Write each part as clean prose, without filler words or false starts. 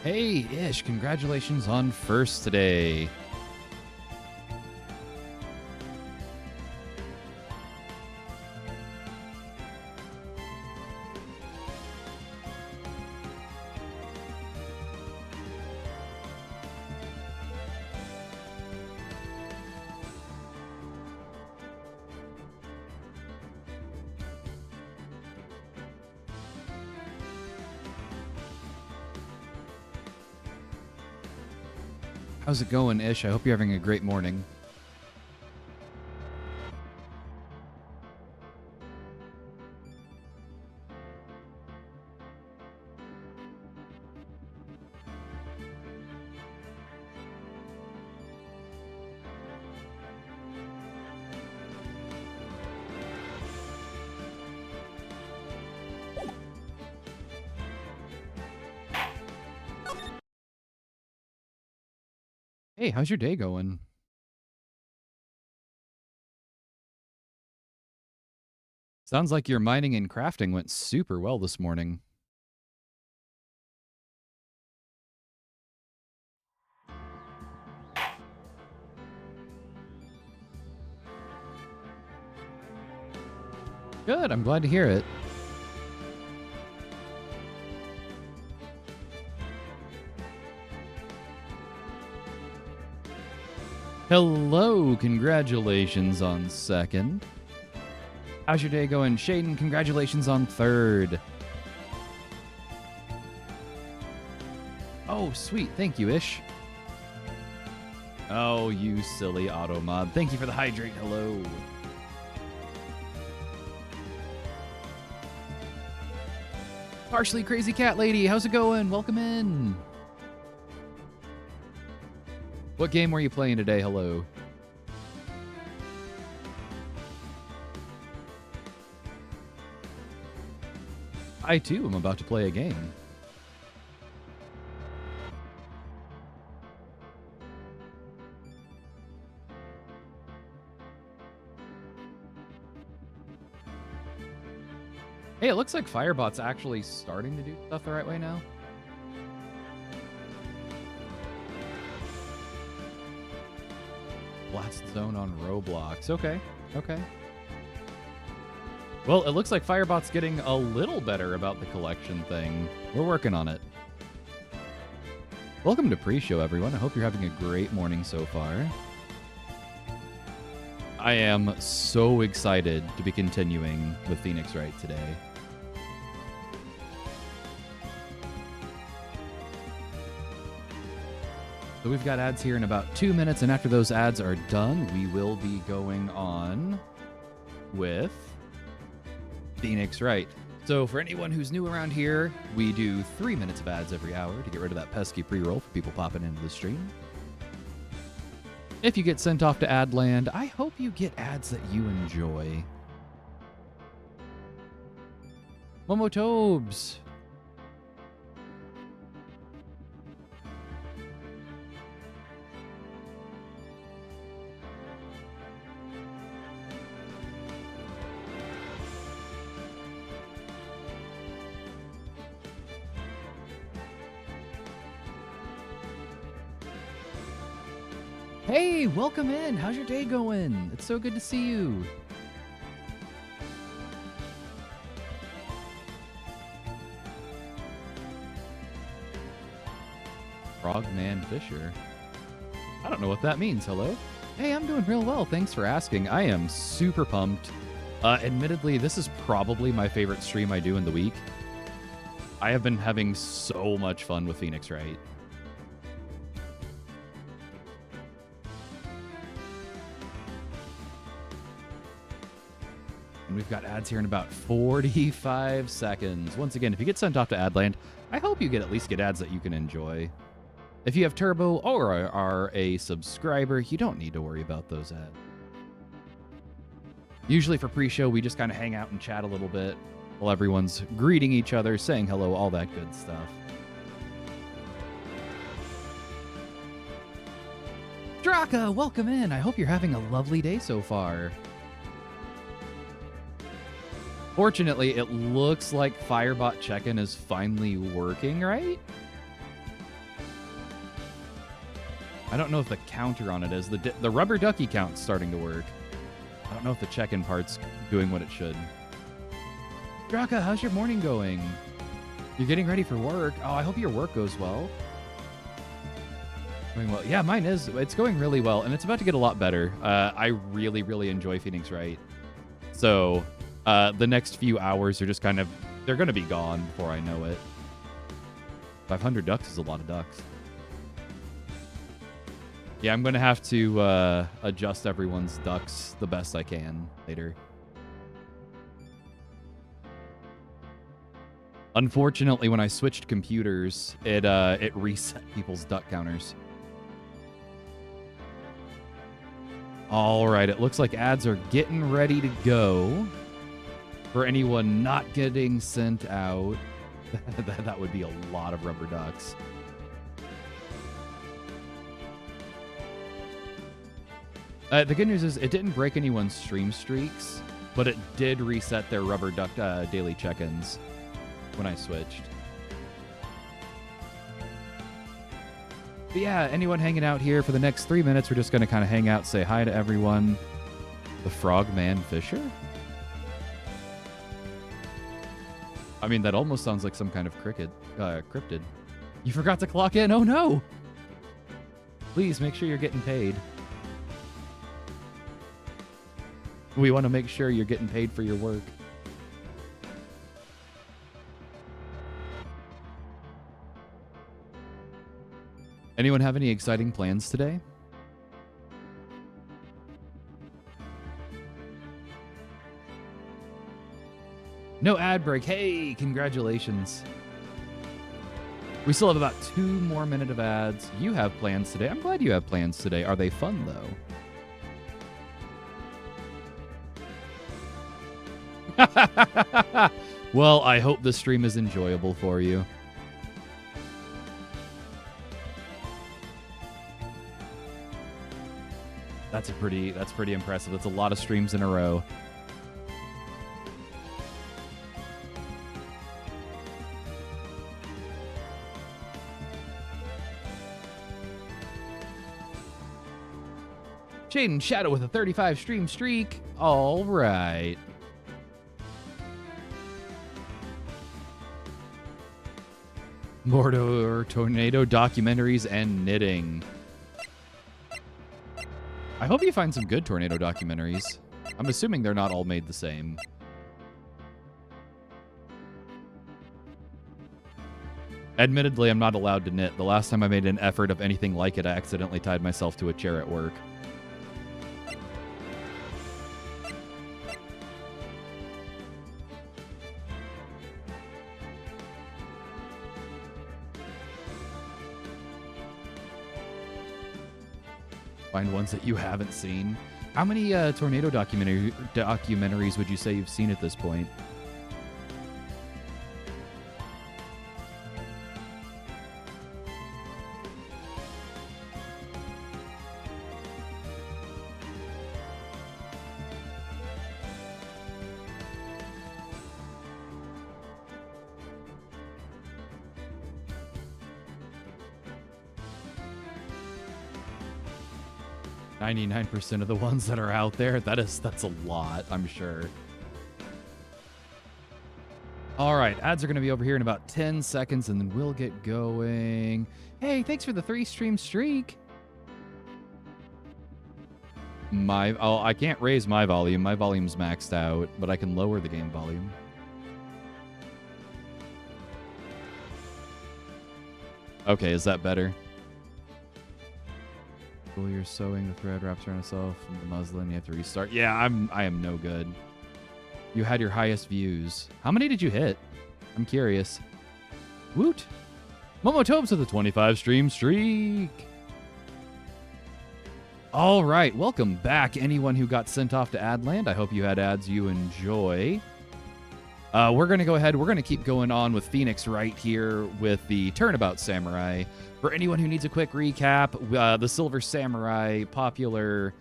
Hey, Ish, congratulations on first today. How's it going, Ish? I hope you're having a great morning. Hey, how's your day going? Sounds like your mining and crafting went super well this morning. Good, I'm glad to hear it. Hello, congratulations on second. How's your day going, Shaden? Congratulations on third. Oh, sweet. Thank you, Ish. Oh, you silly auto mod. Thank you for the hydrate. Hello. Partially crazy cat lady. How's it going? Welcome in. What game were you playing today? Hello. I, too, am about to play a game. Hey, it looks like Firebot's actually starting to do stuff the right way now. Blast Zone on Roblox. Okay, okay. Well, it looks like Firebot's getting a little better about the collection thing. We're working on it. Welcome to pre-show, everyone. I hope you're having a great morning so far. I am so excited to be continuing with Phoenix Wright today. So we've got ads here in about 2 minutes, and after those ads are done, we will be going on with Phoenix Wright. So for anyone who's new around here, we do 3 minutes of ads every hour to get rid of that pesky pre-roll for people popping into the stream. If you get sent off to Adland, I hope you get ads that you enjoy. Momo Tobes. Hey, welcome in. How's your day going? It's so good to see you. Frogman Fisher. I don't know what that means. Hello? Hey, I'm doing real well. Thanks for asking. I am super pumped. Admittedly, this is probably my favorite stream I do in the week. I have been having so much fun with Phoenix Wright. And we've got ads here in about 45 seconds. Once again, if you get sent off to Adland, I hope you at least get ads that you can enjoy. If you have Turbo or are a subscriber, you don't need to worry about those ads. Usually for pre-show, we just kind of hang out and chat a little bit while everyone's greeting each other, saying hello, all that good stuff. Draka, welcome in. I hope you're having a lovely day so far. Fortunately, it looks like Firebot check-in is finally working, right? I don't know if the counter on it is. The rubber ducky count's starting to work. I don't know if the check-in part's doing what it should. Draka, how's your morning going? You're getting ready for work. Oh, I hope your work goes well. Going well. Yeah, mine is. It's going really well, and it's about to get a lot better. I really, really enjoy Phoenix Wright. So the next few hours are just kind of, they're going to be gone before I know it. 500 ducks is a lot of ducks. Yeah, I'm going to have to adjust everyone's ducks the best I can later. Unfortunately, when I switched computers, it reset people's duck counters. All right, it looks like ads are getting ready to go. For anyone not getting sent out, that would be a lot of rubber ducks. The good news is it didn't break anyone's stream streaks, but it did reset their rubber duck daily check-ins when I switched. But yeah, anyone hanging out here for the next 3 minutes, we're just going to kind of hang out, say hi to everyone. The Frogman Fisher? I mean, that almost sounds like some kind of cryptid. You forgot to clock in? Oh no! Please make sure you're getting paid. We want to make sure you're getting paid for your work. Anyone have any exciting plans today? No ad break. Hey, congratulations. We still have about 2 more minutes of ads. You have plans today. I'm glad you have plans today. Are they fun, though? Well, I hope the stream is enjoyable for you. That's pretty impressive. That's a lot of streams in a row. Jaden Shadow with a 35 stream streak. All right. More tornado documentaries and knitting. I hope you find some good tornado documentaries. I'm assuming they're not all made the same. Admittedly, I'm not allowed to knit. The last time I made an effort of anything like it, I accidentally tied myself to a chair at work. Find ones that you haven't seen. How many tornado documentaries would you say you've seen at this point? .99% of the ones that are out there. That's a lot, I'm sure. All right, ads are going to be over here in about 10 seconds, and then we'll get going. Hey, thanks for the 3-stream streak. I can't raise my volume. My volume's maxed out, but I can lower the game volume. Okay, is that better? You're sewing, the thread wraps around itself and the muslin, you have to restart. Yeah, I am no good. You had your highest views. How many did you hit? I'm curious. Woot! Momo Tobes with a 25 stream streak. All right, welcome back, anyone who got sent off to Adland. I hope you had ads you enjoy. We're going to go ahead. We're going to keep going on with Phoenix right here with the Turnabout Samurai. For anyone who needs a quick recap, the Silver Samurai, popular...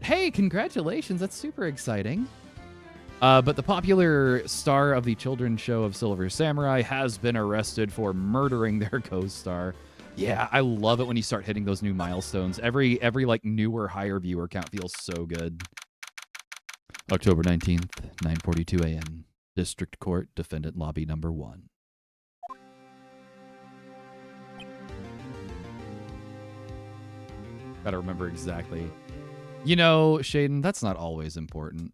hey, congratulations. That's super exciting. But the popular star of the children's show of Silver Samurai has been arrested for murdering their co-star. Yeah, I love it when you start hitting those new milestones. Every like newer, higher viewer count feels so good. October 19th, 9:42 a.m. District Court, Defendant Lobby Number 1. Gotta remember exactly. You know, Shaden, that's not always important.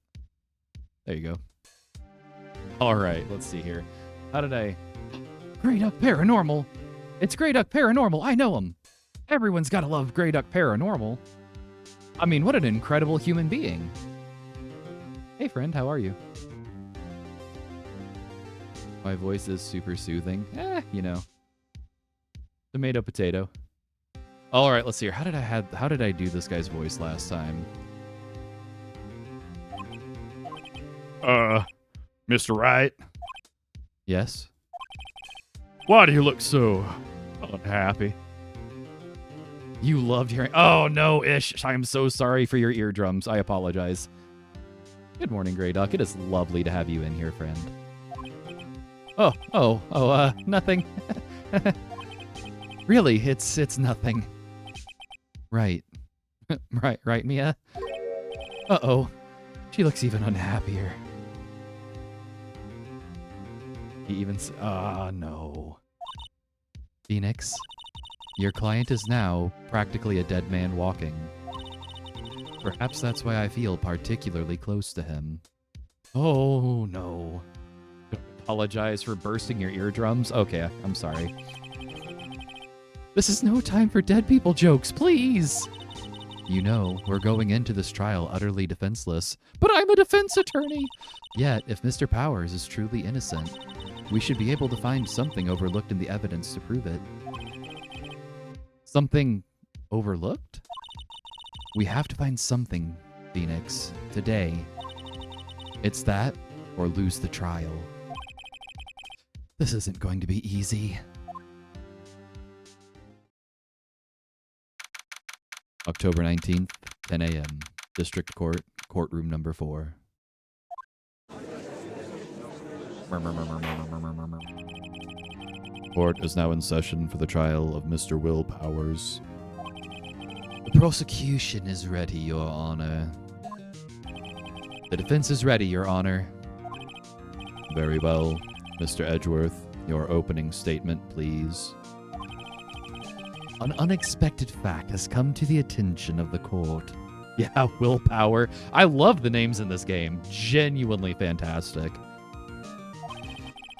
There you go. All right, let's see here. How did I... Grey Duck Paranormal. It's Grey Duck Paranormal. I know him. Everyone's got to love Grey Duck Paranormal. I mean, what an incredible human being. Hey, friend, how are you? My voice is super soothing. You know. Tomato, potato. All right, let's see here. How did I do this guy's voice last time? Mr. Wright? Yes? Why do you look so unhappy? You loved hearing... Oh, no, Ish. I am so sorry for your eardrums. I apologize. Good morning, Grey Duck. It is lovely to have you in here, friend. Nothing. Really, it's nothing. Right. right, Mia? Uh-oh. She looks even unhappier. He even... no. Phoenix, your client is now practically a dead man walking. Perhaps that's why I feel particularly close to him. Oh, no. Apologize for bursting your eardrums? Okay, I'm sorry. This is no time for dead people jokes, please! You know, we're going into this trial utterly defenseless. But I'm a defense attorney! Yet, if Mr. Powers is truly innocent, we should be able to find something overlooked in the evidence to prove it. Something overlooked? We have to find something, Phoenix, today. It's that, or lose the trial. This isn't going to be easy. October 19th, 10 a.m. District Court, Courtroom Number 4. Court is now in session for the trial of Mr. Will Powers. The prosecution is ready, Your Honor. The defense is ready, Your Honor. Very well. Mr. Edgeworth, your opening statement, please. An unexpected fact has come to the attention of the court. Yeah, Willpower. I love the names in this game. Genuinely fantastic.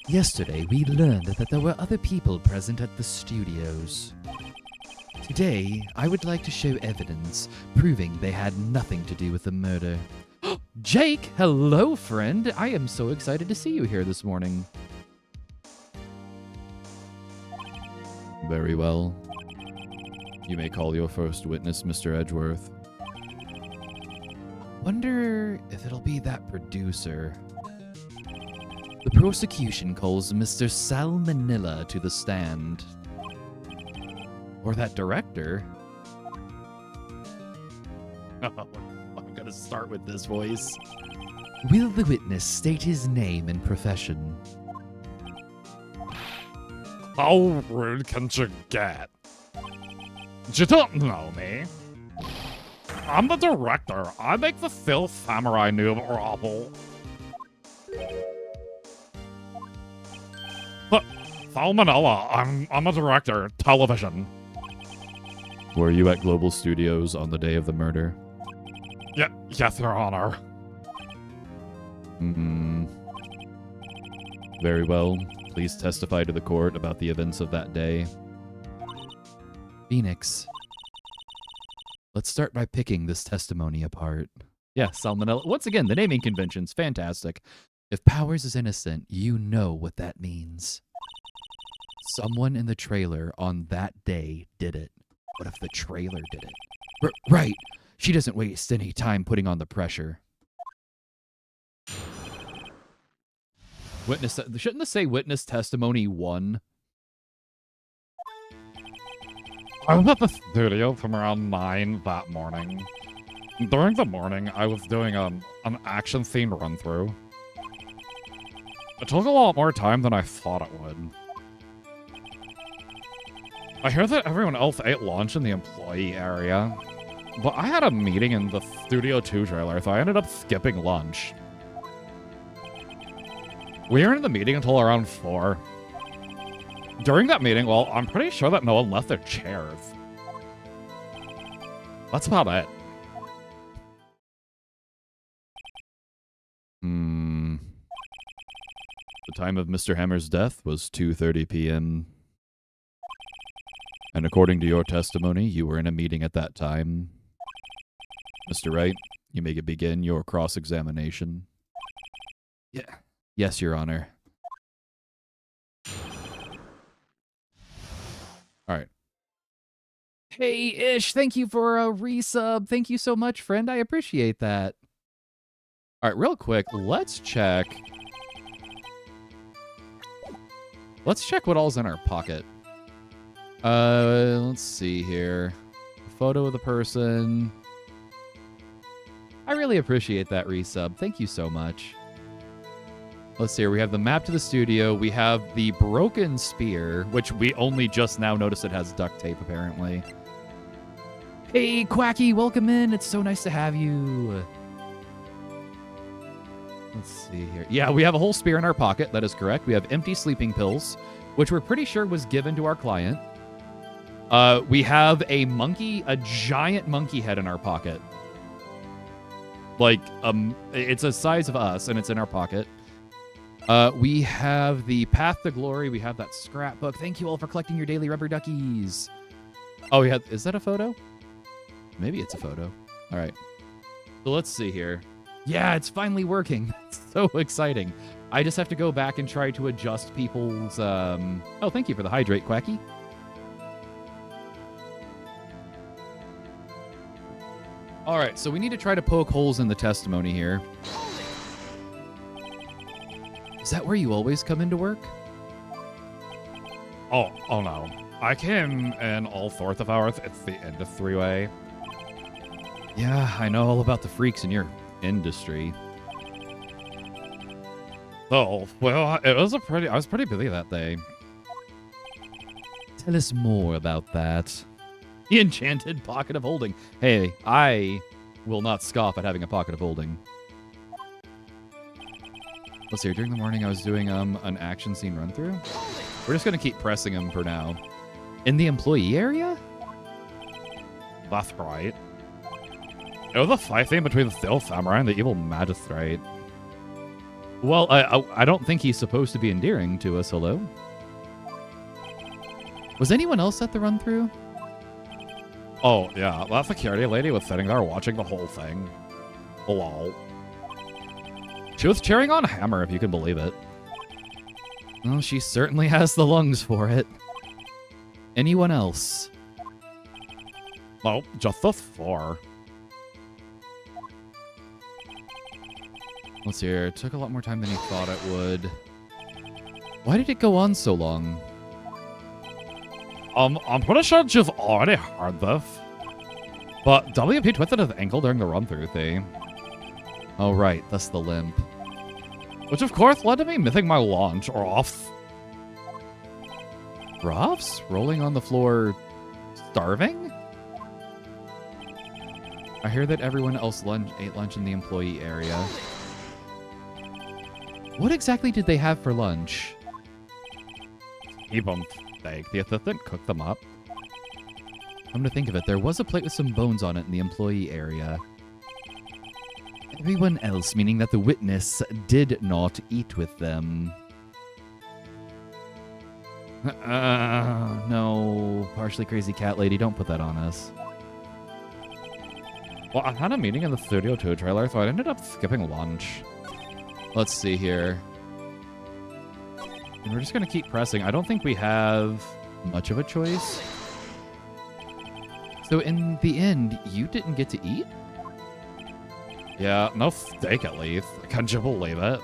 Yesterday, we learned that there were other people present at the studios. Today, I would like to show evidence proving they had nothing to do with the murder. Jake! Hello, friend! I am so excited to see you here this morning. Very well. You may call your first witness, Mr. Edgeworth. Wonder if it'll be that producer. The prosecution calls Mr. Salmonella to the stand. Or that director. I'm gonna start with this voice. Will the witness state his name and profession? How rude can you get? You don't know me. I'm the director. I make the filth samurai noob rubble. Salmonella, I'm a director, television. Were you at Global Studios on the day of the murder? Yes, Your Honor. Very well. Please testify to the court about the events of that day. Phoenix. Let's start by picking this testimony apart. Yeah, Salmonella. Once again, the naming convention's fantastic. If Powers is innocent, you know what that means. Someone in the trailer on that day did it. What if the trailer did it? Right. She doesn't waste any time putting on the pressure. Witness. Shouldn't this say witness testimony 1? I was at the studio from around 9 that morning. During the morning, I was doing an action scene run-through. It took a lot more time than I thought it would. I hear that everyone else ate lunch in the employee area, but I had a meeting in the Studio 2 trailer, so I ended up skipping lunch. We were in the meeting until around 4. During that meeting, well, I'm pretty sure that no one left their chairs. That's about it. The time of Mr. Hammer's death was 2:30 p.m. And according to your testimony, you were in a meeting at that time. Mr. Wright, you may begin your cross-examination. Yeah. Yes, Your Honor. All right. Hey, Ish, thank you for a resub. Thank you so much, friend. I appreciate that. All right, real quick, let's check. Let's check what all's in our pocket. Let's see here. A photo of the person. I really appreciate that resub. Thank you so much. Let's see here. We have the map to the studio. We have the broken spear, which we only just now noticed it has duct tape, apparently. Hey, Quacky, welcome in. It's so nice to have you. Let's see here. Yeah, we have a whole spear in our pocket. That is correct. We have empty sleeping pills, which we're pretty sure was given to our client. We have a monkey, a giant monkey head in our pocket. Like, it's a size of us, and it's in our pocket. We have the Path to Glory. We have that scrapbook. Thank you all for collecting your daily rubber duckies. Oh, yeah. Is that a photo? Maybe it's a photo. All right. So let's see here. Yeah, it's finally working. It's so exciting. I just have to go back and try to adjust people's... Oh, thank you for the hydrate, Quacky. All right, so we need to try to poke holes in the testimony here. Is that where you always come into work? Oh no. I came in all sorts of hours. It's the industry way. Yeah, I know all about the freaks in your industry. So, well, I was pretty busy that day. Tell us more about that. The enchanted pocket of holding. Hey, I will not scoff at having a pocket of holding. Let's see, during the morning I was doing an action scene run through. We're just gonna keep pressing them for now. In the employee area? That's right. It was a fight scene between the Steel Samurai and the evil magistrate. Well, I don't think he's supposed to be endearing to us, hello? Was anyone else at the run-through? Oh, yeah, that security lady was sitting there watching the whole thing. Lol. She was cheering on Hammer, if you can believe it. Well, she certainly has the lungs for it. Anyone else? Nope, just us 4. Let's see here. It took a lot more time than he thought it would. Why did it go on so long? I'm pretty sure you've already heard this. But WP twisted his ankle during the run-through thing. Oh, right. That's the limp. Which, of course, led to me missing my lunch, or offs. Roths? Rolling on the floor, starving? I hear that everyone else ate lunch in the employee area. What exactly did they have for lunch? T-bone steak. The assistant cooked them up. Come to think of it, there was a plate with some bones on it in the employee area. Everyone else, meaning that the witness did not eat with them. No, partially crazy cat lady, don't put that on us. Well, I had a meeting in the Studio 2 trailer, so I ended up skipping lunch. Let's see here. And we're just going to keep pressing. I don't think we have much of a choice. So in the end, you didn't get to eat? Yeah, no steak at least. Can't you believe it?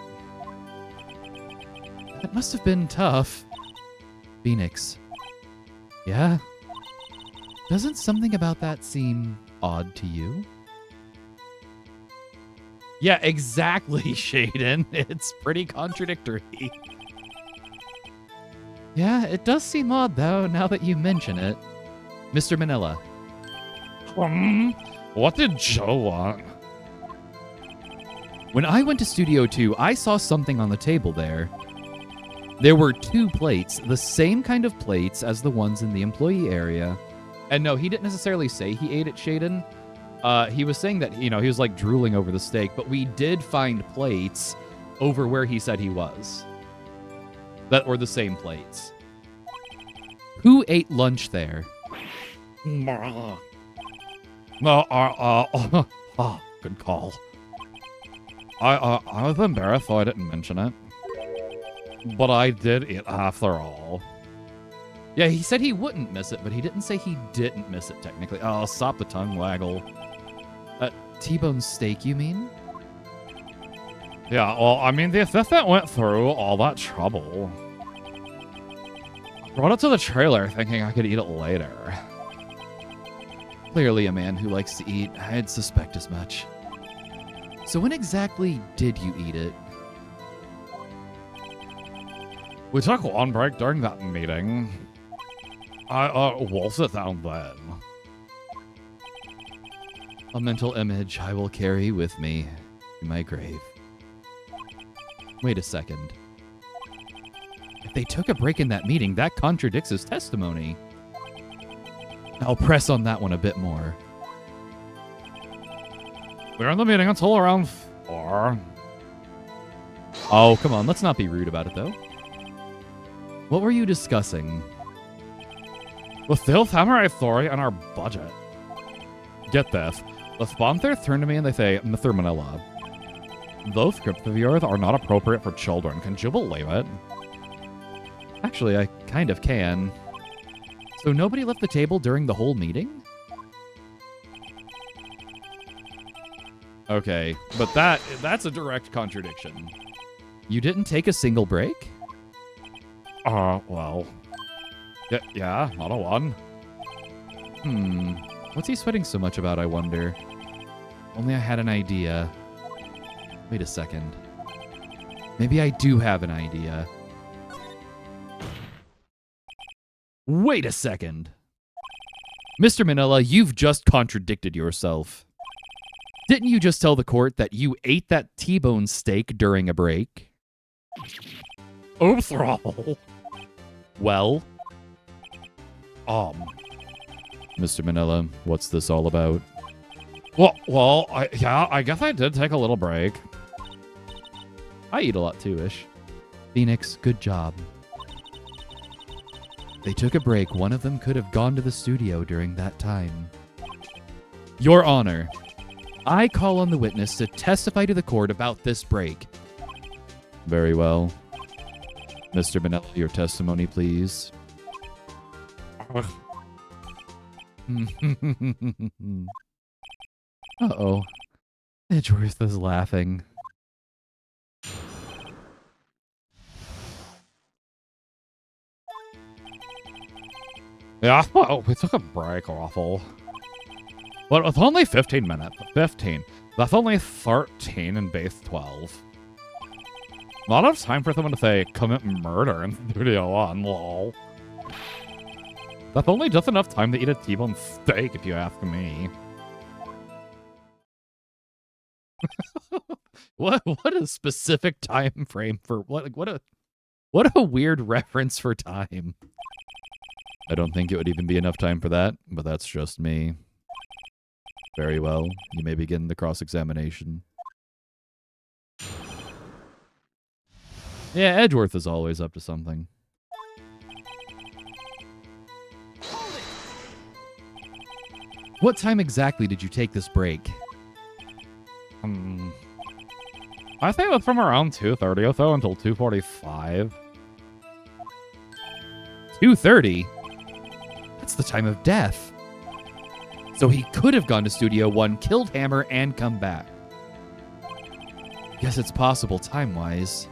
That must have been tough. Phoenix. Yeah? Doesn't something about that seem odd to you? Yeah, exactly, Shaden. It's pretty contradictory. Yeah, it does seem odd, though, now that you mention it. Mr. Manila. What did Joe want? When I went to Studio 2, I saw something on the table there. There were 2 plates, the same kind of plates as the ones in the employee area. And no, he didn't necessarily say he ate it, Shaden. He was saying that, he was like drooling over the steak, but we did find plates over where he said he was. That were the same plates. Who ate lunch there? No, good call. I was embarrassed so I didn't mention it. But I did eat after all. Yeah, he said he wouldn't miss it, but he didn't say he didn't miss it, technically. Oh, stop the tongue waggle. T-bone steak, you mean? Yeah, well, I mean, the assistant went through all that trouble. I brought it to the trailer thinking I could eat it later. Clearly a man who likes to eat. I'd suspect as much. So when exactly did you eat it? We took one break during that meeting. I wolfed it down then. A mental image I will carry with me in my grave. Wait a second. If they took a break in that meeting, that contradicts his testimony. I'll press on that one a bit more. We were in the meeting until around 4. Oh, come on. Let's not be rude about it, though. What were you discussing? The Steel Samurai story and our budget. Get this. The sponsors turn to me and they say, Mr. Manila, those scripts of yours are not appropriate for children. Can you believe it? Actually, I kind of can. So nobody left the table during the whole meeting? Okay, but that's a direct contradiction. You didn't take a single break? Well. Yeah, not a one. What's he sweating so much about, I wonder? Only I had an idea. Wait a second. Maybe I do have an idea. Wait a second. Mr. Manila, you've just contradicted yourself. Didn't you just tell the court that you ate that T-bone steak during a break? Oops, Raul. Well? Mr. Manila, what's this all about? Well, I guess I did take a little break. I eat a lot too-ish. Phoenix, good job. They took a break. One of them could have gone to the studio during that time. Your Honor, I call on the witness to testify to the court about this break. Very well. Mr. Manila, your testimony, please. Uh-oh. Edgeworth is laughing. Yeah, well, we took a break, Raffle. But it was only 15 minutes. 15. That's only 13 in base 12. Not enough time for someone to say, commit murder in Studio 1, lol. That's only just enough time to eat a T-bone steak, if you ask me. What a specific time frame for what a weird reference for time. I don't think it would even be enough time for that, but that's just me. Very well. You may begin the cross-examination. Yeah, Edgeworth is always up to something. What time exactly did you take this break? I think it was from around 2:30 or so until 2:45. 2:30? That's the time of death. So he could have gone to Studio 1, killed Hammer, and come back. Guess it's possible time-wise.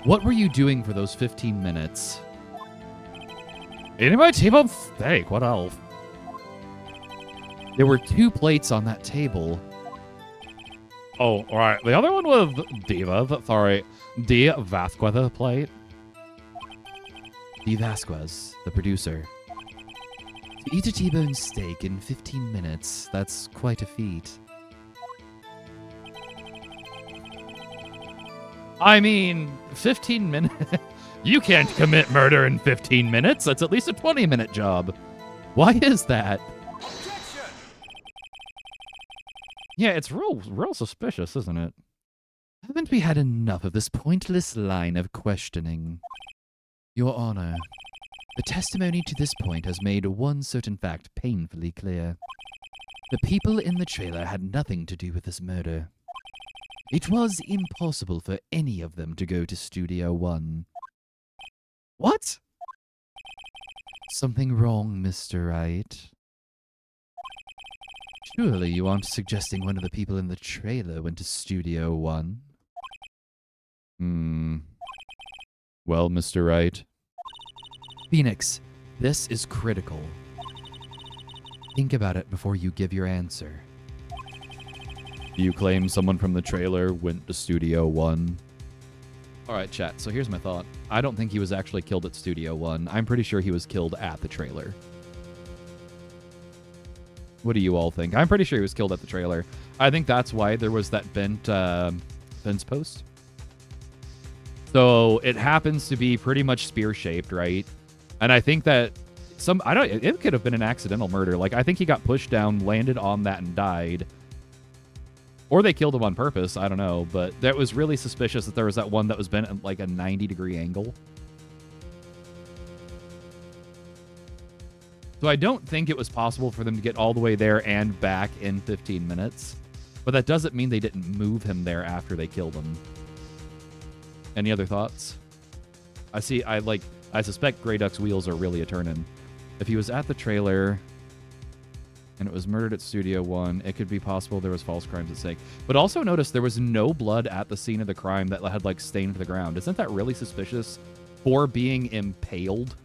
What were you doing for those 15 minutes? Eating my T-bone steak, what else? There were 2 plates on that table. Oh, right. The other one with Diva, sorry, D. Vasquez played. D. Vasquez, the producer. To eat a T-bone steak in 15 minutes, that's quite a feat. I mean, 15 minutes? You can't commit murder in 15 minutes. That's at least a 20-minute job. Why is that? Yeah, it's real suspicious, isn't it? Haven't we had enough of this pointless line of questioning? Your Honor, the testimony to this point has made one certain fact painfully clear. The people in the trailer had nothing to do with this murder. It was impossible for any of them to go to Studio One. What? Something wrong, Mr. Wright? Surely you aren't suggesting one of the people in the trailer went to Studio One? Well, Mr. Wright. Phoenix, this is critical. Think about it before you give your answer. You claim someone from the trailer went to Studio One. Alright, chat, so here's my thought. I don't think he was actually killed at Studio One. I'm pretty sure he was killed at the trailer. What do you all think? I'm pretty sure he was killed at the trailer. I think that's why there was that bent fence post. So it happens to be pretty much spear-shaped, right? And I think that it could have been an accidental murder. Like, I think he got pushed down, landed on that, and died. Or they killed him on purpose. I don't know. But that was really suspicious that there was that one that was bent at like a 90-degree angle. So I don't think it was possible for them to get all the way there and back in 15 minutes. But that doesn't mean they didn't move him there after they killed him. Any other thoughts? I suspect Grey Duck's wheels are really a-turning. If he was at the trailer and it was murdered at Studio One, it could be possible there was false crimes at stake. But also notice there was no blood at the scene of the crime that had, like, stained the ground. Isn't that really suspicious for being impaled?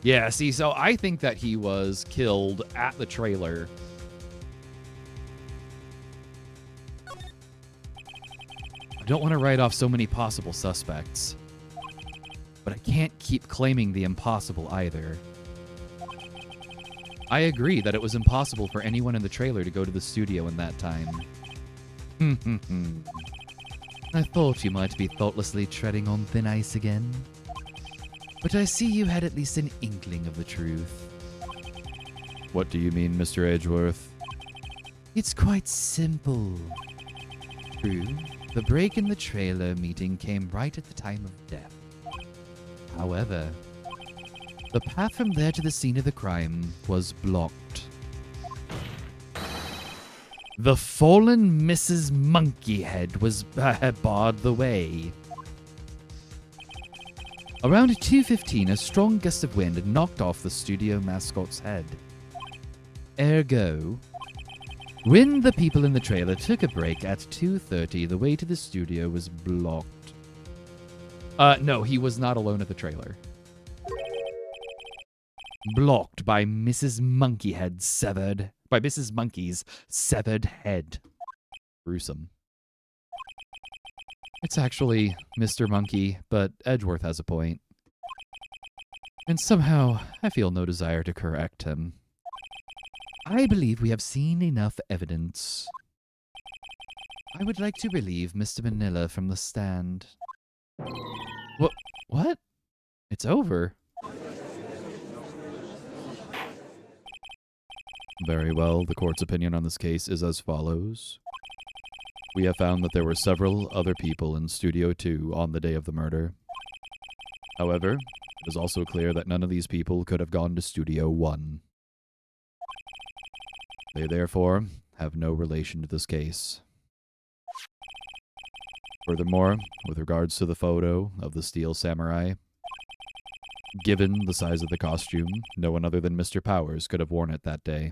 Yeah, see, so I think that he was killed at the trailer. I don't want to write off so many possible suspects, but I can't keep claiming the impossible either. I agree that it was impossible for anyone in the trailer to go to the studio in that time. I thought you might be thoughtlessly treading on thin ice again. But I see you had at least an inkling of the truth. What do you mean, Mr. Edgeworth? It's quite simple. True, the break in the trailer meeting came right at the time of death. However, the path from there to the scene of the crime was blocked. The fallen Mrs. Monkeyhead was barred the way. Around 2:15, a strong gust of wind knocked off the studio mascot's head. Ergo, when the people in the trailer took a break at 2:30, the way to the studio was blocked. No, he was not alone at the trailer. Blocked by Mrs. Mrs. Monkey's severed head. Gruesome. It's actually Mr. Monkey, but Edgeworth has a point. And somehow, I feel no desire to correct him. I believe we have seen enough evidence. I would like to relieve Mr. Manila from the stand. What? It's over. Very well, the court's opinion on this case is as follows. We have found that there were several other people in Studio 2 on the day of the murder. However, it is also clear that none of these people could have gone to Studio 1. They therefore have no relation to this case. Furthermore, with regards to the photo of the Steel Samurai, given the size of the costume, no one other than Mr. Powers could have worn it that day.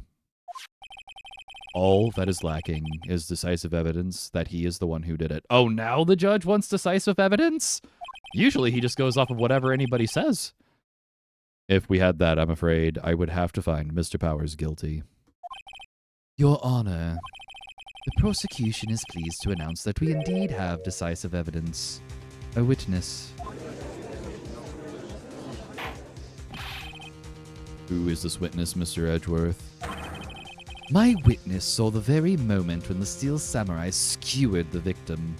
All that is lacking is decisive evidence that he is the one who did it. Oh, now the judge wants decisive evidence? Usually he just goes off of whatever anybody says. If we had that, I'm afraid I would have to find Mr. Powers guilty. Your Honor, the prosecution is pleased to announce that we indeed have decisive evidence. A witness. Who is this witness, Mr. Edgeworth? My witness saw the very moment when the Steel Samurai skewered the victim.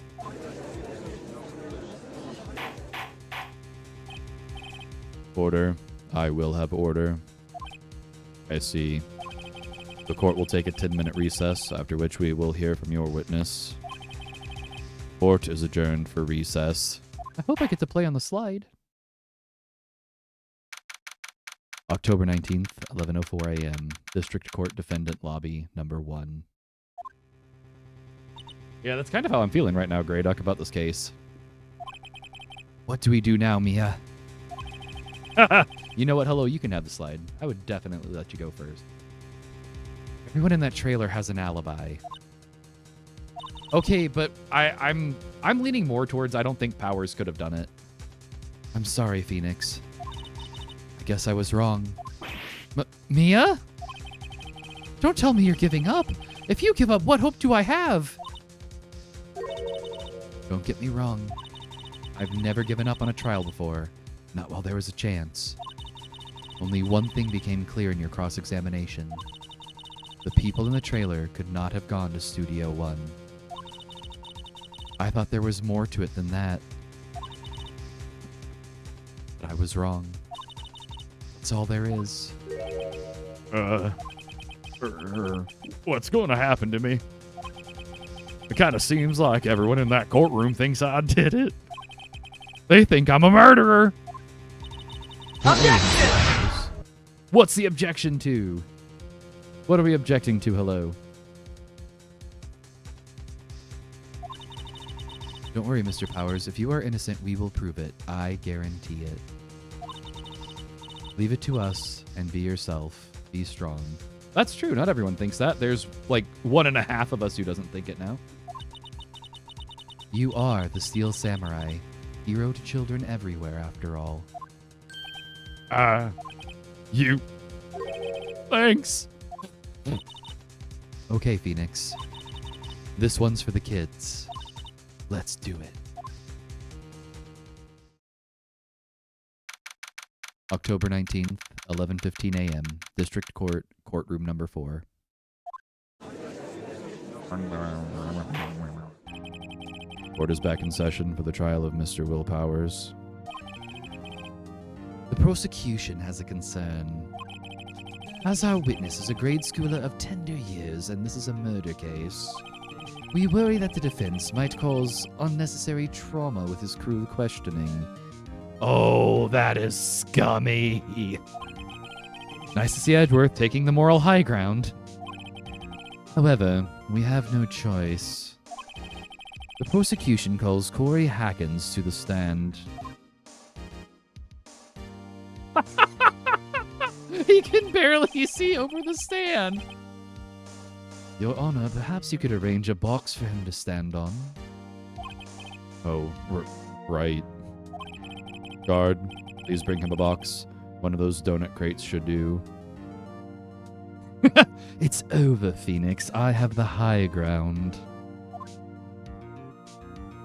Order. I will have order. I see. The court will take a 10-minute recess, after which we will hear from your witness. Court is adjourned for recess. I hope I get to play on the slide. October 19th, 11:04 a.m. District Court Defendant Lobby, number 1. Yeah, that's kind of how I'm feeling right now, Grey Duck, about this case. What do we do now, Mia? You know what? Hello, you can have the slide. I would definitely let you go first. Everyone in that trailer has an alibi. Okay, but I'm leaning more towards I don't think Powers could have done it. I'm sorry, Phoenix. I guess I was wrong. Mia? Don't tell me you're giving up. If you give up, what hope do I have? Don't get me wrong. I've never given up on a trial before. Not while there was a chance. Only one thing became clear in your cross-examination. The people in the trailer could not have gone to Studio One. I thought there was more to it than that. But I was wrong. That's all there is. What's going to happen to me? It kind of seems like everyone in that courtroom thinks I did it. They think I'm a murderer. Objection! What's the objection to? What are we objecting to, hello? Don't worry, Mr. Powers. If you are innocent, we will prove it. I guarantee it. Leave it to us and be yourself. Be strong. That's true. Not everyone thinks that. There's like 1.5 of us who doesn't think it now. You are the Steel Samurai. Hero to children everywhere, after all. You. Thanks. Okay, Phoenix. This one's for the kids. Let's do it. October 19th, 11:15 a.m. District Court, Courtroom number 4. Court is back in session for the trial of Mr. Will Powers. The prosecution has a concern. As our witness is a grade schooler of tender years, and this is a murder case, we worry that the defense might cause unnecessary trauma with his cruel questioning. Oh, that is scummy. Nice to see Edgeworth taking the moral high ground. However, we have no choice. The prosecution calls Corey Hackens to the stand. He can barely see over the stand. Your Honor, perhaps you could arrange a box for him to stand on. Oh, right. Guard, please bring him a box. One of those donut crates should do. It's over, Phoenix. I have the high ground.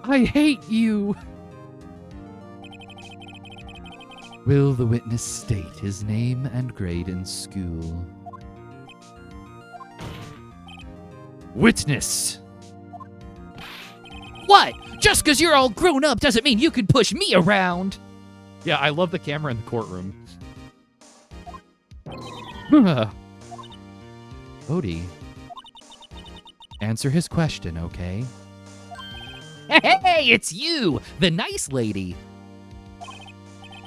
I hate you! Will the witness state his name and grade in school? Witness! What? Just because you're all grown up doesn't mean you can push me around! Yeah, I love the camera in the courtroom. Odie, answer his question, okay? Hey, it's you, the nice lady.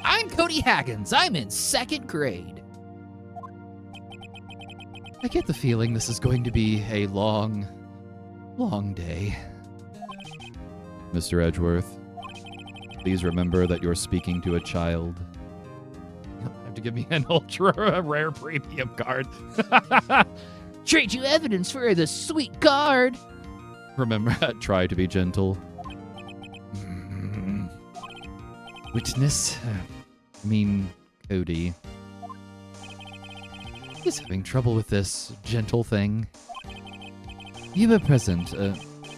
I'm Cody Haggins. I'm in 2nd grade. I get the feeling this is going to be a long, long day. Mr. Edgeworth, please remember that you're speaking to a child. You'll have to give me an ultra rare premium card. Trade you evidence for the sweet card. Remember, try to be gentle. Witness? I mean, Cody. is having trouble with this gentle thing. You were present.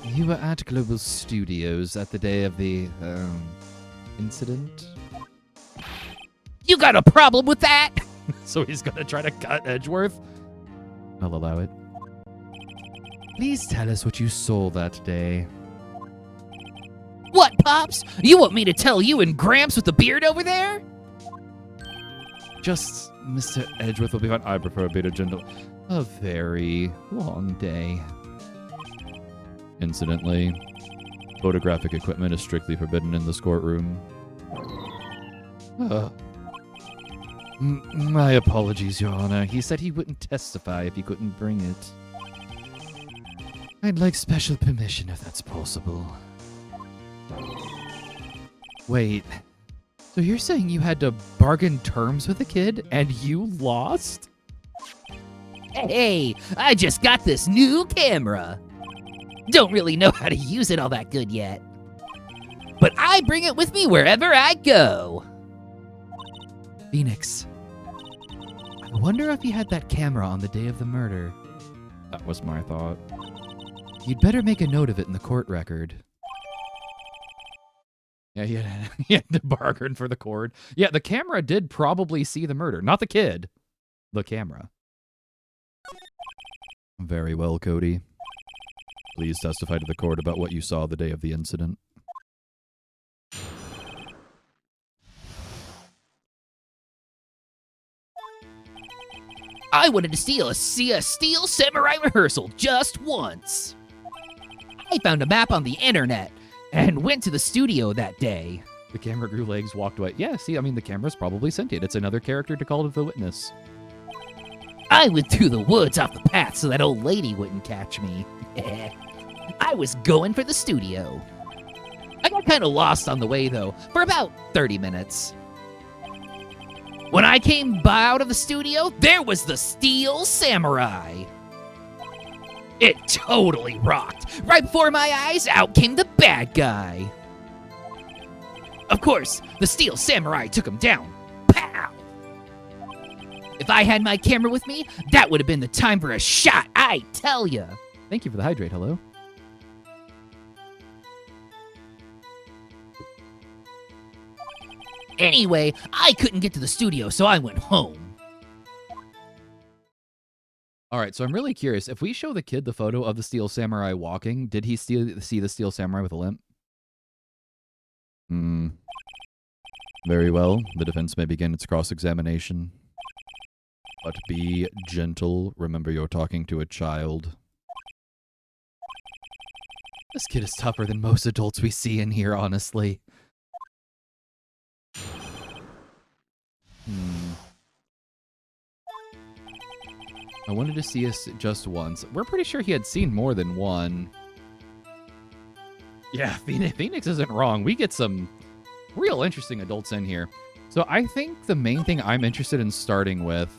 You were at Global Studios at the day of the, incident? You got a problem with that? So he's gonna try to cut Edgeworth? I'll allow it. Please tell us what you saw that day. What, Pops? You want me to tell you and Gramps with the beard over there? Just Mr. Edgeworth will be fine. I prefer a bit of gentle. A very long day. Incidentally, photographic equipment is strictly forbidden in this courtroom. My apologies, Your Honor. He said he wouldn't testify if he couldn't bring it. I'd like special permission if that's possible. Wait, so you're saying you had to bargain terms with a kid and you lost? Hey, I just got this new camera. Don't really know how to use it all that good yet. But I bring it with me wherever I go. Phoenix, I wonder if he had that camera on the day of the murder. That was my thought. You'd better make a note of it in the court record. Yeah, he had to bargain for the cord. Yeah, the camera did probably see the murder. Not the kid. The camera. Very well, Cody. Please testify to the court about what you saw the day of the incident. I wanted to see a Steel Samurai rehearsal just once. I found a map on the internet and went to the studio that day. The camera grew legs, walked away. Yeah, see, I mean, the camera's probably sentient. It's another character to call to the witness. I went through the woods off the path so that old lady wouldn't catch me. I was going for the studio. I got kind of lost on the way, though, for about 30 minutes. When I came out of the studio, there was the Steel Samurai. It totally rocked. Right before my eyes, out came the bad guy. Of course, the Steel Samurai took him down. Pow! If I had my camera with me, that would have been the time for a shot, I tell ya. Thank you for the hydrate, hello. Anyway, I couldn't get to the studio, so I went home. All right, so I'm really curious. If we show the kid the photo of the Steel Samurai walking, did he see the Steel Samurai with a limp? Very well. The defense may begin its cross-examination. But be gentle. Remember, you're talking to a child. This kid is tougher than most adults we see in here, honestly. I wanted to see us just once. We're pretty sure he had seen more than one. Yeah, Phoenix isn't wrong. We get some real interesting adults in here. So I think the main thing I'm interested in starting with...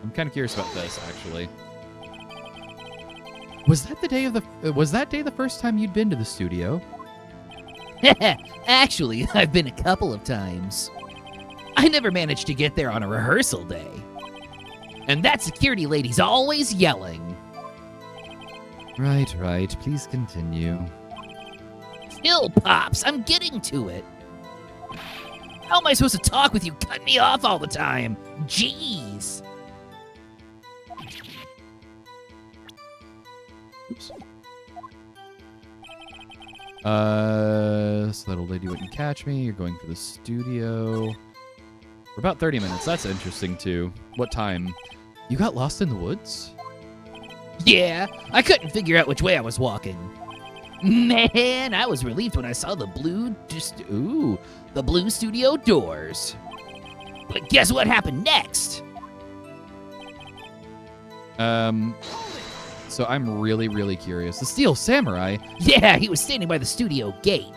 I'm kind of curious about this, actually. Was that day the first time you'd been to the studio? Actually, I've been a couple of times. I never managed to get there on a rehearsal day. And that security lady's always yelling. Right. Please continue. Chill, Pops. I'm getting to it. How am I supposed to talk with you cutting me off all the time? Jeez. Oops. So that old lady wouldn't catch me. You're going for the studio. For about 30 minutes. That's interesting, too. What time? You got lost in the woods? Yeah, I couldn't figure out which way I was walking. Man, I was relieved when I saw the blue studio doors. But guess what happened next? So I'm really curious. The Steel Samurai? Yeah, he was standing by the studio gate.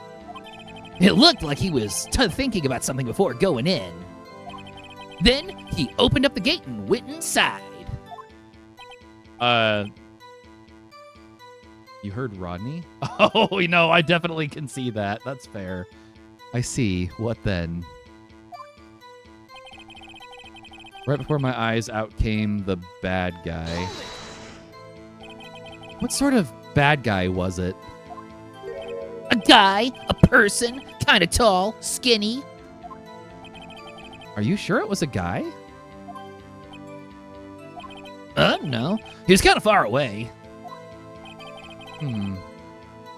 It looked like he was thinking about something before going in. Then he opened up the gate and went inside. You heard Rodney? Oh, no, I definitely can see that. That's fair. I see. What then? Right before my eyes, out came the bad guy. What sort of bad guy was it? A guy, a person, kind of tall, skinny. Are you sure it was a guy? No. He was kind of far away.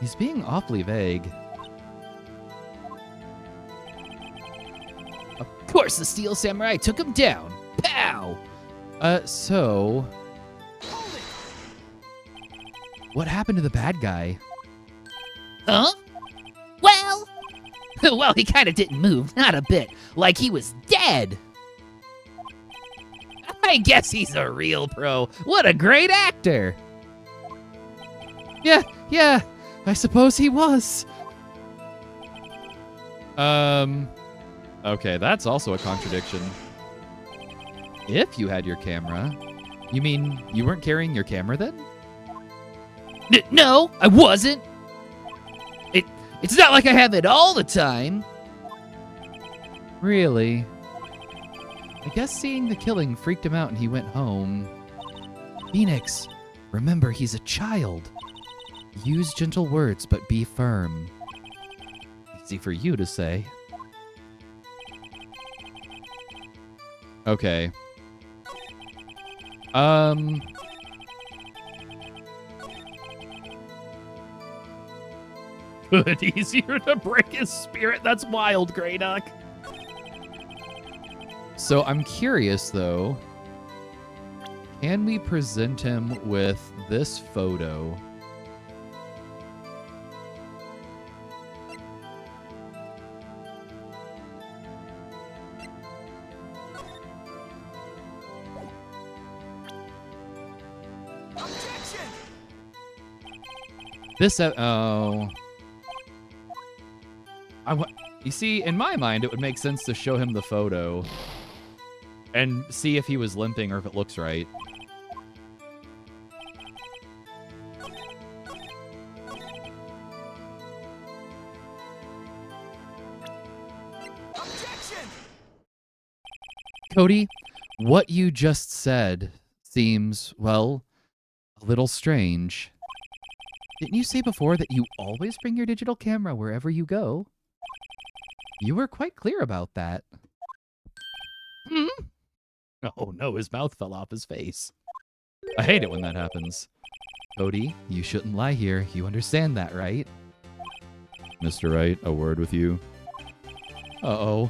He's being awfully vague. Of course, the Steel Samurai took him down. Pow! So... what happened to the bad guy? Huh? Well... well, he kind of didn't move, not a bit. Like he was dead. I guess he's a real pro. What a great actor. Yeah, I suppose he was. Okay, that's also a contradiction. If you had your camera, you mean you weren't carrying your camera then? No, I wasn't. It's not like I have it all the time. Really? I guess seeing the killing freaked him out and he went home. Phoenix, remember he's a child. Use gentle words, but be firm. Easy for you to say. Okay. Good, easier to break his spirit. That's wild, Grey Duck. So I'm curious, though. Can we present him with this photo? This, oh. You see, in my mind, it would make sense to show him the photo and see if he was limping or if it looks right. Objection! Cody, what you just said seems, well, a little strange. Didn't you say before that you always bring your digital camera wherever you go? You were quite clear about that. Oh no, his mouth fell off his face. I hate it when that happens. Cody, you shouldn't lie here. You understand that, right? Mr. Wright, a word with you. Uh-oh.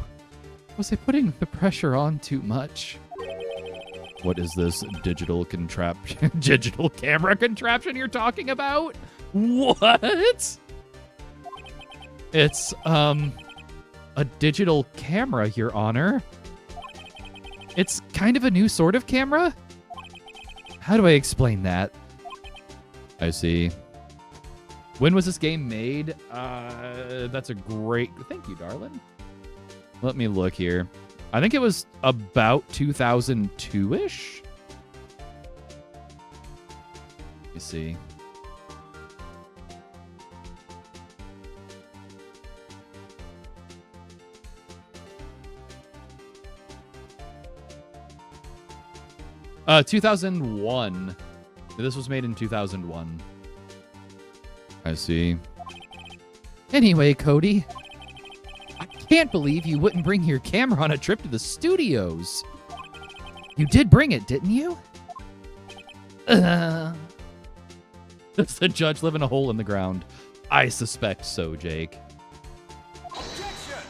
Was I putting the pressure on too much? What is this digital digital camera contraption you're talking about? What? It's, a digital camera, Your Honor. It's kind of a new sort of camera? How do I explain that? I see. When was this game made? That's a great... Thank you, darling. Let me look here. I think it was about 2002-ish? Let me see. Uh, 2001. This was made in 2001. I see. Anyway, Cody, I can't believe you wouldn't bring your camera on a trip to the studios. You did bring it, didn't you? Does the judge live in a hole in the ground? I suspect so, Jake. Objection!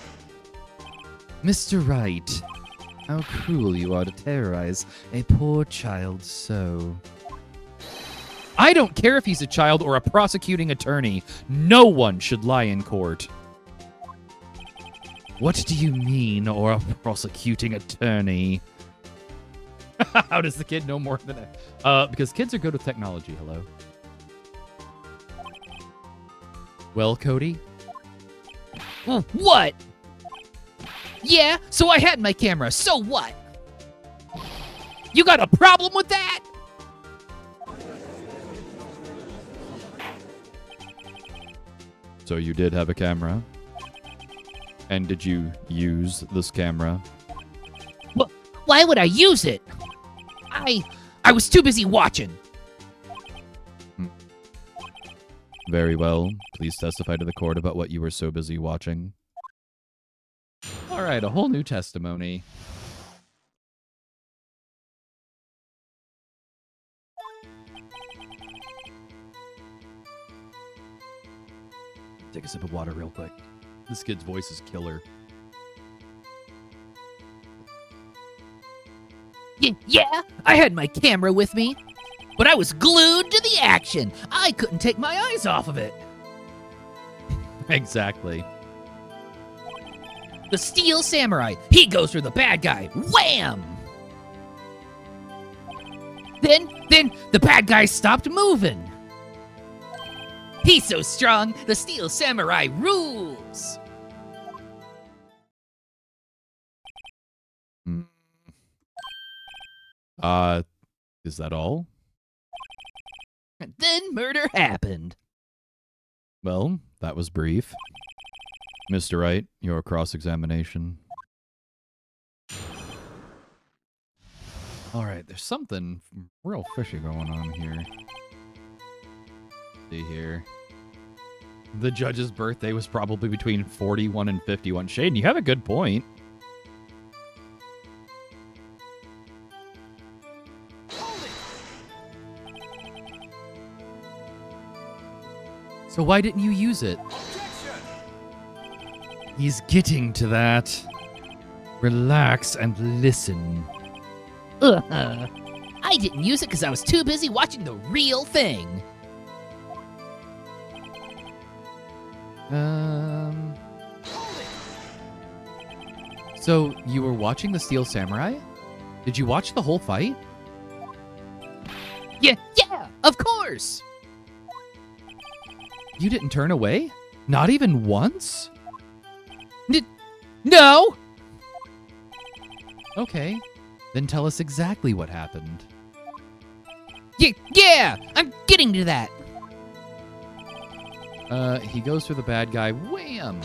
Mr. Wright, how cruel you are to terrorize a poor child so. I don't care if he's a child or a prosecuting attorney. No one should lie in court. What do you mean, or a prosecuting attorney? How does the kid know more than that? Because kids are good with technology, hello. Well, Cody? What? Yeah, so I had my camera, so what? You got a problem with that? So you did have a camera? And did you use this camera? Why would I use it? I was too busy watching. Very well. Please testify to the court about what you were so busy watching. All right, a whole new testimony. Take a sip of water real quick. This kid's voice is killer. Yeah, I had my camera with me, but I was glued to the action. I couldn't take my eyes off of it. Exactly. The Steel Samurai, he goes for the bad guy. Wham! Then the bad guy stopped moving. He's so strong, the Steel Samurai rules. Is that all? And then murder happened. Well, that was brief. Mr. Wright, your cross-examination. All right, there's something real fishy going on here. See here. The judge's birthday was probably between 41 and 51. Shaden, you have a good point. So why didn't you use it? He's getting to that. Relax and listen. I didn't use it because I was too busy watching the real thing. So you were watching the Steel Samurai? Did you watch the whole fight? Yeah, of course. You didn't turn away? Not even once? No. Okay, then tell us exactly what happened. Yeah, I'm getting to that. He goes for the bad guy. Wham!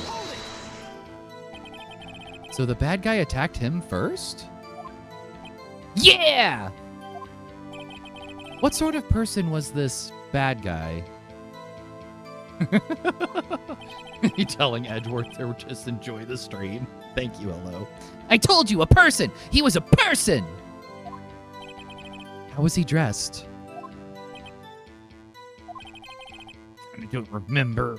So the bad guy attacked him first? Yeah. What sort of person was this bad guy? You telling Edgeworth to just enjoy the stream? Thank you, hello. I told you, a person. He was a person. How was he dressed? I don't remember.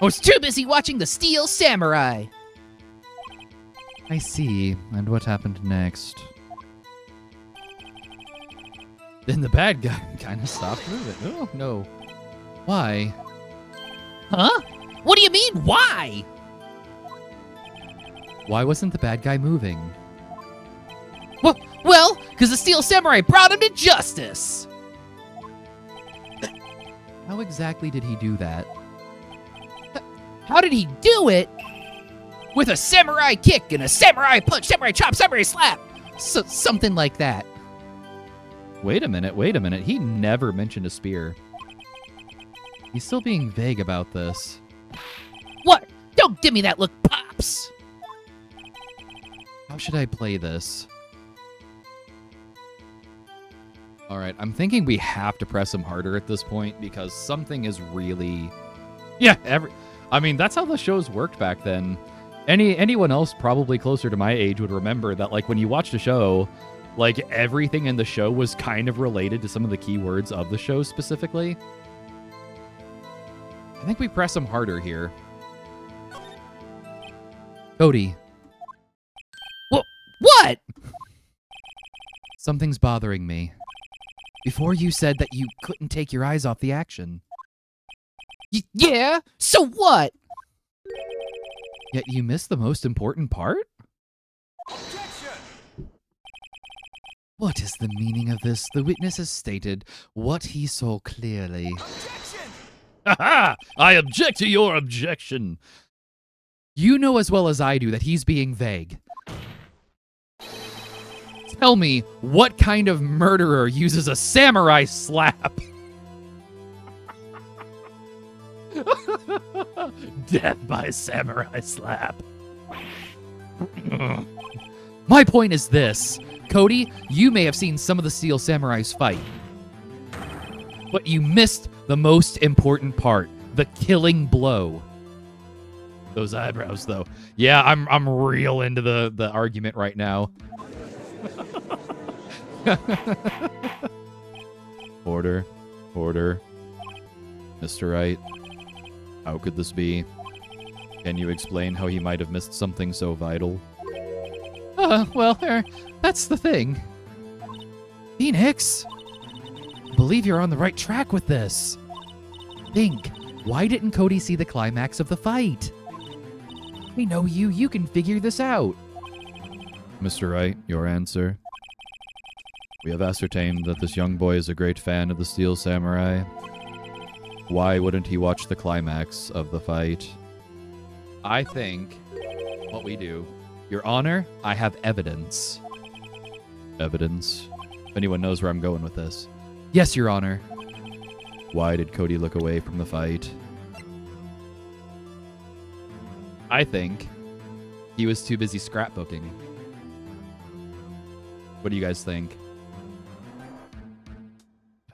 I was too busy watching the Steel Samurai. I see. And what happened next? Then the bad guy kind of stopped moving. Oh, no. Why? Huh? What do you mean, why? Why wasn't the bad guy moving? Well, because the Steel Samurai brought him to justice. How exactly did he do that? How did he do it? With a samurai kick and a samurai punch, samurai chop, samurai slap. Something like that. Wait a minute. He never mentioned a spear. He's still being vague about this. What? Don't give me that look, Pops. How should I play this? All right, I'm thinking we have to press him harder at this point because something is really... Yeah, I mean, that's how the shows worked back then. Anyone else probably closer to my age would remember that, like, when you watched a show, like, everything in the show was kind of related to some of the key words of the show specifically. I think we press him harder here. Cody. What? Something's bothering me. Before you said that you couldn't take your eyes off the action. Yeah? So what? Yet you missed the most important part? What is the meaning of this? The witness has stated what he saw clearly. Ha! I object to your objection. You know as well as I do that he's being vague. Tell me, what kind of murderer uses a samurai slap? Death by samurai slap. My point is this. Cody, you may have seen some of the Steel Samurais fight, but you missed the most important part, the killing blow. Those eyebrows, though. Yeah, I'm real into the argument right now. Order. Mr. Wright, how could this be? Can you explain how he might have missed something so vital? That's the thing. Phoenix, I believe you're on the right track with this. Think, why didn't Cody see the climax of the fight? We know you can figure this out. Mr. Wright, your answer. We have ascertained that this young boy is a great fan of the Steel Samurai. Why wouldn't he watch the climax of the fight? I think what we do, Your Honor, I have evidence. Evidence? If anyone knows where I'm going with this. Yes, Your Honor. Why did Cody look away from the fight? I think he was too busy scrapbooking. What do you guys think?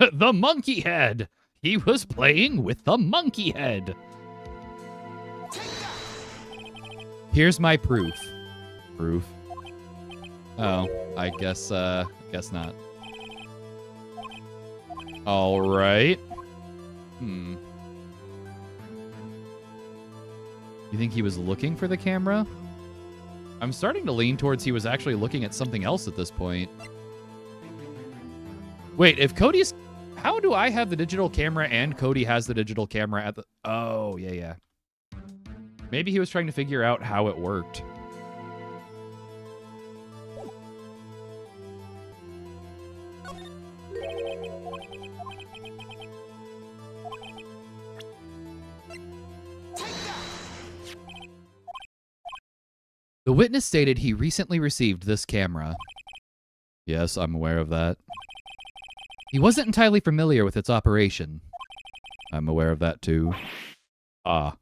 The monkey head! He was playing with the monkey head! Here's my proof. Proof? Oh, I guess not. Alright. You think he was looking for the camera? I'm starting to lean towards he was actually looking at something else at this point. Wait, if Cody's... How do I have the digital camera and Cody has the digital camera at the... Oh, yeah. Maybe he was trying to figure out how it worked. The witness stated he recently received this camera. Yes, I'm aware of that. He wasn't entirely familiar with its operation. I'm aware of that too. Ah.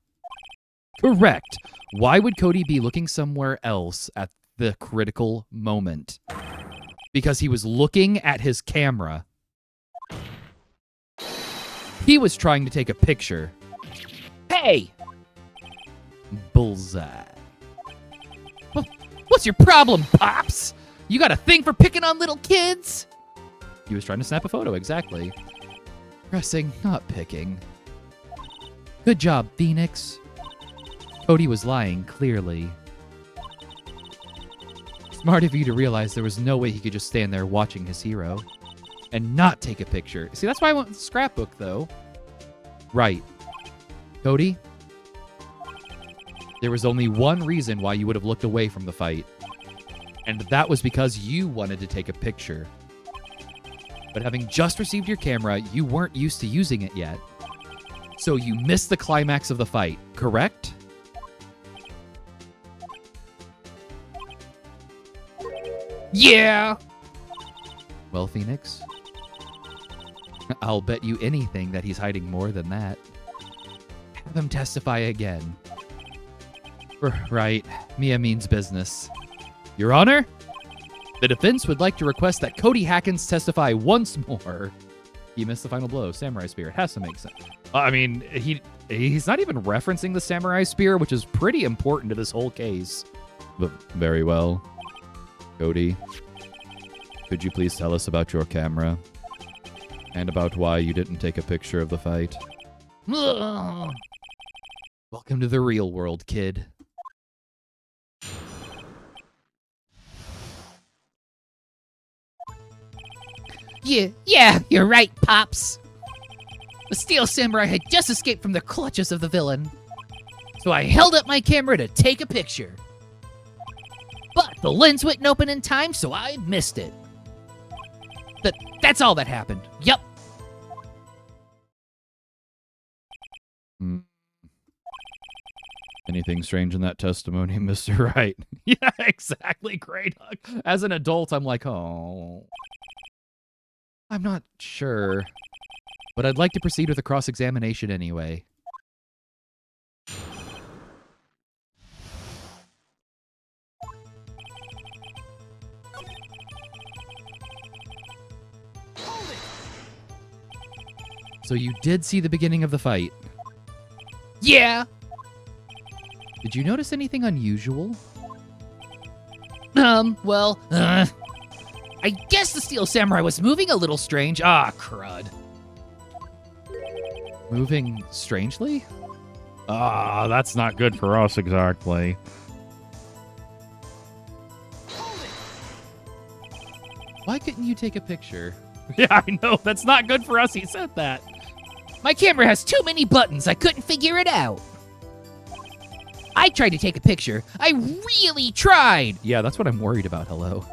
Correct! Why would Cody be looking somewhere else at the critical moment? Because he was looking at his camera. He was trying to take a picture. Hey! Bullseye. What's your problem, Pops? You got a thing for picking on little kids? He was trying to snap a photo, exactly. Pressing, not picking. Good job, Phoenix. Cody was lying, clearly. Smart of you to realize there was no way he could just stand there watching his hero and not take a picture. See, that's why I went with the scrapbook, though. Right. Cody? There was only one reason why you would have looked away from the fight. And that was because you wanted to take a picture. But having just received your camera, you weren't used to using it yet. So you missed the climax of the fight, correct? Yeah! Well, Phoenix, I'll bet you anything that he's hiding more than that. Have him testify again. Right. Mia means business. Your Honor, the defense would like to request that Cody Hackins testify once more. He missed the final blow. Samurai Spear. It has to make sense. I mean, he's not even referencing the Samurai Spear, which is pretty important to this whole case. But very well. Cody, could you please tell us about your camera? And about why you didn't take a picture of the fight? Welcome to the real world, kid. Yeah, you're right, Pops. The Steel Samurai had just escaped from the clutches of the villain. So I held up my camera to take a picture. But the lens wouldn't open in time, so I missed it. That's all that happened. Yup. Anything strange in that testimony, Mr. Wright? Yeah, exactly. Great. As an adult, I'm like, oh. I'm not sure. But I'd like to proceed with a cross-examination anyway. So you did see the beginning of the fight. Yeah. Did you notice anything unusual? Well, I guess the Steel Samurai was moving a little strange. Ah, crud. Moving strangely? Ah, that's not good for us exactly. Why couldn't you take a picture? Yeah, I know. That's not good for us. He said that. My camera has too many buttons. I couldn't figure it out. I tried to take a picture. I really tried. Yeah, that's what I'm worried about. Hello.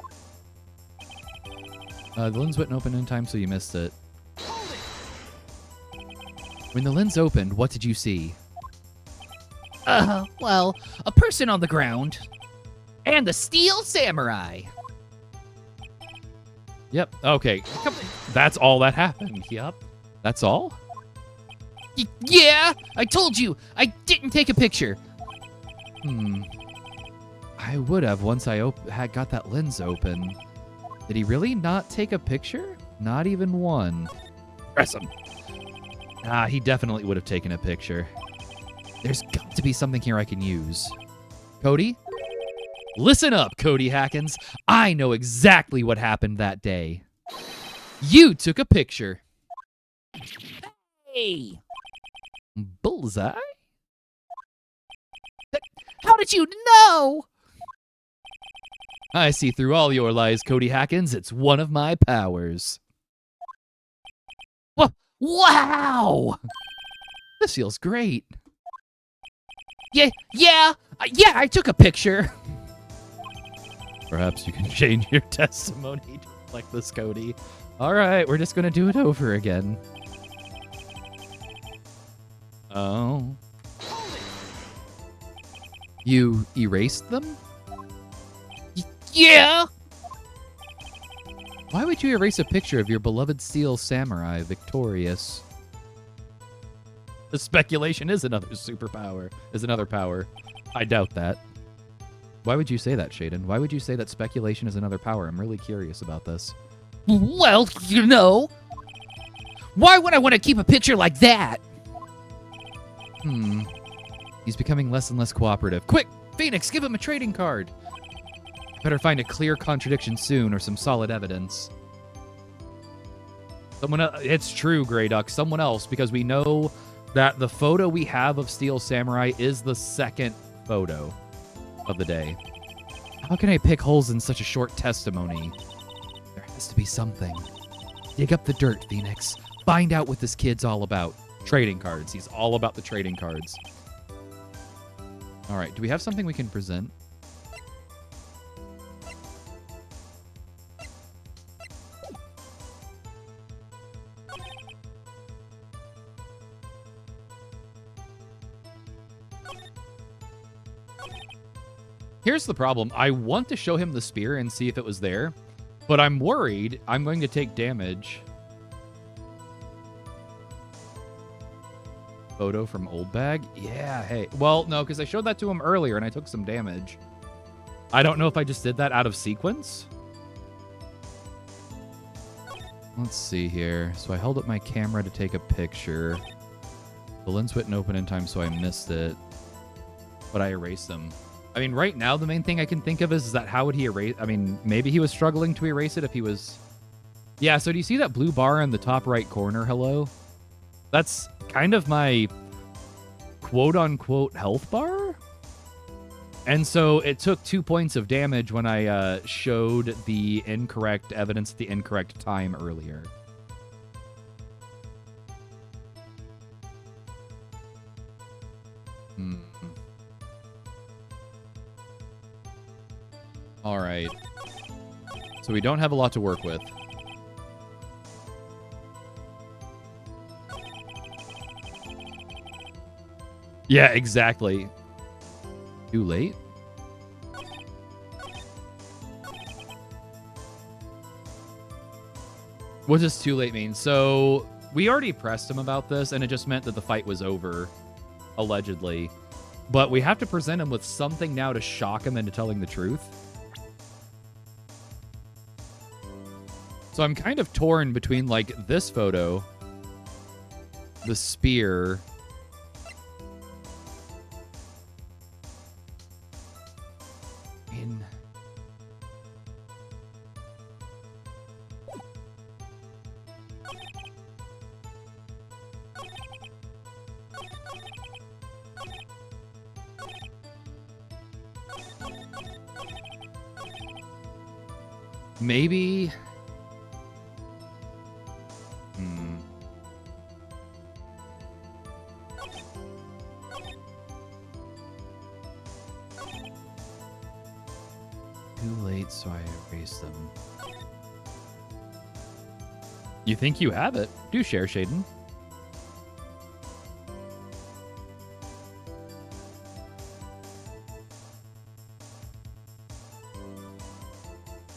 The lens wouldn't open in time, so you missed it. When the lens opened, what did you see? Well, a person on the ground. And the Steel Samurai. Yep. Okay. That's all that happened. Yep. That's all? Yeah, I told you. I didn't take a picture. I would have once I had got that lens open. Did he really not take a picture? Not even one. Press him. Ah, he definitely would have taken a picture. There's got to be something here I can use. Cody? Listen up, Cody Hackins. I know exactly what happened that day. You took a picture. Hey, Bullseye? how did you know? I see through all your lies, Cody Hackins. It's one of my powers. Wow. This feels great. Yeah, I took a picture. Perhaps you can change your testimony to reflect this, Cody. All right, we're just going to do it over again. Oh. You erased them? Yeah. Why would you erase a picture of your beloved Steel Samurai victorious? The speculation is another superpower. Is another power. I doubt that. Why would you say that, Shaden? Why would you say that speculation is another power? I'm really curious about this. Well, you know. Why would I want to keep a picture like that? He's becoming less and less cooperative. Quick, Phoenix, give him a trading card. Better find a clear contradiction soon or some solid evidence. Someone else. It's true, Grey Duck. Someone else, because we know that the photo we have of Steel Samurai is the second photo of the day. How can I pick holes in such a short testimony? There has to be something. Dig up the dirt, Phoenix. Find out what this kid's all about. Trading cards. He's all about the trading cards. All right. Do we have something we can present? Here's the problem. I want to show him the spear and see if it was there, but I'm worried I'm going to take damage. Photo from old bag? Yeah, hey. Well, no, because I showed that to him earlier and I took some damage. I don't know if I just did that out of sequence. Let's see here. So I held up my camera to take a picture. The lens wouldn't open in time, so I missed it. But I erased them. I mean, right now, the main thing I can think of is that how would he erase... I mean, maybe he was struggling to erase it if he was... Yeah, so do you see that blue bar in the top right corner? Hello? That's kind of my quote-unquote health bar. And so it took 2 points of damage when I showed the incorrect evidence at the incorrect time earlier. All right. So we don't have a lot to work with. Yeah, exactly. Too late? What does too late mean? So we already pressed him about this, and it just meant that the fight was over, allegedly. But we have to present him with something now to shock him into telling the truth. So I'm kind of torn between, like, this photo the spear. I mean, maybe. Too late, so I erased them. You think you have it? Do share, Shaden.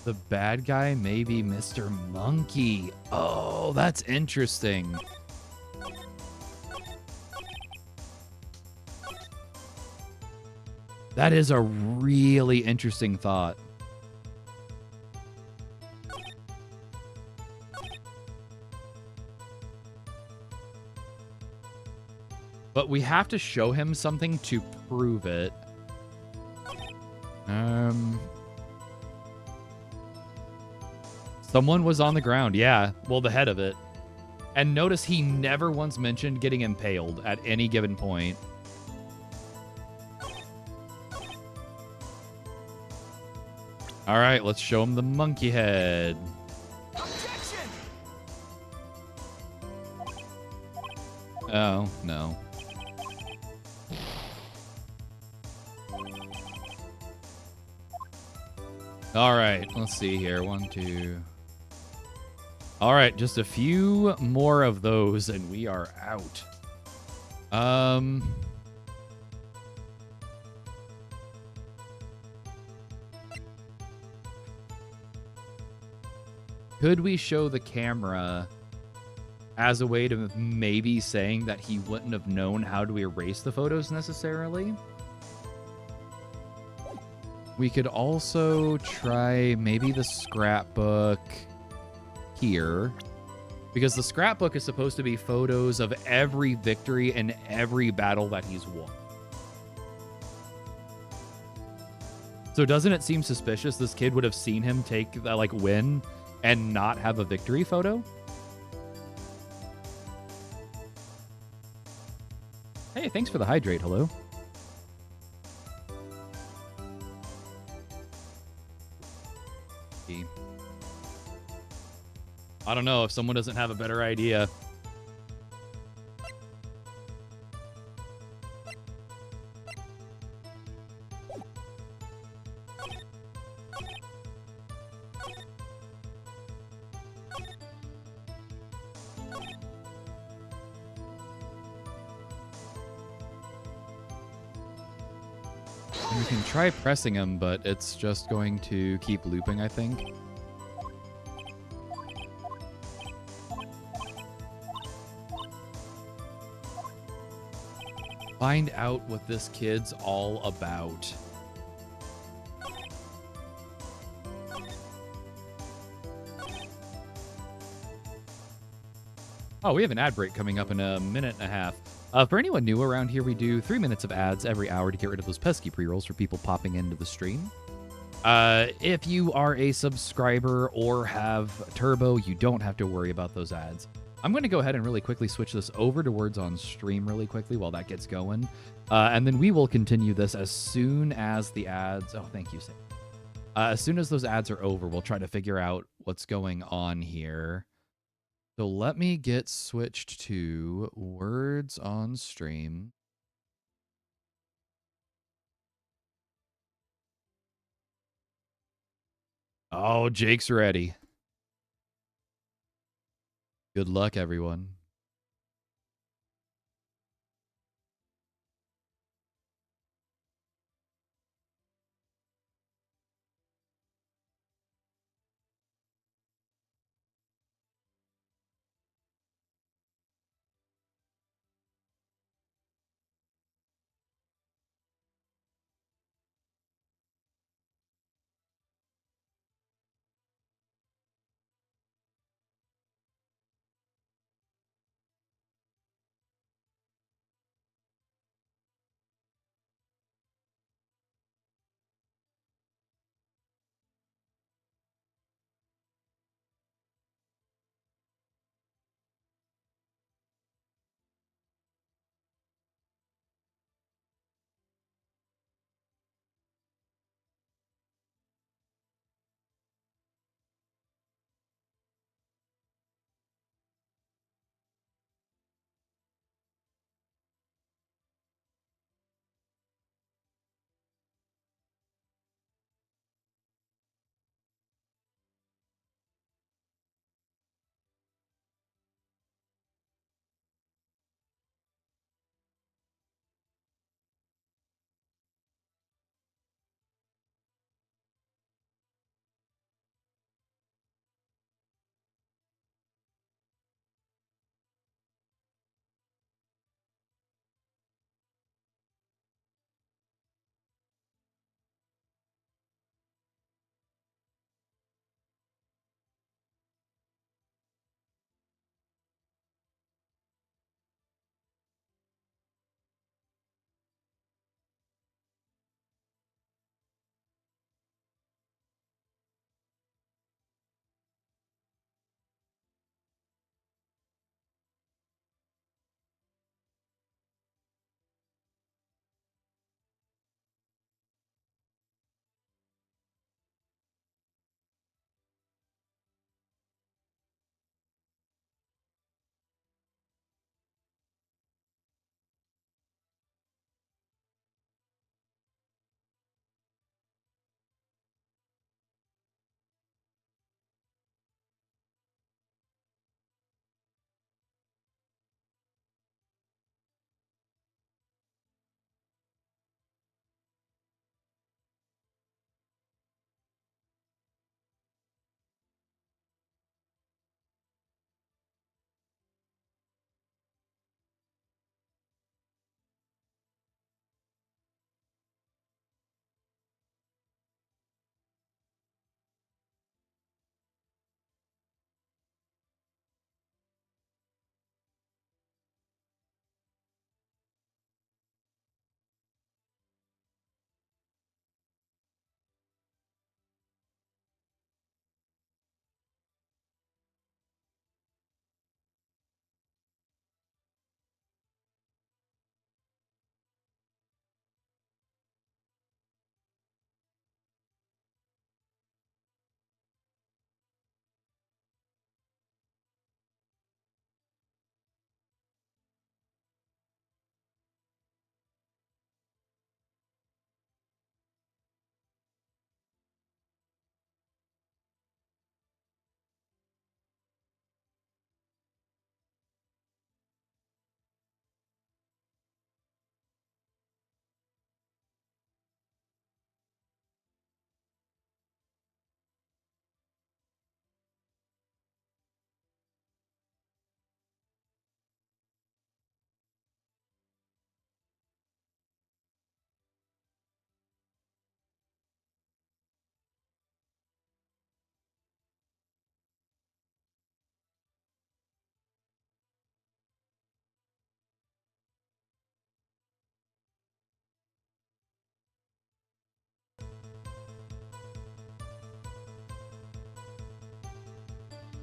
The bad guy may be Mr. Monkey. Oh, that's interesting. That is a really interesting thought. But we have to show him something to prove it. Someone was on the ground. Yeah, well, the head of it. And notice he never once mentioned getting impaled at any given point. All right, let's show him the monkey head. Objection! Oh, no. All right, let's see here. 1, 2. All right, just a few more of those and we are out. Could we show the camera as a way to maybe saying that he wouldn't have known how to erase the photos necessarily? We could also try maybe the scrapbook here, because the scrapbook is supposed to be photos of every victory and every battle that he's won. So doesn't it seem suspicious this kid would have seen him take that, like, win and not have a victory photo? Hey, thanks for the hydrate. Hello. I don't know if someone doesn't have a better idea. And you can try pressing him, but it's just going to keep looping, I think. Find out what this kid's all about. Oh, we have an ad break coming up in a minute and a half. For anyone new around here, we do 3 minutes of ads every hour to get rid of those pesky pre-rolls for people popping into the stream. If you are a subscriber or have Turbo, you don't have to worry about those ads. I'm going to go ahead and really quickly switch this over to words on stream really quickly while that gets going. And then we will continue this as soon as the ads... Oh, thank you, Sam. As soon as those ads are over, we'll try to figure out what's going on here. So let me get switched to words on stream. Oh, Jake's ready. Good luck, everyone.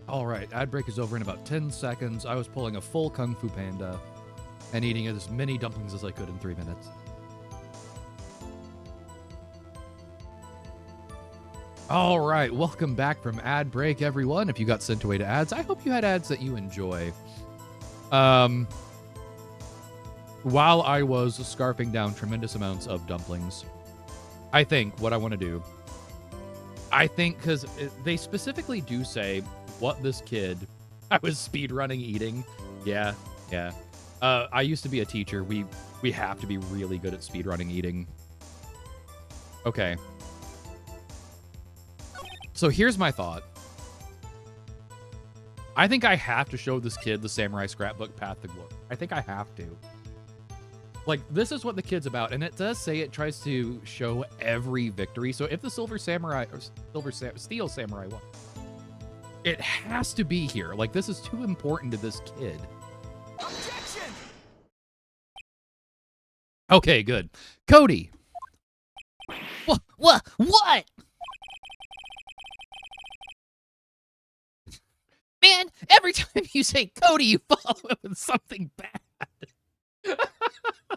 All right, ad break is over in about 10 seconds. I was pulling a full Kung Fu Panda and eating as many dumplings as I could in 3 minutes. All right, welcome back from ad break, everyone. If you got sent away to ads, I hope you had ads that you enjoy. While I was scarfing down tremendous amounts of dumplings, I think what I want to do, because they specifically do say what this kid, I was speedrunning eating. Yeah. I used to be a teacher. We have to be really good at speedrunning eating. Okay. So here's my thought. I think I have to show this kid the Samurai Scrapbook Path to Glory. I think I have to. Like, this is what the kid's about, and it does say it tries to show every victory. So if the Steel Samurai won, it has to be here. Like, this is too important to this kid. Objection! Okay, good. Cody. What? Man, every time you say Cody, you follow it with something bad.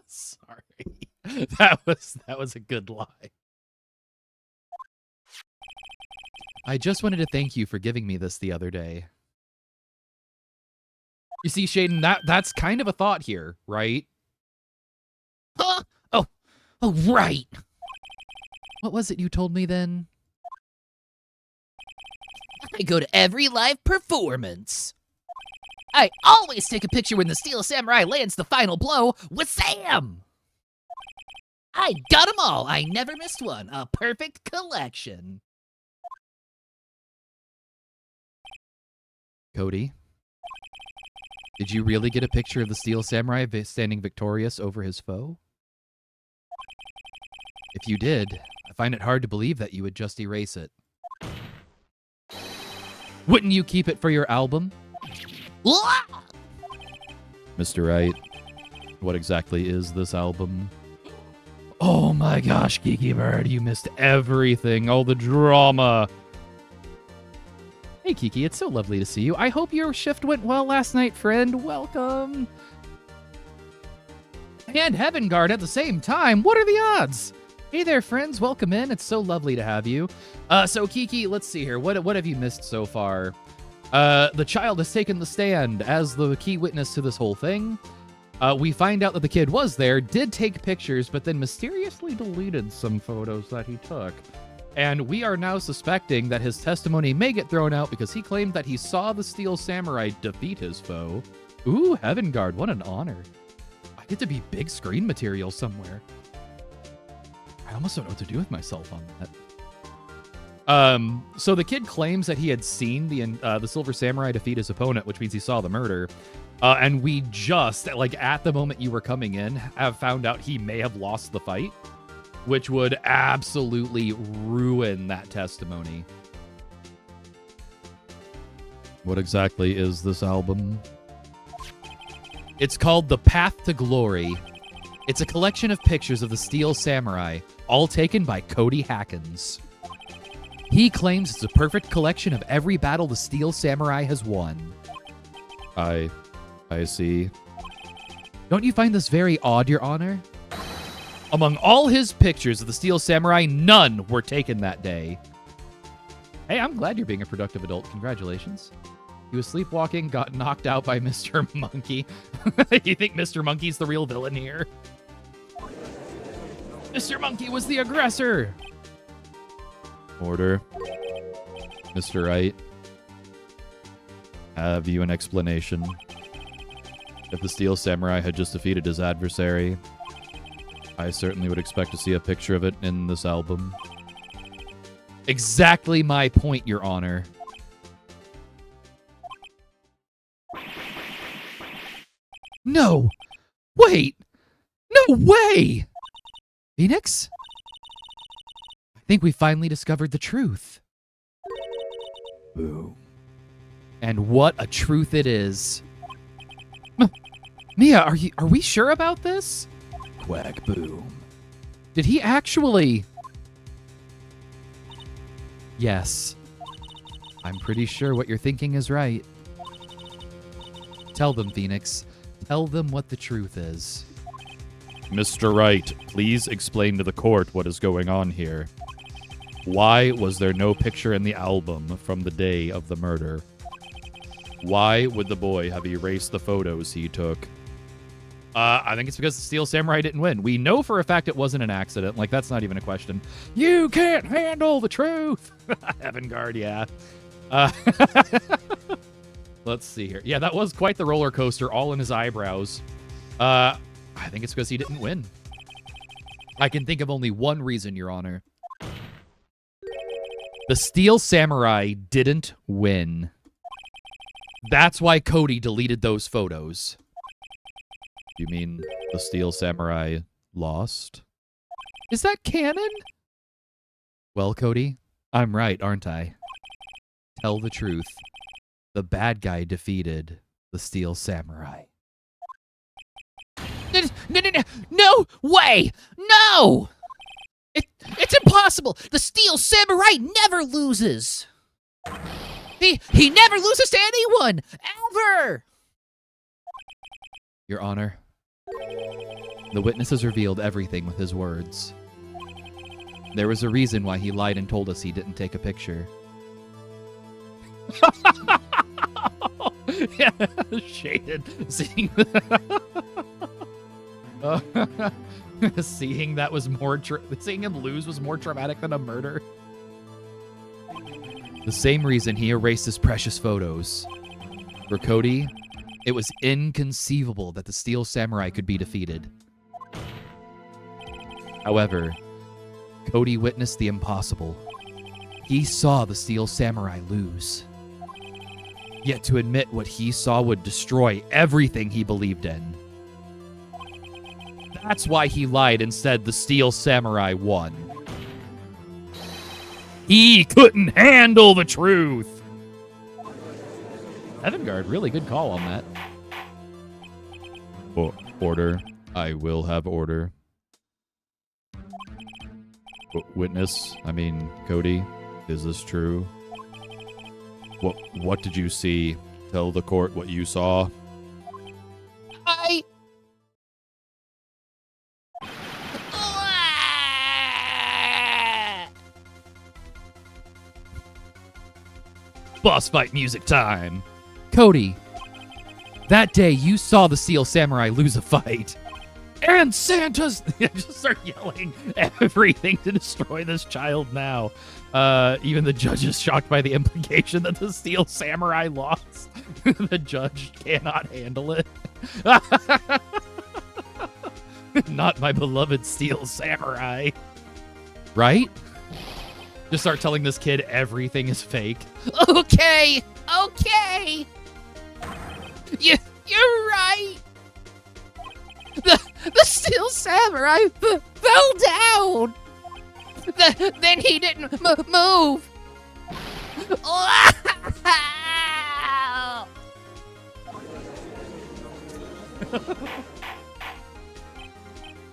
Sorry. That was a good lie. I just wanted to thank you for giving me this the other day. You see, Shaden, that's kind of a thought here, right? Huh? Oh, right. What was it you told me then? I go to every live performance. I always take a picture when the Steel Samurai lands the final blow with Sam. I got them all. I never missed one. A perfect collection. Cody, did you really get a picture of the Steel Samurai standing victorious over his foe? If you did, I find it hard to believe that you would just erase it. Wouldn't you keep it for your album? Mr. Wright, what exactly is this album? Oh my gosh, Geeky Bird, you missed everything. Oh, the drama. Hey, Kiki, it's so lovely to see you. I hope your shift went well last night, friend. Welcome. And Heaven Guard at the same time. What are the odds? Hey there, friends. Welcome in. It's so lovely to have you. So, Kiki, let's see here. What have you missed so far? The child has taken the stand as the key witness to this whole thing. We find out that the kid was there, did take pictures, but then mysteriously deleted some photos that he took. And we are now suspecting that his testimony may get thrown out because he claimed that he saw the Steel Samurai defeat his foe. Ooh, Heaven Guard, what an honor. I get to be big screen material somewhere. I almost don't know what to do with myself on that. So the kid claims that he had seen the Silver Samurai defeat his opponent, which means he saw the murder. And we just, like, at the moment you were coming in, have found out he may have lost the fight, which would absolutely ruin that testimony. What exactly is this album? It's called The Path to Glory. It's a collection of pictures of the Steel Samurai, all taken by Cody Hackins. He claims it's a perfect collection of every battle the Steel Samurai has won. I see. Don't you find this very odd, Your Honor? Among all his pictures of the Steel Samurai, none were taken that day. Hey, I'm glad you're being a productive adult. Congratulations. He was sleepwalking, got knocked out by Mr. Monkey. You think Mr. Monkey's the real villain here? Mr. Monkey was the aggressor! Order. Mr. Wright. Have you an explanation? If the Steel Samurai had just defeated his adversary, I certainly would expect to see a picture of it in this album. Exactly my point, Your Honor. No! Wait! No way! Phoenix? I think we finally discovered the truth. Boom. And what a truth it is. Mia, are we sure about this? Quack boom. Did he actually? Yes. I'm pretty sure what you're thinking is right. Tell them, Phoenix. Tell them what the truth is. Mr. Wright, please explain to the court what is going on here. Why was there no picture in the album from the day of the murder? Why would the boy have erased the photos he took? I think it's because the Steel Samurai didn't win. We know for a fact it wasn't an accident. Like, that's not even a question. You can't handle the truth. Heaven Guard, yeah. Let's see here. Yeah, that was quite the roller coaster, all in his eyebrows. I think it's because he didn't win. I can think of only one reason, Your Honor. The Steel Samurai didn't win. That's why Cody deleted those photos. You mean the Steel Samurai lost? Is that canon? Well, Cody, I'm right, aren't I? Tell the truth. The bad guy defeated the Steel Samurai. No way! No! It's impossible! The Steel Samurai never loses! He never loses to anyone! Ever! Your Honor, the witnesses revealed everything with his words. There was a reason why he lied and told us he didn't take a picture. Yeah, shaded. Seeing seeing that was more seeing him lose was more traumatic than a murder. The same reason he erased his precious photos. For Cody, it was inconceivable that the Steel Samurai could be defeated. However, Cody witnessed the impossible. He saw the Steel Samurai lose. Yet to admit what he saw would destroy everything he believed in. That's why he lied and said the Steel Samurai won. He couldn't handle the truth. Heaven Guard, really good call on that. Order. I will have order. Witness, I mean, Cody, is this true? What did you see? Tell the court what you saw. Boss fight music time. Cody, that day you saw the Steel Samurai lose a fight. And Santa's... Just start yelling everything to destroy this child now. Even the judge is shocked by the implication that the Steel Samurai lost. The judge cannot handle it. Not my beloved Steel Samurai. Right? Just start telling this kid everything is fake. Okay! You're right! The Steel Samurai fell down! Then he didn't move!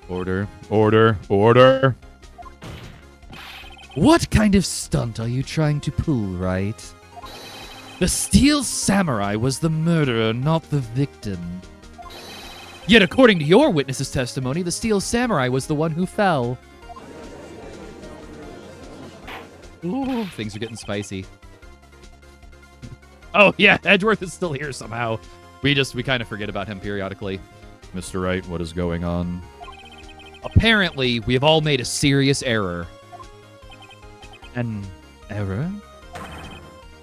Order. What kind of stunt are you trying to pull, right? The Steel Samurai was the murderer, not the victim. Yet according to your witness's testimony, the Steel Samurai was the one who fell. Ooh, things are getting spicy. Oh yeah, Edgeworth is still here somehow. We kind of forget about him periodically. Mr. Wright, what is going on? Apparently, we have all made a serious error. An error?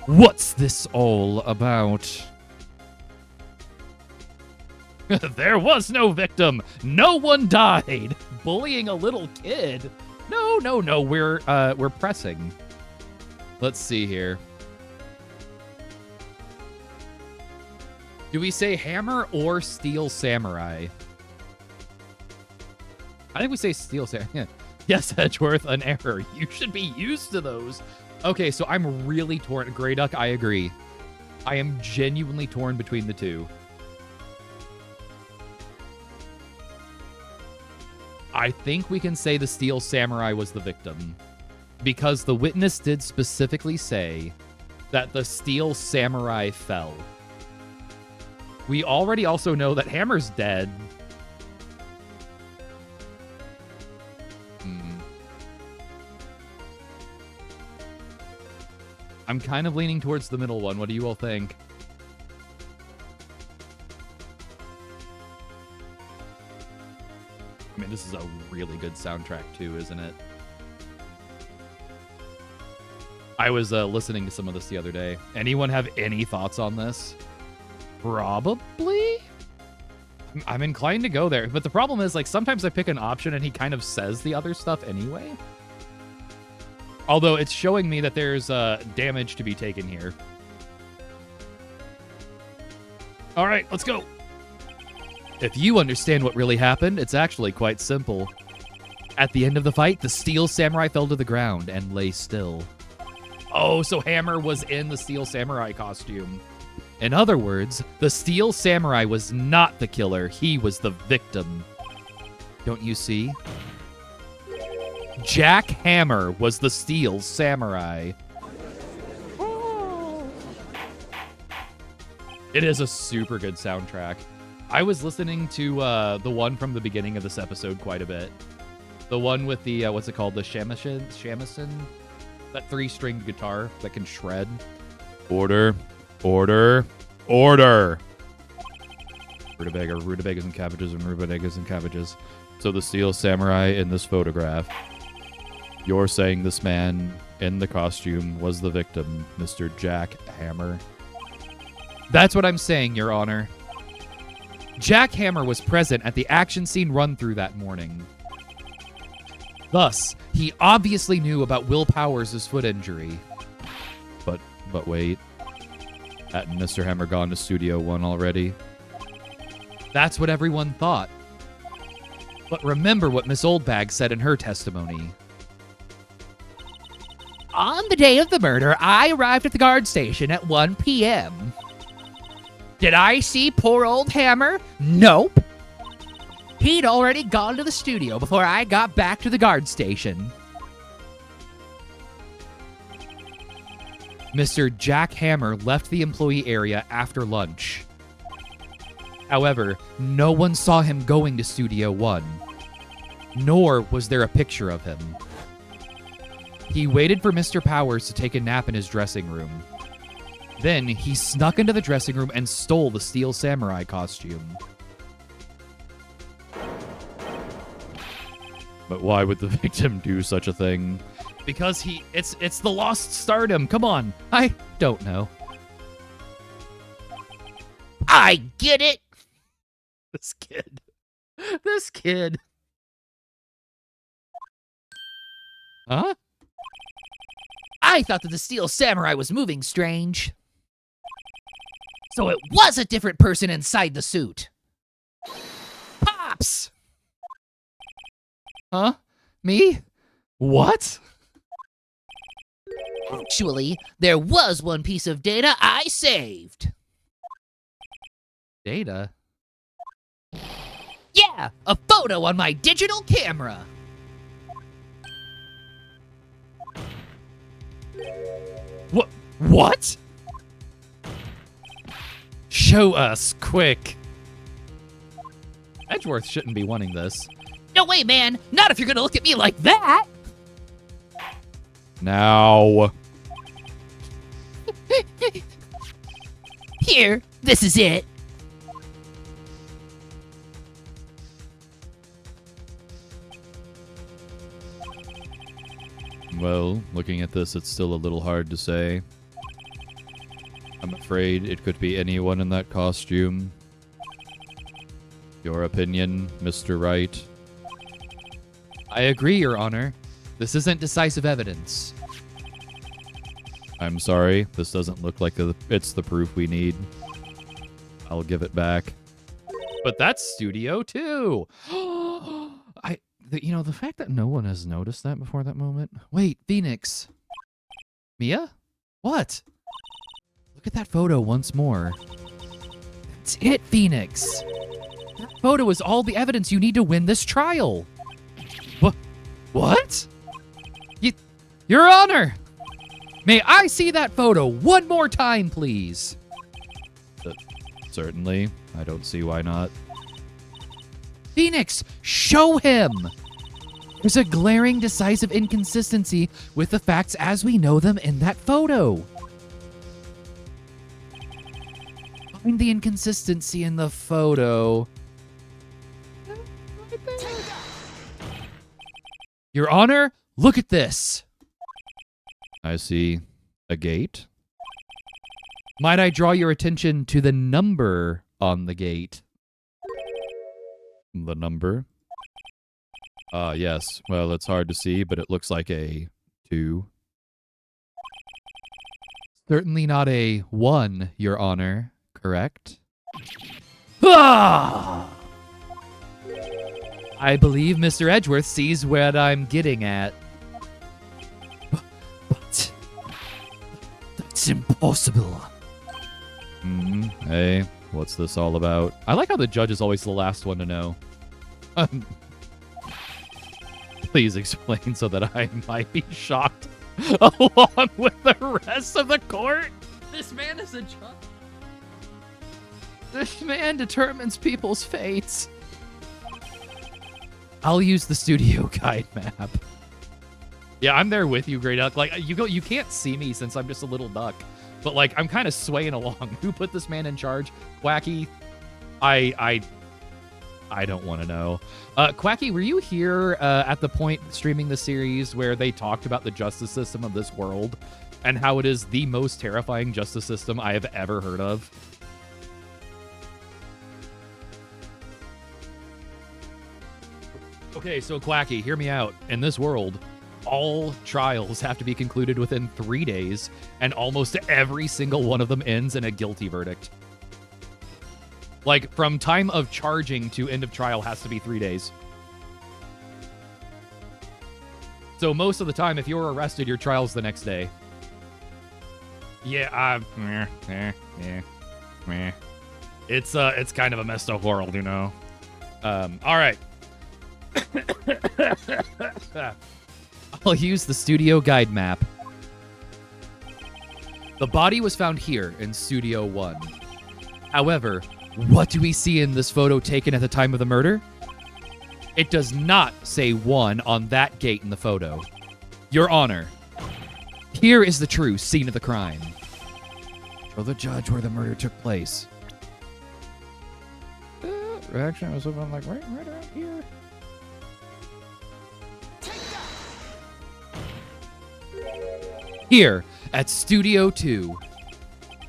What's this all about? There was no victim. No one died. Bullying a little kid. No. We're pressing. Let's see here. Do we say hammer or Steel Samurai? I think we say Steel Samurai. Yes, Edgeworth, an error. You should be used to those. Okay, so I'm really torn. Grey Duck, I agree. I am genuinely torn between the two. I think we can say the Steel Samurai was the victim. Because the witness did specifically say that the Steel Samurai fell. We already also know that Hammer's dead. I'm kind of leaning towards the middle one. What do you all think? I mean, this is a really good soundtrack too, isn't it? I was listening to some of this the other day. Anyone have any thoughts on this? Probably? I'm inclined to go there. But the problem is, like, sometimes I pick an option and he kind of says the other stuff anyway. Although it's showing me that there's damage to be taken here. All right, let's go. If you understand what really happened, it's actually quite simple. At the end of the fight, the Steel Samurai fell to the ground and lay still. Oh, so Hammer was in the Steel Samurai costume. In other words, the Steel Samurai was not the killer. He was the victim. Don't you see? Jack Hammer was the Steel Samurai. It is a super good soundtrack. I was listening to the one from the beginning of this episode quite a bit. The one with the, what's it called? The shamisen? That 3-string guitar that can shred. Order. Rutabagas and cabbages and rutabagas and cabbages. So the Steel Samurai in this photograph. You're saying this man in the costume was the victim, Mr. Jack Hammer? That's what I'm saying, Your Honor. Jack Hammer was present at the action scene run-through that morning. Thus, he obviously knew about Will Powers' foot injury. But wait. Hadn't Mr. Hammer gone to Studio One already? That's what everyone thought. But remember what Miss Oldbag said in her testimony. On the day of the murder, I arrived at the guard station at 1 p.m. Did I see poor old Hammer? Nope. He'd already gone to the studio before I got back to the guard station. Mr. Jack Hammer left the employee area after lunch. However, no one saw him going to Studio One, nor was there a picture of him. He waited for Mr. Powers to take a nap in his dressing room. Then he snuck into the dressing room and stole the Steel Samurai costume. But why would the victim do such a thing? Because it's the lost stardom. Come on. I don't know. I get it. This kid. Huh? I thought that the Steel Samurai was moving strange. So it was a different person inside the suit. Pops! Huh? Me? What? Actually, there was one piece of data I saved. Data? Yeah, a photo on my digital camera. What? Show us, quick. Edgeworth shouldn't be wanting this. No way, man. Not if you're gonna look at me like that. Now. Here, this is it. Well, looking at this, it's still a little hard to say. I'm afraid it could be anyone in that costume. Your opinion, Mr. Wright? I agree, Your Honor. This isn't decisive evidence. I'm sorry. This doesn't look like it's the proof we need. I'll give it back. But that's Studio 2. The fact that no one has noticed that before that moment. Wait, Phoenix. Mia? What? Look at that photo once more. That's it, Phoenix. That photo is all the evidence you need to win this trial. What? Your Honor! May I see that photo one more time, please? Certainly. I don't see why not. Phoenix, show him! There's a glaring, decisive inconsistency with the facts as we know them in that photo. Find the inconsistency in the photo. Your Honor, look at this. I see a gate. Might I draw your attention to the number on the gate? The number? Yes. Well, it's hard to see, but it looks like a 2. Certainly not a 1, Your Honor. Correct? Ah! I believe Mr. Edgeworth sees what I'm getting at. But that's impossible. Hey, what's this all about? I like how the judge is always the last one to know. Please explain so that I might be shocked along with the rest of the court. This man is a judge. This man determines people's fates. I'll use the studio guide map. Yeah, I'm there with you, Grey Duck. Like, you can't see me since I'm just a little duck. But, like, I'm kind of swaying along. Who put this man in charge? Quacky, I don't want to know. Quacky, were you here at the point streaming the series where they talked about the justice system of this world and how it is the most terrifying justice system I have ever heard of? Okay, so Quacky, hear me out. In this world, all trials have to be concluded within 3 days, and almost every single one of them ends in a guilty verdict. Like, from time of charging to end of trial has to be 3 days. So most of the time, if you're arrested, your trial's the next day. Yeah, it's kind of a messed up world, you know. All right. I'll use the studio guide map. The body was found here in Studio 1. However, what do we see in this photo taken at the time of the murder? It does not say 1 on that gate in the photo. Your Honor, here is the true scene of the crime. Show the judge where the murder took place. Reaction was something like right around here. Here, at Studio 2.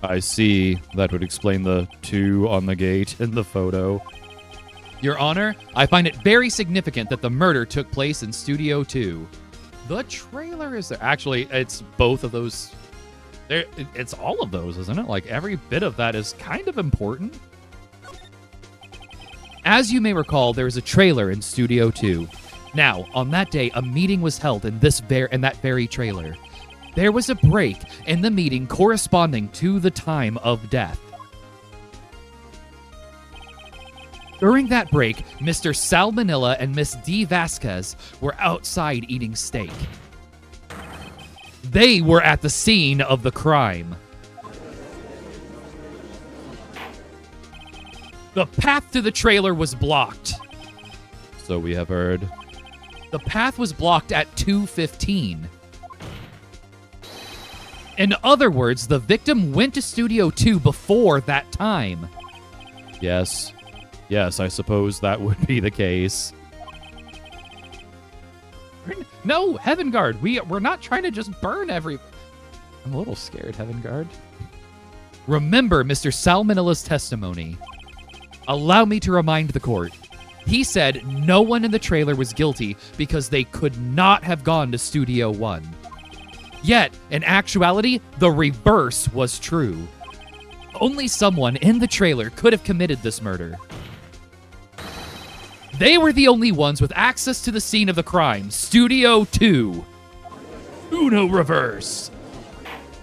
I see. That would explain the 2 on the gate in the photo. Your Honor, I find it very significant that the murder took place in Studio 2. The trailer is there. Actually, it's both of those. It's all of those, isn't it? Like, every bit of that is kind of important. As you may recall, there is a trailer in Studio 2. Now, on that day, a meeting was held in that very trailer. There was a break in the meeting corresponding to the time of death. During that break, Mr. Salmonella and Miss D. Vasquez were outside eating steak. They were at the scene of the crime. The path to the trailer was blocked. So we have heard. The path was blocked at 2:15. In other words, the victim went to Studio 2 before that time. Yes. Yes, I suppose that would be the case. No, Heaven Guard, we're not trying to just burn every... I'm a little scared, Heaven Guard. Remember Mr. Salmonella's testimony. Allow me to remind the court. He said no one in the trailer was guilty because they could not have gone to Studio 1. Yet, in actuality, the reverse was true. Only someone in the trailer could have committed this murder. They were the only ones with access to the scene of the crime, Studio 2. Uno reverse.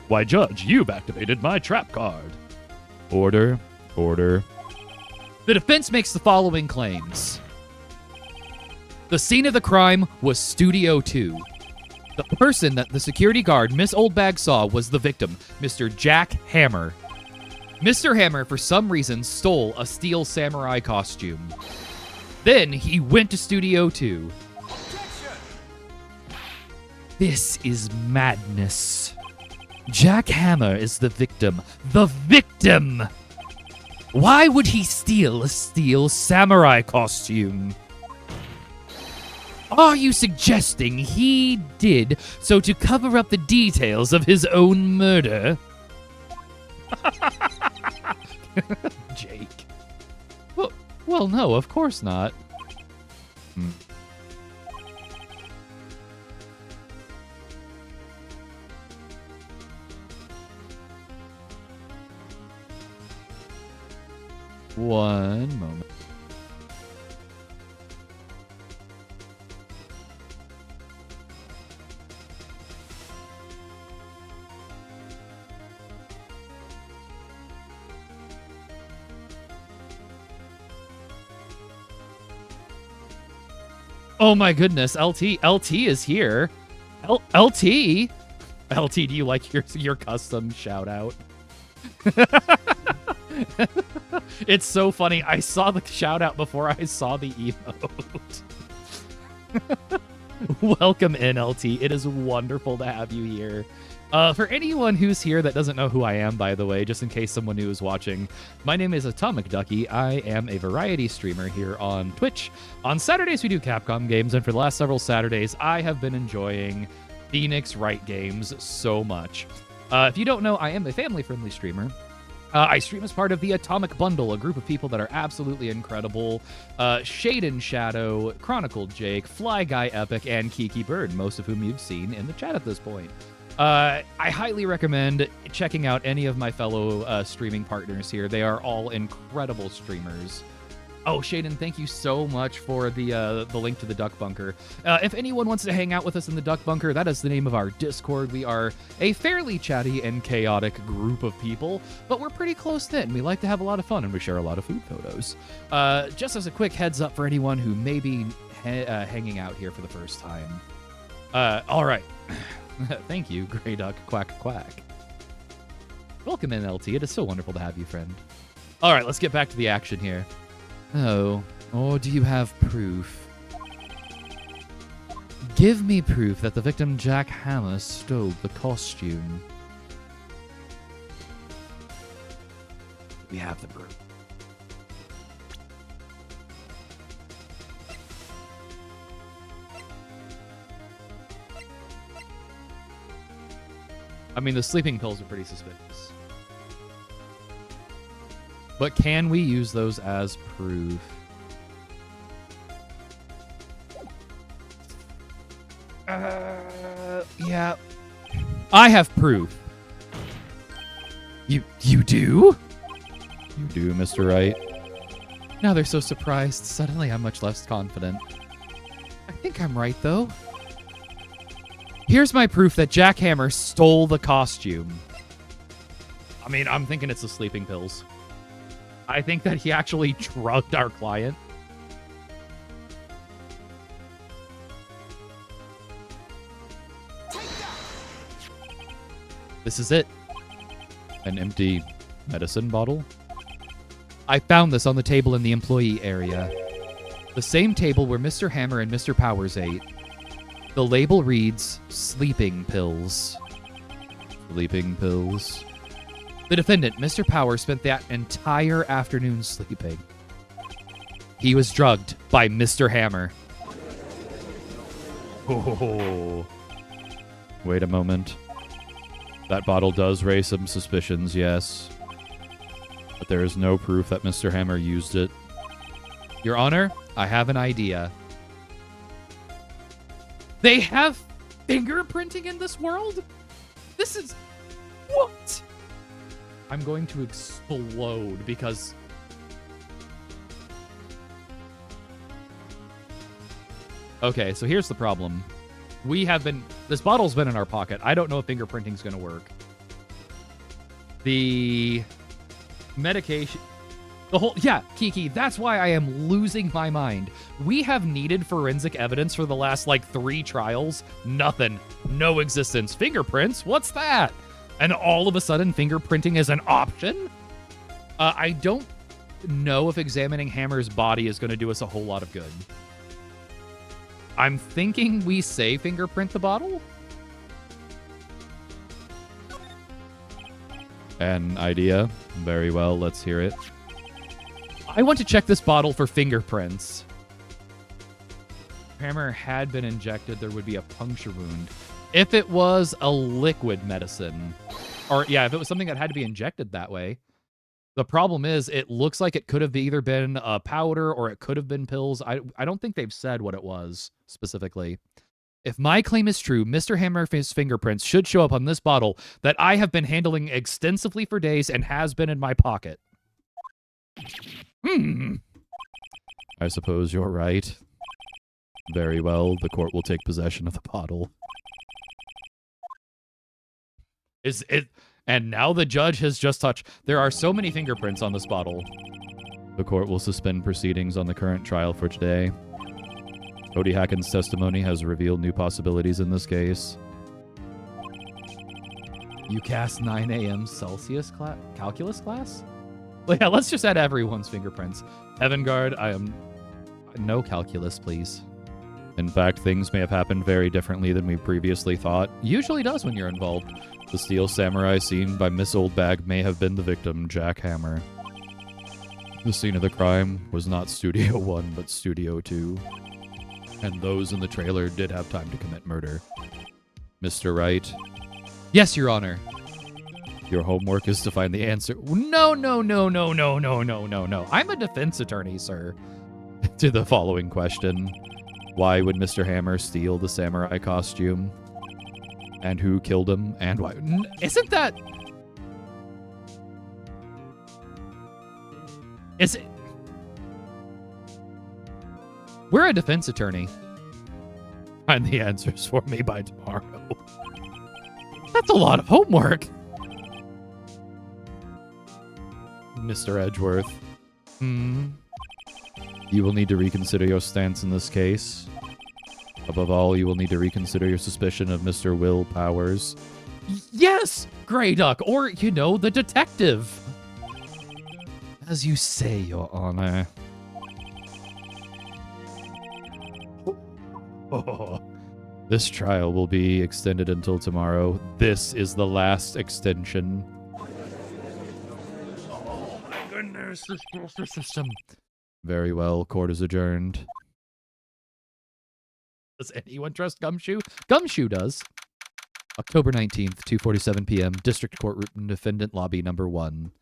Why, Judge, you've activated my trap card. Order. Order. The defense makes the following claims. The scene of the crime was Studio 2. The person that the security guard, Miss Oldbag, saw was the victim, Mr. Jack Hammer. Mr. Hammer, for some reason, stole a steel samurai costume. Then he went to Studio 2. This is madness. Jack Hammer is the victim. The victim! Why would he steal a steel samurai costume? Are you suggesting he did so to cover up the details of his own murder? Jake. Well, no, of course not. One moment. Oh my goodness, LT is here. LT, do you like your custom shout out? It's so funny. I saw the shout out before I saw the emote. Welcome in, LT. It is wonderful to have you here. For anyone who's here that doesn't know who I am, by the way, just in case someone new is watching, my name is AtomicDuckie. I am a variety streamer here on Twitch. On Saturdays, we do Capcom games, and for the last several Saturdays, I have been enjoying Phoenix Wright games so much. If you don't know, I am a family-friendly streamer. I stream as part of the Atomic Bundle, a group of people that are absolutely incredible. Shade and Shadow, Chronicle Jake, Fly Guy Epic, and Kiki Bird, most of whom you've seen in the chat at this point. I highly recommend checking out any of my fellow streaming partners here. They are all incredible streamers. Oh, Shaden, thank you so much for the link to the Duck Bunker. If anyone wants to hang out with us in the Duck Bunker, that is the name of our Discord. We are a fairly chatty and chaotic group of people, but we're pretty close-knit, and we like to have a lot of fun, and we share a lot of food photos. Just as a quick heads up for anyone who may be hanging out here for the first time. All right. Thank you, Grey Duck, quack, quack. Welcome in, LT. It is so wonderful to have you, friend. All right, let's get back to the action here. Oh, or do you have proof? Give me proof that the victim Jack Hammer stole the costume. We have the proof. I mean, the sleeping pills are pretty suspicious. But can we use those as proof? Yeah. I have proof. You do? You do, Mr. Wright. Now they're so surprised. Suddenly I'm much less confident. I think I'm right, though. Here's my proof that Jack Hammer stole the costume. I mean, I'm thinking it's the sleeping pills. I think that he actually drugged our client. This is it. An empty medicine bottle. I found this on the table in the employee area. The same table where Mr. Hammer and Mr. Powers ate. The label reads, sleeping pills. Sleeping pills. The defendant, Mr. Power, spent that entire afternoon sleeping. He was drugged by Mr. Hammer. Oh. Wait a moment. That bottle does raise some suspicions, yes. But there is no proof that Mr. Hammer used it. Your Honor, I have an idea. They have fingerprinting in this world? This is... what? I'm going to explode because... Okay, so here's the problem. We have been... this bottle's been in our pocket. I don't know if fingerprinting's going to work. The medication... Yeah, Kiki, that's why I am losing my mind. We have needed forensic evidence for the last, like, 3 trials. Nothing. No existence. Fingerprints? What's that? And all of a sudden, fingerprinting is an option? I don't know if examining Hammer's body is going to do us a whole lot of good. I'm thinking we say fingerprint the bottle? An idea. Very well, let's hear it. I want to check this bottle for fingerprints. If Hammer had been injected, there would be a puncture wound. If it was a liquid medicine, or yeah, if it was something that had to be injected that way. The problem is, it looks like it could have either been a powder or it could have been pills. I don't think they've said what it was specifically. If my claim is true, Mr. Hammer's fingerprints should show up on this bottle that I have been handling extensively for days and has been in my pocket. I suppose you're right. Very well, the court will take possession of the bottle. Is it? And now the judge has just touched. There are so many fingerprints on this bottle. The court will suspend proceedings on the current trial for today. Cody Hacken's testimony has revealed new possibilities in this case. UCAS 9 a.m. Celsius calculus class? Well, yeah, let's just add everyone's fingerprints. Evangard, I am... No calculus, please. In fact, things may have happened very differently than we previously thought. Usually does when you're involved. The steel samurai seen by Miss Oldbag may have been the victim, Jack Hammer. The scene of the crime was not Studio 1, but Studio 2. And those in the trailer did have time to commit murder. Mr. Wright, Yes, Your Honor. your homework is to find the answer. No. I'm a defense attorney, sir. To the following question. Why would Mr. Hammer steal the samurai costume? And who killed him, and why? Isn't that... Is it... We're a defense attorney. Find the answers for me by tomorrow. That's a lot of homework. Mr. Edgeworth. You will need to reconsider your stance in this case. Above all, you will need to reconsider your suspicion of Mr. Will Powers. Yes, Grey Duck, or, you know, the detective. As you say, Your Honor. Oh, this trial will be extended until tomorrow. This is the last extension. Oh my goodness, this justice system. Very well, court is adjourned. Does anyone trust Gumshoe? Gumshoe does. October 19th, 2:47 p.m., District Courtroom, Defendant Lobby number 1.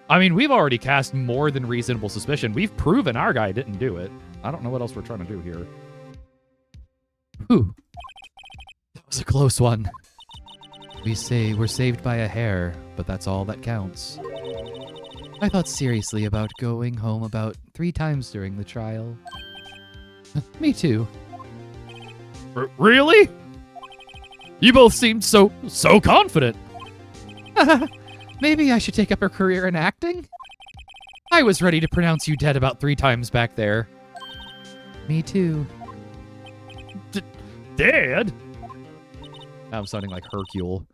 I mean, we've already cast more than reasonable suspicion. We've proven our guy didn't do it. I don't know what else we're trying to do here. Whew. That was a close one. We say we're saved by a hair, but that's all that counts. I thought seriously about going home about 3 times during the trial. Me too. Really? You both seemed so confident. Maybe I should take up a career in acting? I was ready to pronounce you dead about 3 times back there. Me too. Dead? Now I'm sounding like Hercule.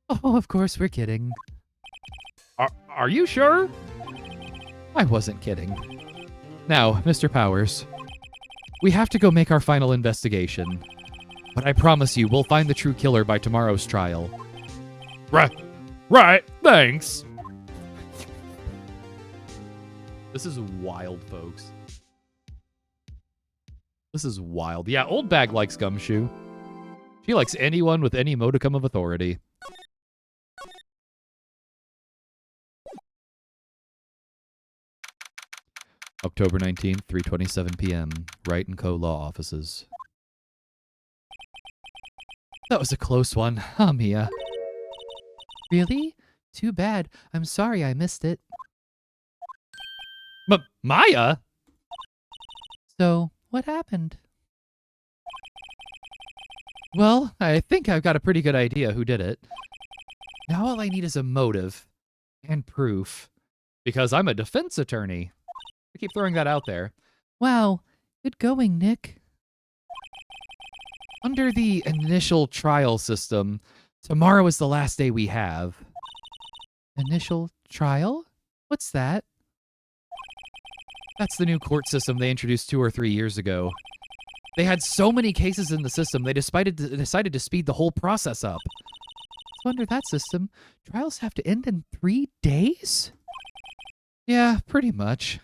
Oh, of course we're kidding. Are you sure? I wasn't kidding. Now, Mr. Powers, we have to go make our final investigation. But I promise you, we'll find the true killer by tomorrow's trial. Right, thanks. This is wild, folks. This is wild. Yeah, Old Bag likes Gumshoe. She likes anyone with any modicum of authority. October 19th, 3:27 p.m. Wright & Co. Law Offices. That was a close one, huh, Mia? Really? Too bad. I'm sorry I missed it. Maya? So, what happened? Well, I think I've got a pretty good idea who did it. Now all I need is a motive. And proof. because I'm a defense attorney. I keep throwing that out there. Wow, good going, Nick. Under the initial trial system, tomorrow is the last day we have. Initial trial? What's that? That's the new court system they introduced 2 or 3 years ago. They had so many cases in the system, they decided to speed the whole process up. So under that system, trials have to end in 3 days? Yeah, pretty much.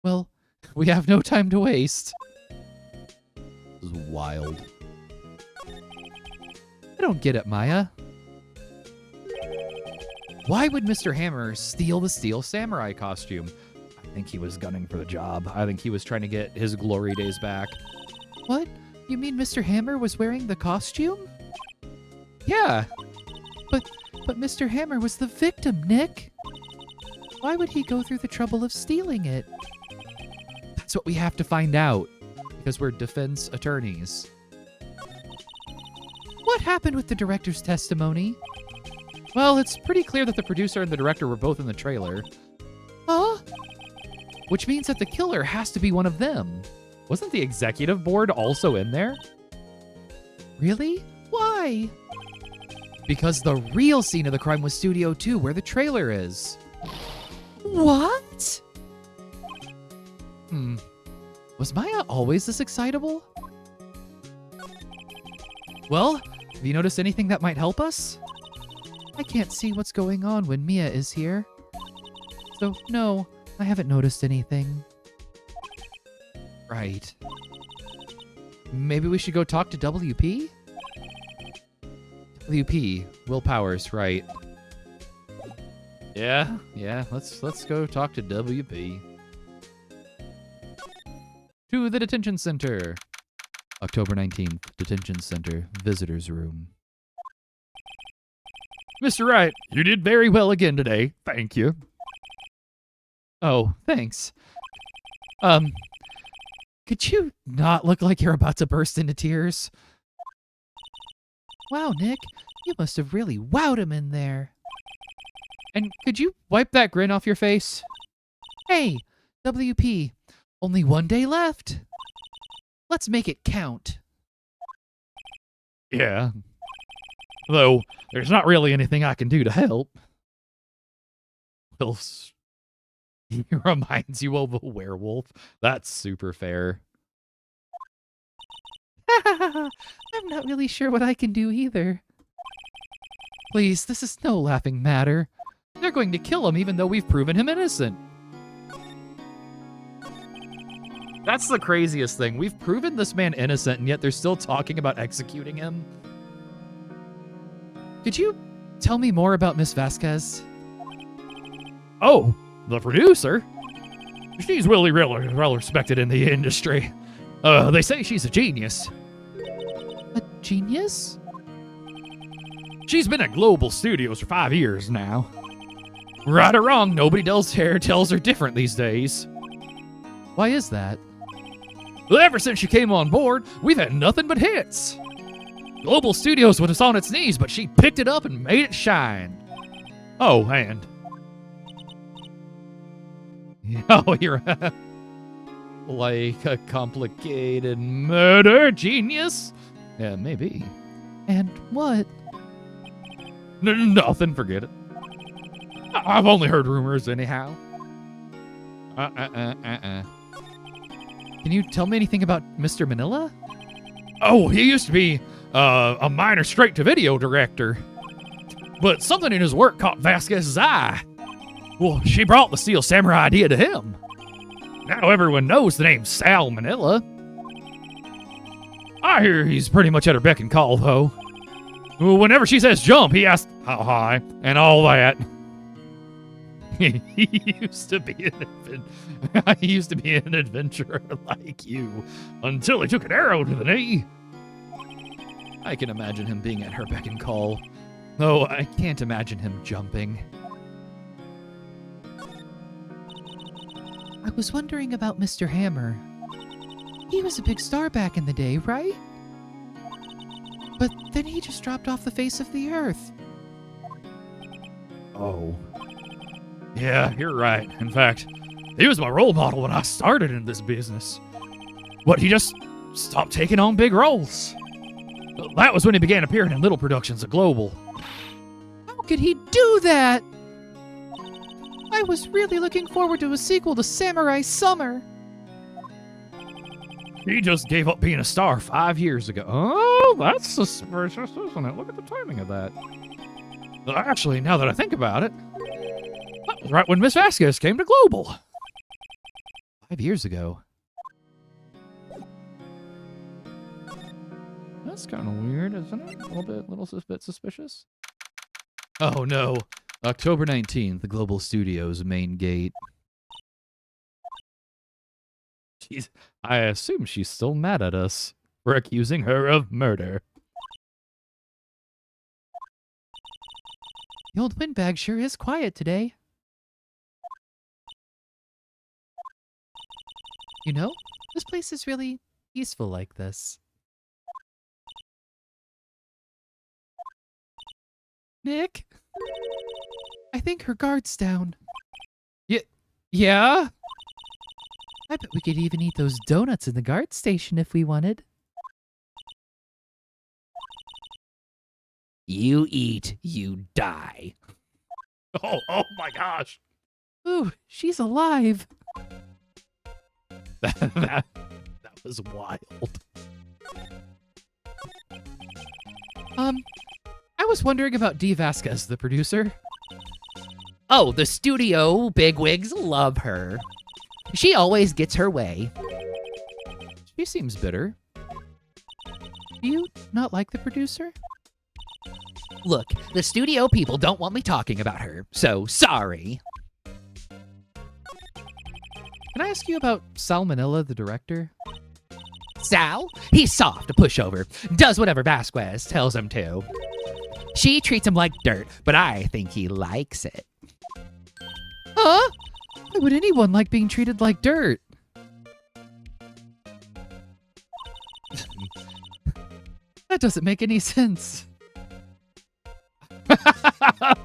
Well, we have no time to waste. This is wild. I don't get it, Maya. Why would Mr. Hammer steal the Steel Samurai costume? I think he was gunning for the job. I think he was trying to get his glory days back. What? You mean Mr. Hammer was wearing the costume? Yeah. But Mr. Hammer was the victim, Nick. Why would he go through the trouble of stealing it? That's what we have to find out, because we're defense attorneys. What happened with the director's testimony? Well, it's pretty clear that the producer and the director were both in the trailer. Huh? Which means that the killer has to be one of them. Wasn't the executive board also in there? Really? Why? Because the real scene of the crime was Studio 2, where the trailer is. What? Was Maya always this excitable? Well, have you noticed anything that might help us? I can't see what's going on when Mia is here. So, no, I haven't noticed anything. Right. Maybe we should go talk to WP? WP, Will Powers, right. Yeah, let's go talk to WP. To the detention center. October 19th, detention center, visitor's room. Mr. Wright, you did very well again today. Thank you. Oh, thanks. Could you not look like you're about to burst into tears? Wow, Nick, you must have really wowed him in there. And could you wipe that grin off your face? Hey, WP, only 1 day left. Let's make it count. Yeah. Though, there's not really anything I can do to help. Well, he reminds you of a werewolf. That's super fair. I'm not really sure what I can do either. Please, this is no laughing matter. They're going to kill him even though we've proven him innocent. That's the craziest thing. We've proven this man innocent, and yet they're still talking about executing him. Could you tell me more about Miss Vasquez? Oh, the producer? She's really well respected in the industry. They say she's a genius. A genius? She's been at Global Studios for 5 years now. Right or wrong, nobody tells her different these days. Why is that? Well, ever since she came on board, we've had nothing but hits. Global Studios was on its knees, but she picked it up and made it shine. Oh, and... Oh, you're like a complicated murder genius? Yeah, maybe. And what? Nothing, forget it. I've only heard rumors anyhow. Can you tell me anything about Mr. Manila? Oh, he used to be a minor straight-to-video director. But something in his work caught Vasquez's eye. Well, she brought the Steel Samurai idea to him. Now everyone knows the name Sal Manila. I hear he's pretty much at her beck and call, though. Whenever she says jump, he asks how high and all that. He used to be an adventurer like you until he took an arrow to the knee. I can imagine him being at her beck and call, though I can't imagine him jumping. I was wondering about Mr. Hammer. He was a big star back in the day, right? But then he just dropped off the face of the earth. Oh. Yeah, you're right. In fact, he was my role model when I started in this business. But he just stopped taking on big roles. That was when he began appearing in little productions at Global. How could he do that? I was really looking forward to a sequel to Samurai Summer. He just gave up being a star 5 years ago. Oh, that's suspicious, isn't it? Look at the timing of that. Actually, now that I think about it, that was right when Miss Vasquez came to Global. 5 years ago. That's kind of weird, isn't it? A little bit suspicious. Oh no. October 19th, the Global Studios main gate. I assume she's still mad at us for accusing her of murder. The old windbag sure is quiet today. You know, this place is really peaceful like this. Nick? I think her guard's down. Yeah? I bet we could even eat those donuts in the guard station if we wanted. You eat, you die. Oh my gosh. Ooh, she's alive. that was wild. I was wondering about Dee Vasquez, the producer. Oh, the studio bigwigs love her. She always gets her way. She seems bitter. Do you not like the producer? Look, the studio people don't want me talking about her, so sorry. Can I ask you about Salmonella, the director? Sal, he's soft, a pushover, does whatever Vasquez tells him to. She treats him like dirt, but I think he likes it. Huh? Why would anyone like being treated like dirt? That doesn't make any sense.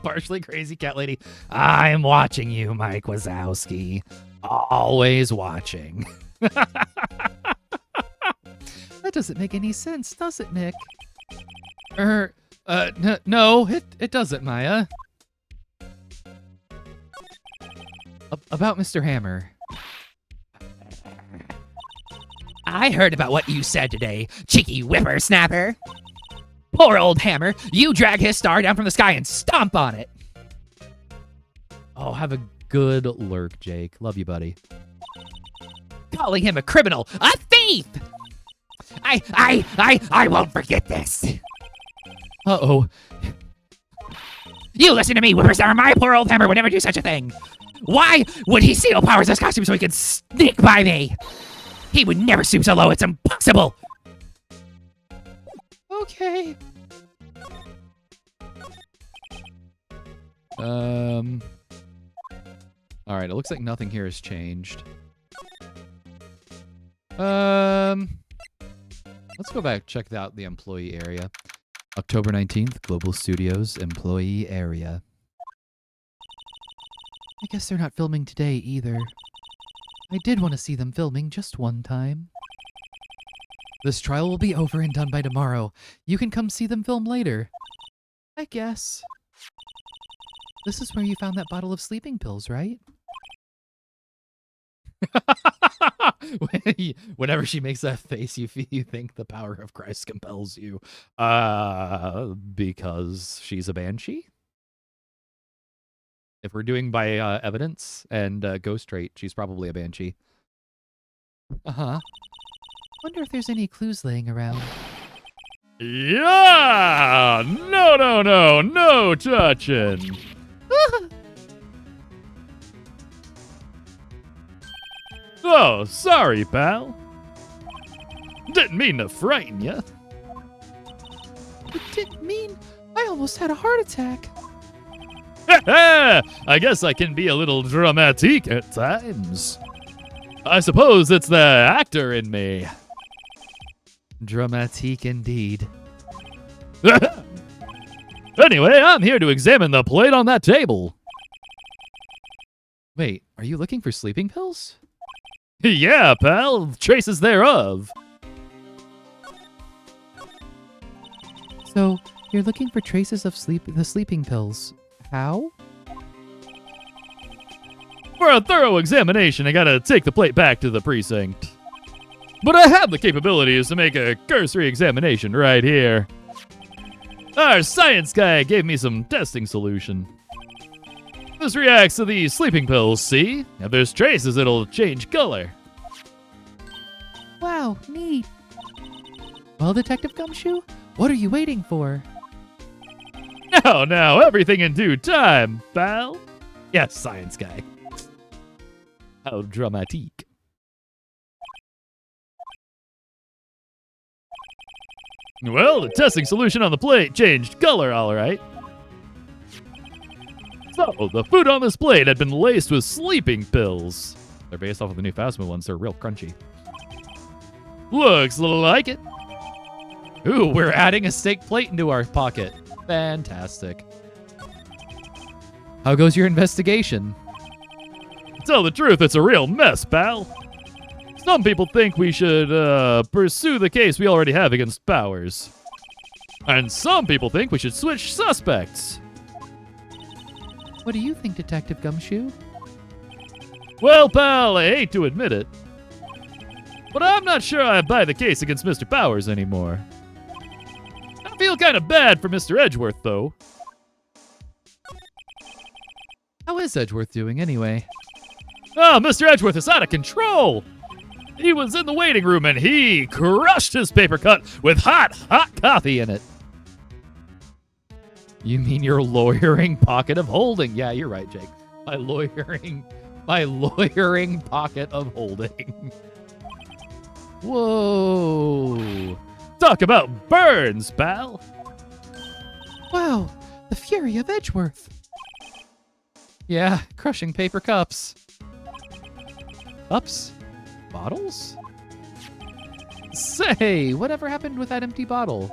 Partially crazy cat lady. I'm watching you, Mike Wazowski. Always watching. That doesn't make any sense, does it, Nick? No, it doesn't, Maya. About Mr. Hammer. I heard about what you said today, cheeky whippersnapper. Poor old Hammer, you drag his star down from the sky and stomp on it. Oh, have a good lurk, Jake. Love you, buddy. Calling him a criminal, a thief! I won't forget this. Uh-oh. You listen to me, whippersnapper. My poor old Hammer would never do such a thing. Why would he steal Powers' costume so he could sneak by me? He would never stoop so low. It's impossible. Okay. All right, it looks like nothing here has changed. Let's go back, check out the employee area. October 19th, Global Studios employee area. I guess they're not filming today either. I did want to see them filming just one time. This trial will be over and done by tomorrow. You can come see them film later. I guess. This is where you found that bottle of sleeping pills, right? Whenever she makes that face, you think the power of Christ compels you. Because she's a banshee? If we're doing by evidence and ghost trait, she's probably a banshee. Uh-huh. Wonder if there's any clues laying around. Yeah! No touching. Oh, sorry, pal. Didn't mean to frighten you. It didn't mean I almost had a heart attack. I guess I can be a little dramatique at times. I suppose it's the actor in me. Dramatique indeed. Anyway, I'm here to examine the plate on that table. Wait, are you looking for sleeping pills? Yeah, pal. Traces thereof. So, you're looking for traces of the sleeping pills. How? For a thorough examination, I gotta take the plate back to the precinct. But I have the capabilities to make a cursory examination right here. Our science guy gave me some testing solution. This reacts to the sleeping pills, see? If there's traces, it'll change color. Wow, neat. Well, Detective Gumshoe, what are you waiting for? Now, everything in due time, pal. Yes, science guy. How dramatique. Well, the testing solution on the plate changed color, all right. So, the food on this plate had been laced with sleeping pills. They're based off of the new fast food ones. They're real crunchy. Looks like it. Ooh, we're adding a steak plate into our pocket. Fantastic. How goes your investigation? To tell the truth, it's a real mess, pal. Some people think we should pursue the case we already have against Powers. And some people think we should switch suspects. What do you think, Detective Gumshoe? Well, pal, I hate to admit it, but I'm not sure I buy the case against Mr. Powers anymore. I feel kind of bad for Mr. Edgeworth, though. How is Edgeworth doing anyway? Oh, Mr. Edgeworth is out of control! He was in the waiting room and he crushed his paper cut with hot coffee in it. You mean your lawyering pocket of holding? Yeah, you're right, Jake. My lawyering pocket of holding. Whoa. Talk about burns, pal. Wow, the fury of Edgeworth. Yeah, crushing paper cups. Cups? Bottles? Say, whatever happened with that empty bottle?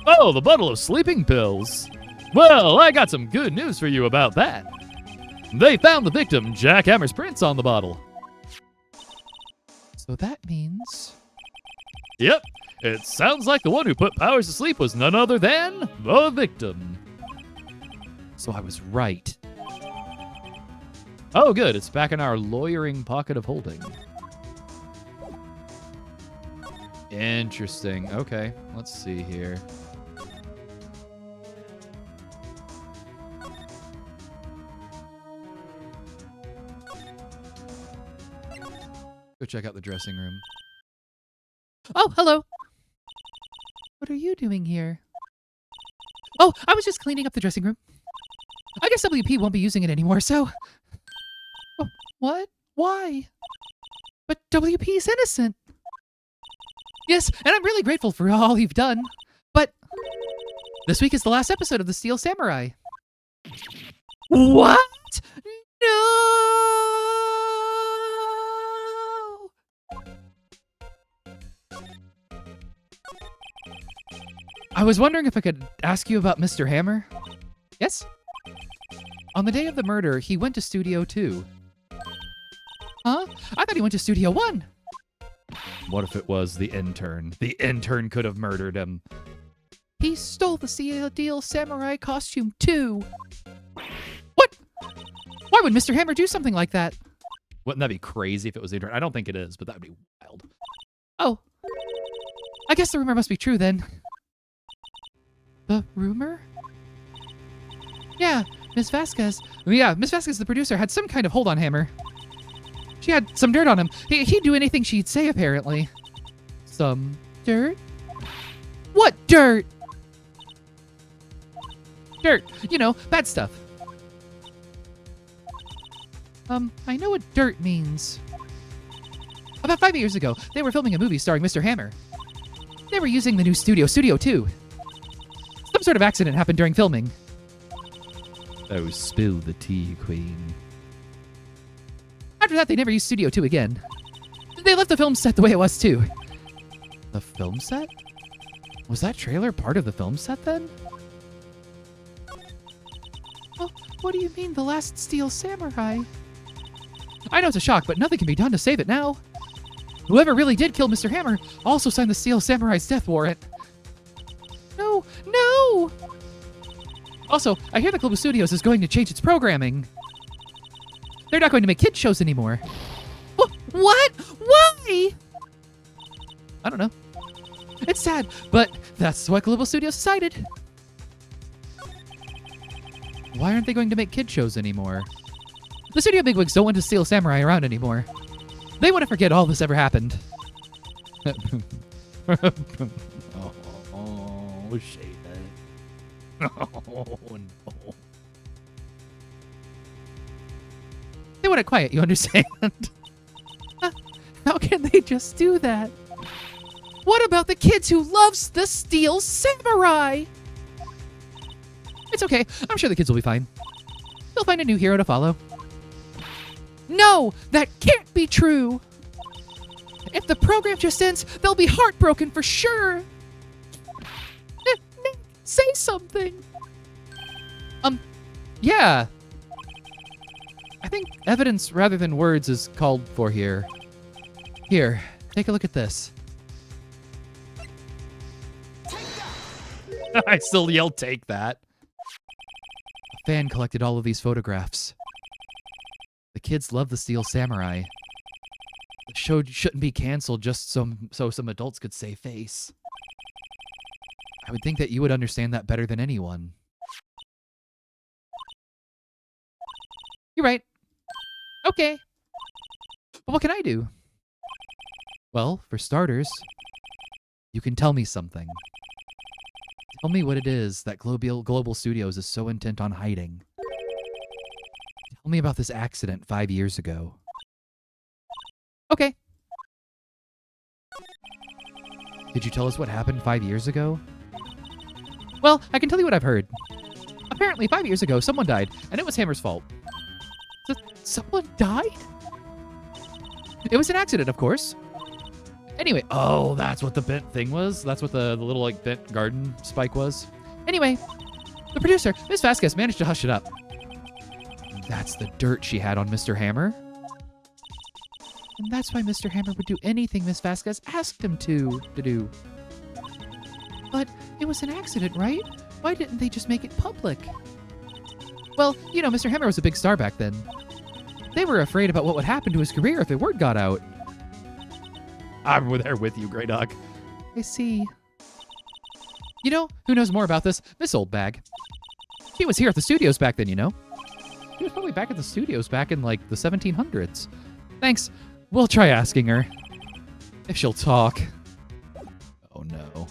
Oh, the bottle of sleeping pills. Well, I got some good news for you about that. They found the victim, Jack Hammer's prints on the bottle. So that means... Yep, it sounds like the one who put Powers to sleep was none other than the victim. So I was right. Oh, good. It's back in our lawyering pocket of holding. Interesting. Okay, let's see here. Go check out the dressing room. Oh, hello. What are you doing here? Oh, I was just cleaning up the dressing room. I guess WP won't be using it anymore, so... Oh, what? Why? But WP's innocent. Yes, and I'm really grateful for all you've done. But this week is the last episode of The Steel Samurai. What? No! I was wondering if I could ask you about Mr. Hammer. Yes? On the day of the murder, he went to Studio 2. Huh? I thought he went to Studio 1. What if it was the intern? The intern could have murdered him. He stole the Steel Samurai costume too. What? Why would Mr. Hammer do something like that? Wouldn't that be crazy if it was the intern? I don't think it is, but that would be wild. Oh. I guess the rumor must be true then. The rumor? Yeah, Miss Vasquez, the producer, had some kind of hold on Hammer. She had some dirt on him. He'd do anything she'd say, apparently. Some dirt? What dirt? Dirt. You know, bad stuff. I know what dirt means. About 5 years ago, they were filming a movie starring Mr. Hammer. They were using the new Studio 2. Some sort of accident happened during filming. Oh, spill the tea, Queen. After that, they never used Studio 2 again. They left the film set the way it was, too. The film set? Was that trailer part of the film set, then? Oh, what do you mean, The Last Steel Samurai? I know it's a shock, but nothing can be done to save it now. Whoever really did kill Mr. Hammer also signed the Steel Samurai's death warrant. No, no! Also, I hear that Global Studios is going to change its programming. They're not going to make kids shows anymore. What? Why? I don't know. It's sad, but that's what Global Studios decided. Why aren't they going to make kid shows anymore? The studio bigwigs don't want to Steel Samurai around anymore. They want to forget all this ever happened. Oh, shade. Oh, no. They want it quiet, you understand? How can they just do that? What about the kids who loves the Steel Samurai? It's okay. I'm sure the kids will be fine. They'll find a new hero to follow. No, that can't be true. If the program just ends, they'll be heartbroken for sure. Nick, say something. Yeah. I think evidence rather than words is called for here. Here, take a look at this. I still yell, take that. A fan collected all of these photographs. The kids love the Steel Samurai. The show shouldn't be canceled just so some adults could save face. I would think that you would understand that better than anyone. You're right. Okay. But what can I do? Well, for starters, you can tell me something. Tell me what it is that Global Studios is so intent on hiding. Tell me about this accident 5 years ago. Okay. Did you tell us what happened 5 years ago? Well, I can tell you what I've heard. Apparently, 5 years ago, someone died, and it was Hammer's fault. Someone died? It was an accident, of course. Anyway, Oh, that's what the bent thing was? That's what the little, like, bent garden spike was? anyway, the producer, Miss Vasquez, managed to hush it up. That's the dirt she had on Mr. Hammer. And that's why Mr. Hammer would do anything Miss Vasquez asked him to do. But it was an accident, right? Why didn't they just make it public? Well, you know, Mr. Hammer was a big star back then. They were afraid about what would happen to his career if the word got out. I'm there with you, Grey Dog. I see. You know, who knows more about this? Miss Oldbag. She was here at the studios back then, you know. She was probably back at the studios back in, like, the 1700s. Thanks. We'll try asking her. If she'll talk. Oh, no.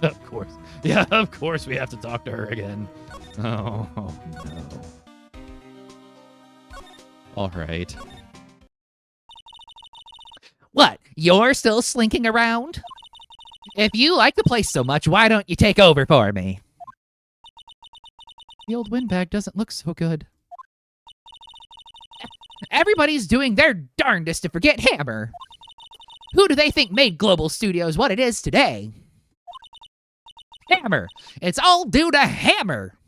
Of course. Yeah, of course we have to talk to her again. Oh no. All right. What? You're still slinking around? If you like the place so much, why don't you take over for me? The old windbag doesn't look so good. Everybody's doing their darndest to forget Hammer. Who do they think made Global Studios what it is today? Hammer. It's all due to Hammer.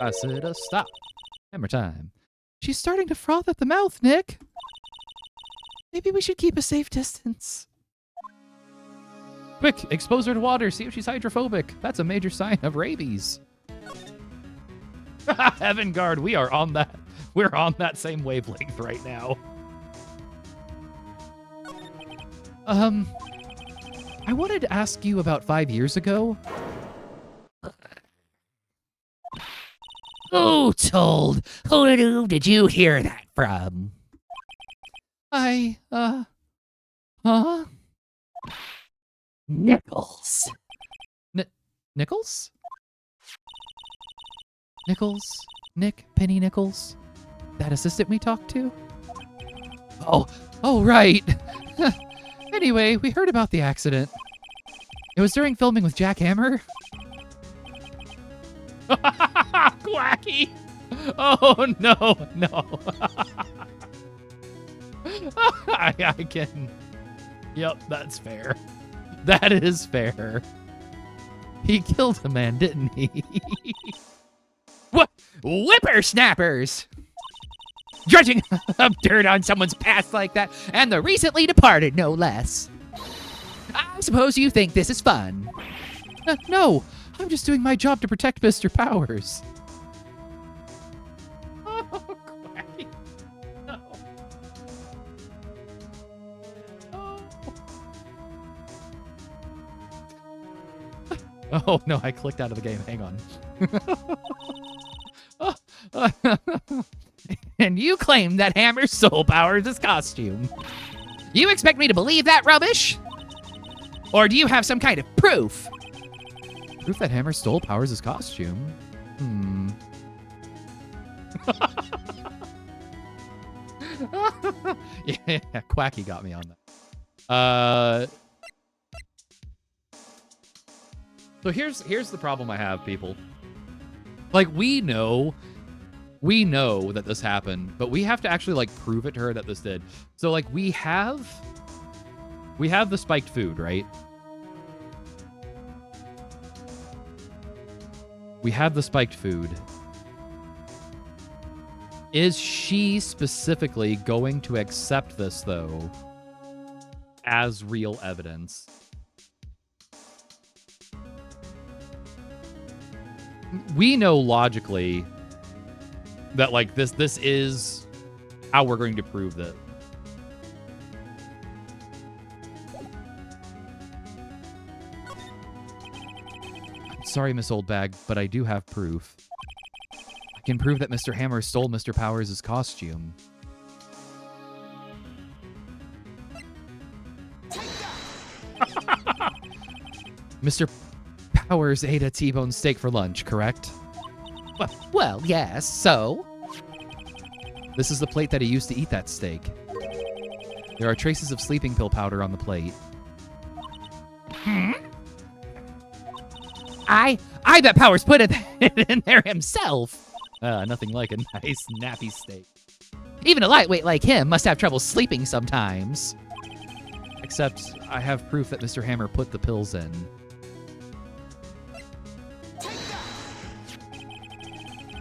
I said stop. Hammer time. She's starting to froth at the mouth, Nick. Maybe we should keep a safe distance. Quick, expose her to water. See if she's hydrophobic. That's a major sign of rabies. Heaven Guard, we are on that. We're on that same wavelength right now. I wanted to ask you about 5 years ago. Who told? Who did you hear that from? Huh? Nichols. Nichols? Nichols? Nick? Penny Nichols? That assistant we talked to? Oh, right. Anyway, we heard about the accident. It was during filming with Jack Hammer. Quacky! Oh, no. I can... Yep, that's fair. That is fair. He killed a man, didn't he? Whippersnappers! Dredging up dirt on someone's past like that, and the recently departed, no less. I suppose you think this is fun. No, I'm just doing my job to protect Mr. Powers. Oh, Quacky. No. Oh no, I clicked out of the game. Hang on. And you claim that Hammer's soul power is his costume. You expect me to believe that rubbish? Or do you have some kind of proof? Proof that Hammer stole Powers' costume? Yeah, Quacky got me on that. So here's the problem I have, people. Like, we know that this happened, but we have to actually like prove it to her that this did. So like we have the spiked food, right? We have the spiked food. Is she specifically going to accept this though as real evidence? We know logically that like this is how we're going to prove that. I'm sorry, Miss Oldbag, but I do have proof. I can prove that Mr. Hammer stole Mr. Powers' costume. Mr. Powers ate a T-bone steak for lunch, correct? Well, yes, so? This is the plate that he used to eat that steak. There are traces of sleeping pill powder on the plate. I bet Powers put it in there himself. Nothing like a nice nappy steak. Even a lightweight like him must have trouble sleeping sometimes. Except I have proof that Mr. Hammer put the pills in.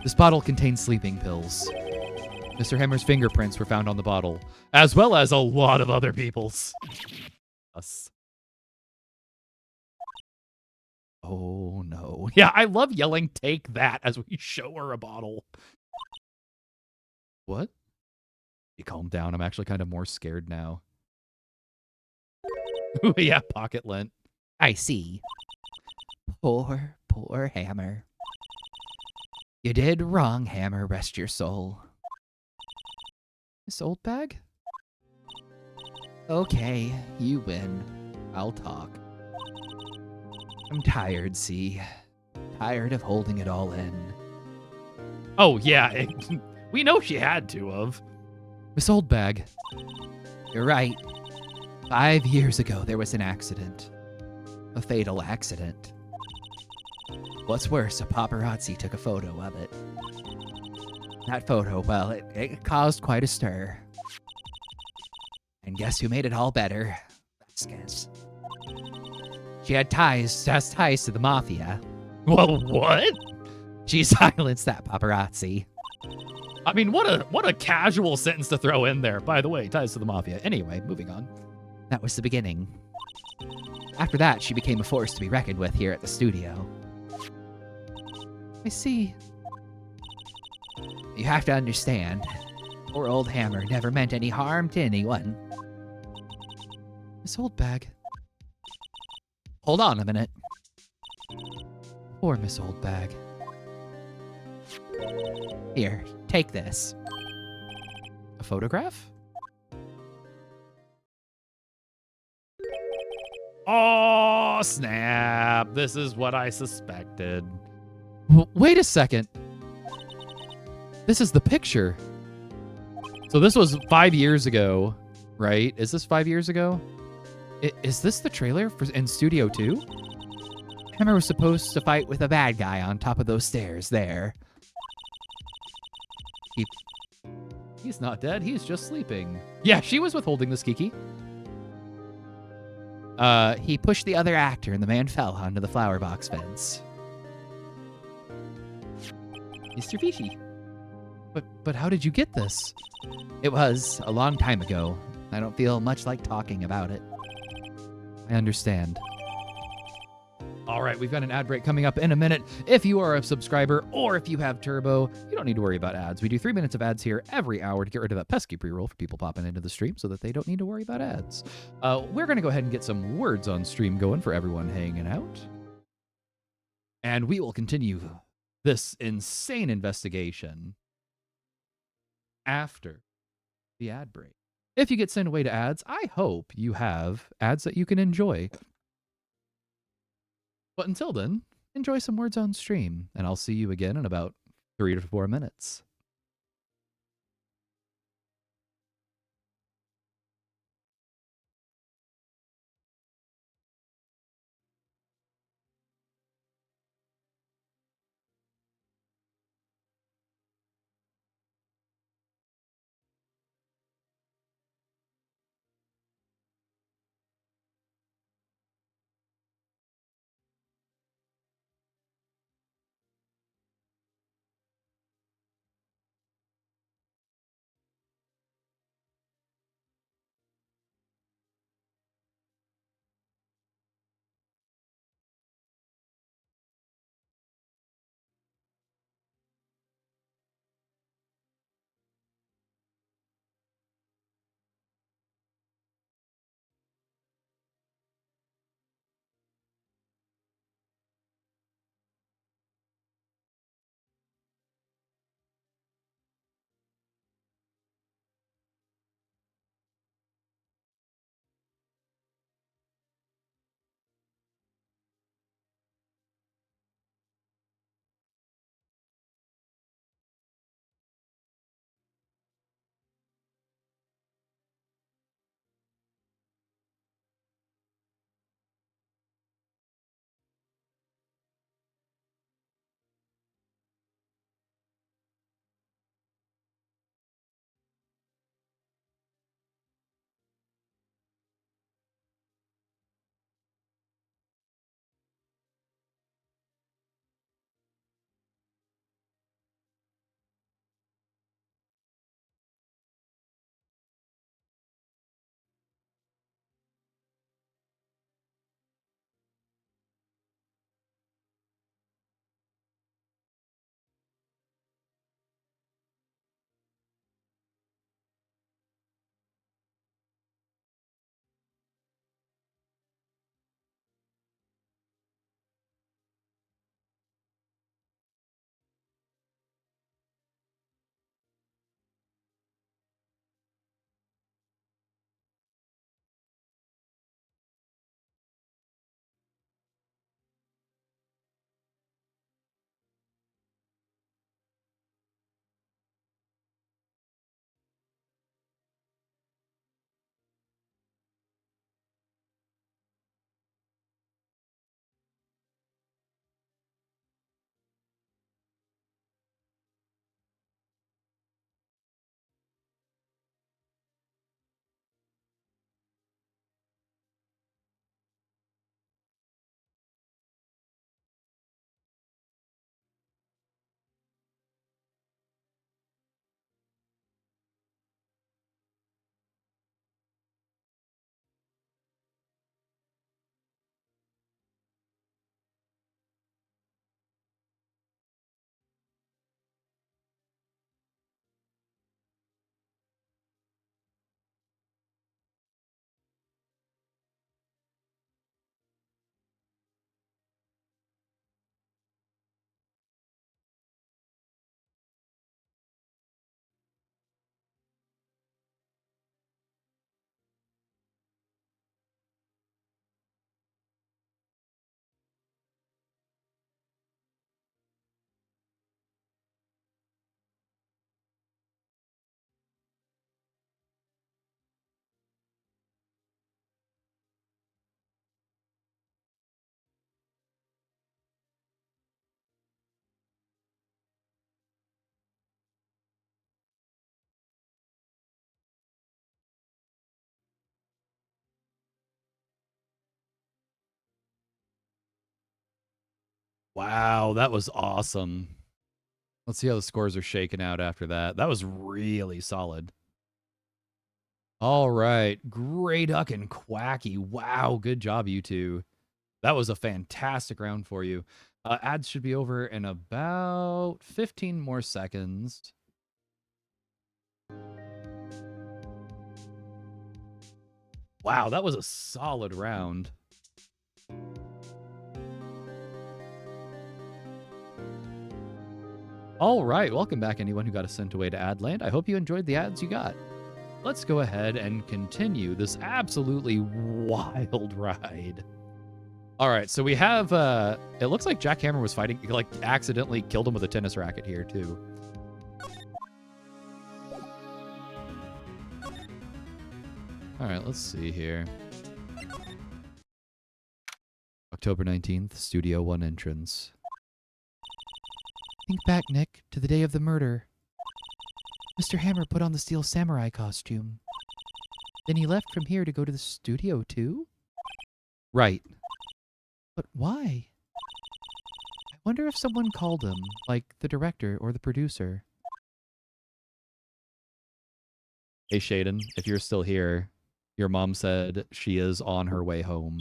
This bottle contains sleeping pills. Mr. Hammer's fingerprints were found on the bottle, as well as a lot of other people's. Us. Oh no. Yeah, I love yelling, "Take that," as we show her a bottle. What? You calm down. I'm actually kind of more scared now. Yeah, pocket lint. I see. Poor, poor Hammer. You did wrong, Hammer. Rest your soul. Miss Oldbag? Okay, you win. I'll talk. I'm tired, see? Tired of holding it all in. Oh, yeah. We know she had to have. Miss Oldbag. You're right. 5 years ago, there was an accident. A fatal accident. What's worse, a paparazzi took a photo of it. That photo, well, it caused quite a stir. And guess who made it all better? Vasquez. She has ties to the mafia. Well, what? She silenced that paparazzi. I mean, what a casual sentence to throw in there. By the way, ties to the mafia. Anyway, moving on. That was the beginning. After that, she became a force to be reckoned with here at the studio. I see. You have to understand, poor old Hammer never meant any harm to anyone. Miss Oldbag. Hold on a minute. Poor Miss Oldbag. Here, take this. A photograph? Oh, snap. This is what I suspected. Wait a second. This is the picture. So this was 5 years ago, right? Is this 5 years ago? Is this the trailer for in Studio 2? Hammer was supposed to fight with a bad guy on top of those stairs there. He's not dead. He's just sleeping. Yeah, she was withholding this, Kiki. He pushed the other actor and the man fell onto the flower box fence. Mr. Fishy. But how did you get this? It was a long time ago. I don't feel much like talking about it. I understand. All right, we've got an ad break coming up in a minute. If you are a subscriber or if you have Turbo, you don't need to worry about ads. We do 3 minutes of ads here every hour to get rid of that pesky pre-roll for people popping into the stream so that they don't need to worry about ads. We're going to go ahead and get some words on stream going for everyone hanging out. And we will continue this insane investigation after the ad break. If you get sent away to ads, I hope you have ads that you can enjoy. But until then, enjoy some words on stream, and I'll see you again in about 3 to 4 minutes. Wow, that was awesome. Let's see how the scores are shaking out after that. That was really solid. All right. Gray Duck and Quacky. Wow. Good job, you two. That was a fantastic round for you. Ads should be over in about 15 more seconds. Wow, that was a solid round. All right, welcome back, anyone who got us sent away to Adland. I hope you enjoyed the ads you got. Let's go ahead and continue this absolutely wild ride. All right, so we have, it looks like Jackhammer was fighting, like, accidentally killed him with a tennis racket here, too. All right, let's see here. October 19th, Studio 1 entrance. Think back, Nick, to the day of the murder. Mr. Hammer put on the Steel Samurai costume. Then he left from here to go to the studio, too? Right. But why? I wonder if someone called him, like the director or the producer. Hey, Shaden, if you're still here, your mom said she is on her way home.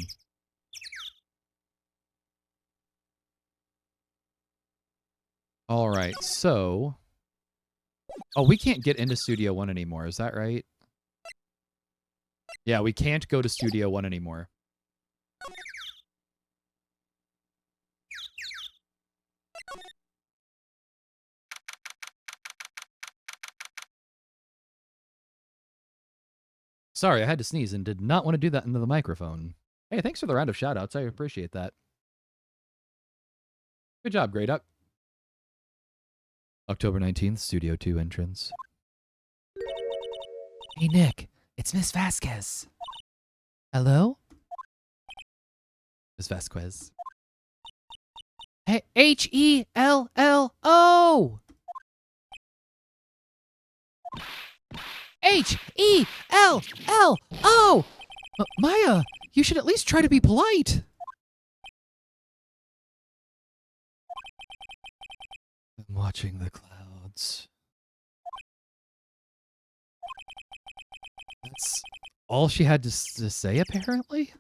All right, so... Oh, we can't get into Studio 1 anymore, is that right? Yeah, we can't go to Studio 1 anymore. Sorry, I had to sneeze and did not want to do that into the microphone. Hey, thanks for the round of shoutouts. I appreciate that. Good job, Grey Duck. October 19th, Studio 2 entrance. Hey, Nick, it's Miss Vasquez. Hello? Miss Vasquez. Hey, H-E-L-L-O! H-E-L-L-O! Maya, you should at least try to be polite. I'm watching the clouds. That's all she had to say, apparently?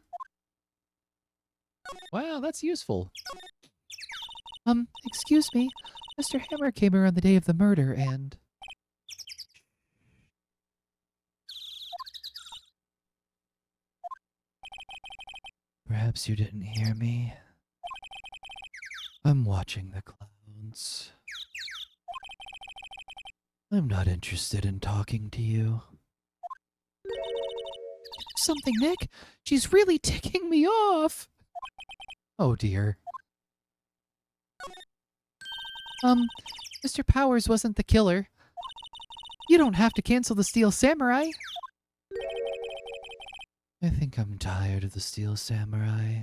Wow, that's useful. Excuse me. Mr. Hammer came here on the day of the murder and... Perhaps you didn't hear me. I'm watching the clouds. I'm not interested in talking to you. Something, Nick. She's really ticking me off. Oh dear. Mr. Powers wasn't the killer. You don't have to cancel the Steel Samurai. I think I'm tired of the Steel Samurai.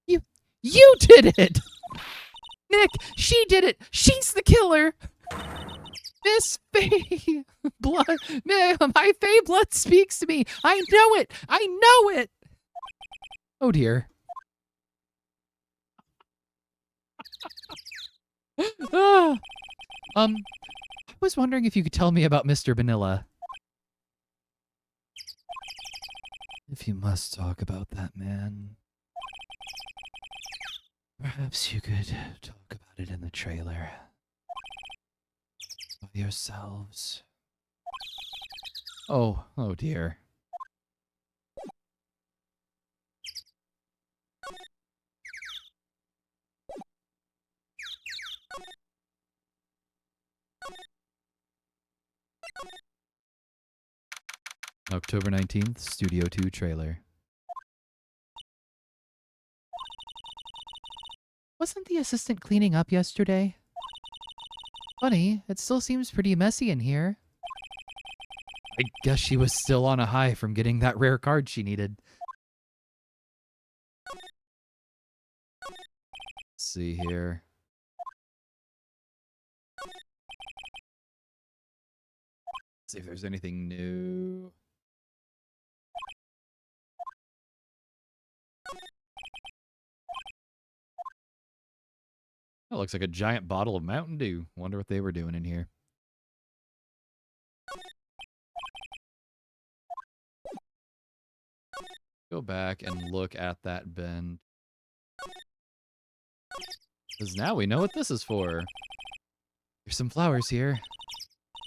You did it! Nick, she did it! She's the killer! Miss Faye blood, my Faye blood speaks to me. I know it. I know it. Oh dear. I was wondering if you could tell me about Mr. Vanilla. If you must talk about that man, perhaps you could talk about it in the trailer. By yourselves. Oh dear. October 19th, Studio 2 trailer. Wasn't the assistant cleaning up yesterday? Funny, it still seems pretty messy in here. I guess she was still on a high from getting that rare card she needed. Let's see here. See if there's anything new. That looks like a giant bottle of Mountain Dew. Wonder what they were doing in here. Go back and look at that bin. Because now we know what this is for. There's some flowers here.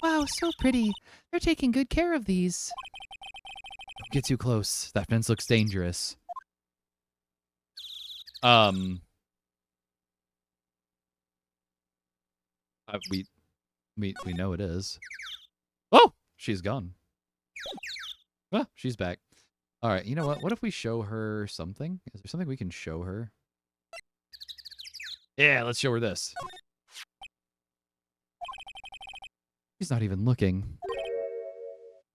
Wow, so pretty. They're taking good care of these. Don't get too close. That fence looks dangerous. We know it is. Oh, she's gone. Ah, she's back. All right, you know what? What if we show her something? Is there something we can show her? Yeah, let's show her this. She's not even looking.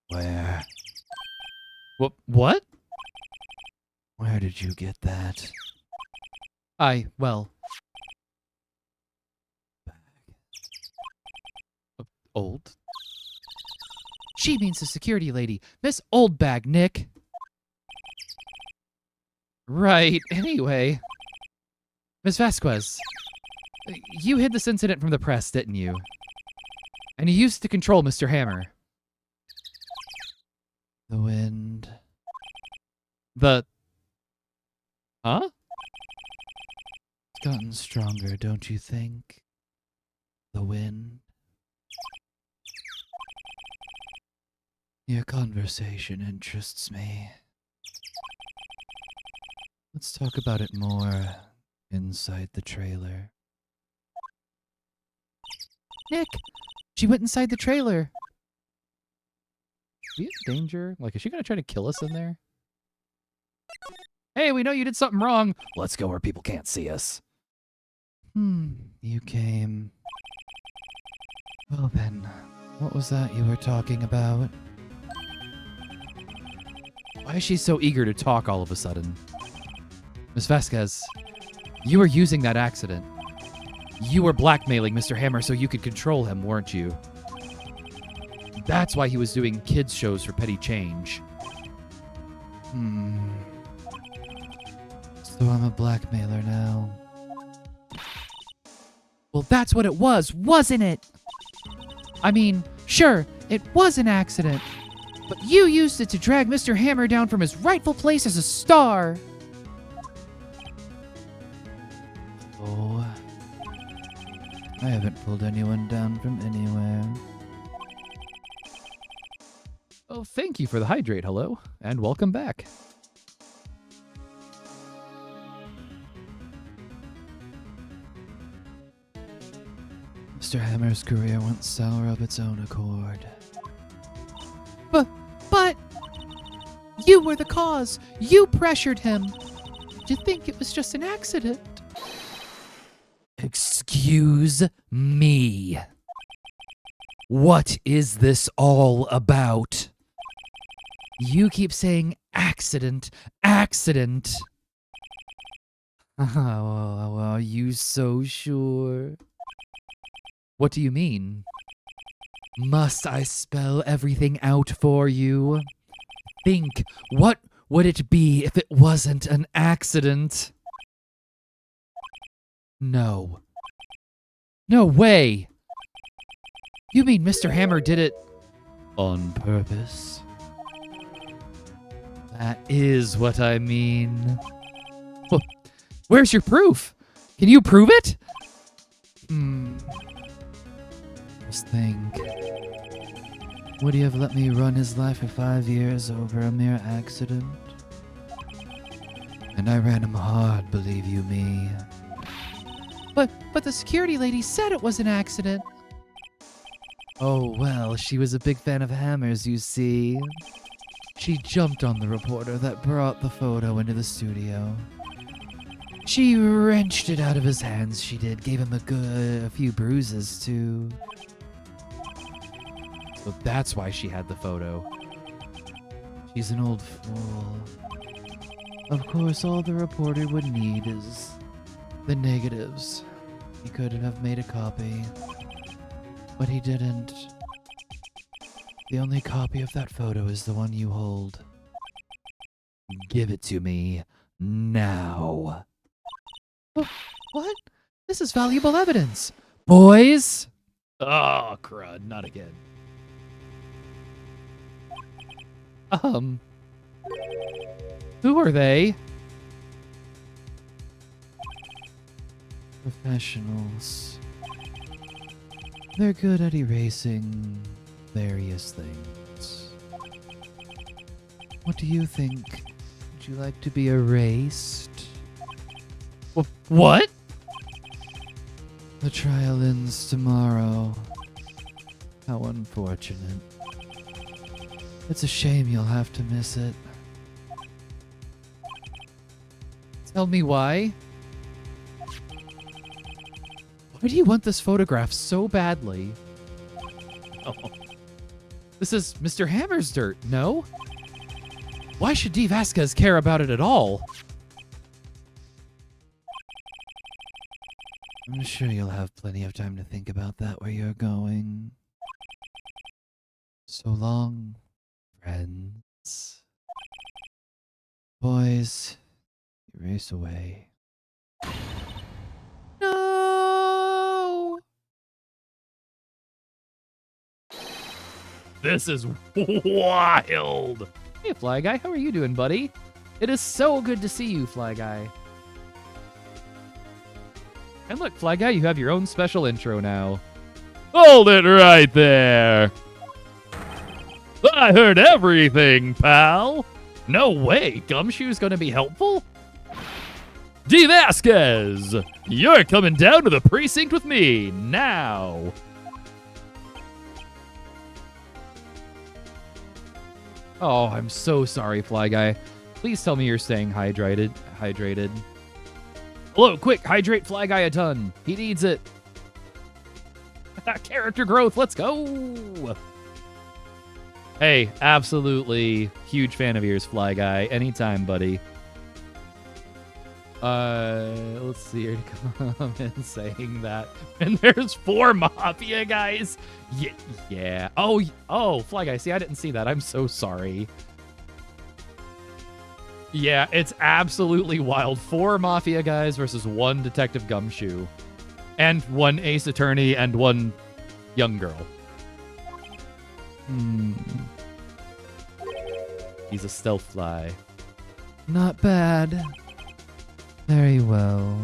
Where? What? Where did you get that? Well, Old? she means the security lady. Miss Oldbag, Nick. Right, anyway. Miss Vasquez, you hid this incident from the press, didn't you? And you used it to control Mr. Hammer. The wind. The... Huh? It's gotten stronger, don't you think? The wind. Your conversation interests me. Let's talk about it more inside the trailer. Nick, she went inside the trailer. Is she in danger? Like, is she gonna try to kill us in there? Hey, we know you did something wrong. Let's go where people can't see us. You came. Well then, what was that you were talking about? Why is she so eager to talk all of a sudden? Miss Vasquez, you were using that accident. You were blackmailing Mr. Hammer so you could control him, weren't you? That's why he was doing kids shows for petty change. So I'm a blackmailer now. Well, that's what it was, wasn't it? I mean, sure, it was an accident, but you used it to drag Mr. Hammer down from his rightful place as a star. Oh, I haven't pulled anyone down from anywhere. Oh, thank you for the hydrate, hello, and welcome back. Mr. Hammer's career went sour of its own accord. But you were the cause. You pressured him. Did you think it was just an accident? Excuse me. What is this all about? You keep saying accident, accident. Oh, are you so sure? What do you mean? Must I spell everything out for you? Think, what would it be if it wasn't an accident? No. No way! You mean Mr. Hammer did it On purpose? That is what I mean. Well, where's your proof? Can you prove it? Just think. Would he have let me run his life for 5 years over a mere accident? And I ran him hard, believe you me. But the security lady said it was an accident. Oh, well, she was a big fan of Hammers, you see. She jumped on the reporter that brought the photo into the studio. She wrenched it out of his hands, she did. Gave him a few bruises, too. So that's why she had the photo. She's an old fool. Of course, all the reporter would need is the negatives. He could have made a copy, but he didn't. The only copy of that photo is the one you hold. Give it to me now. What? This is valuable evidence. Boys? Oh, crud. Not again. Who are they? Professionals. They're good at erasing various things. What do you think? Would you like to be erased? What? The trial ends tomorrow. How unfortunate. It's a shame you'll have to miss it. Tell me why? Why do you want this photograph so badly? Oh. This is Mr. Hammer's dirt, no? Why should D. Vasquez care about it at all? I'm sure you'll have plenty of time to think about that where you're going. So long, friends. Boys, erase away. No! This is wild. Hey, Fly Guy, how are you doing, buddy? It is so good to see you, Fly Guy. And look, Fly Guy, you have your own special intro now. Hold it right there. I heard everything, pal. No way. Gumshoe's going to be helpful? D. Vasquez, you're coming down to the precinct with me now. Oh, I'm so sorry, Fly Guy. Please tell me you're staying hydrated. Hello, quick, hydrate Fly Guy a ton. He needs it. Character growth, let's go. Hey, absolutely huge fan of yours, Fly Guy. Anytime, buddy. Let's see here to come in saying that. And there's 4 Mafia guys. Yeah. Oh, Fly Guy. See, I didn't see that. I'm so sorry. Yeah, it's absolutely wild. 4 Mafia guys versus 1 Detective Gumshoe. And 1 Ace Attorney and 1 young girl. He's a stealth fly. Not bad. Very well.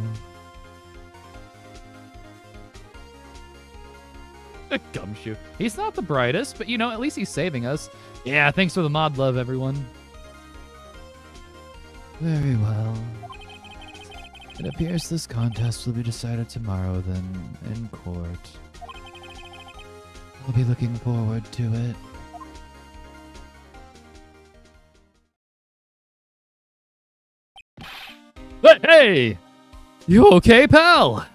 Gumshoe. He's not the brightest, but at least he's saving us. Yeah, thanks for the mod love, everyone. Very well. It appears this contest will be decided tomorrow then, in court. I'll be looking forward to it. Hey! You okay, pal?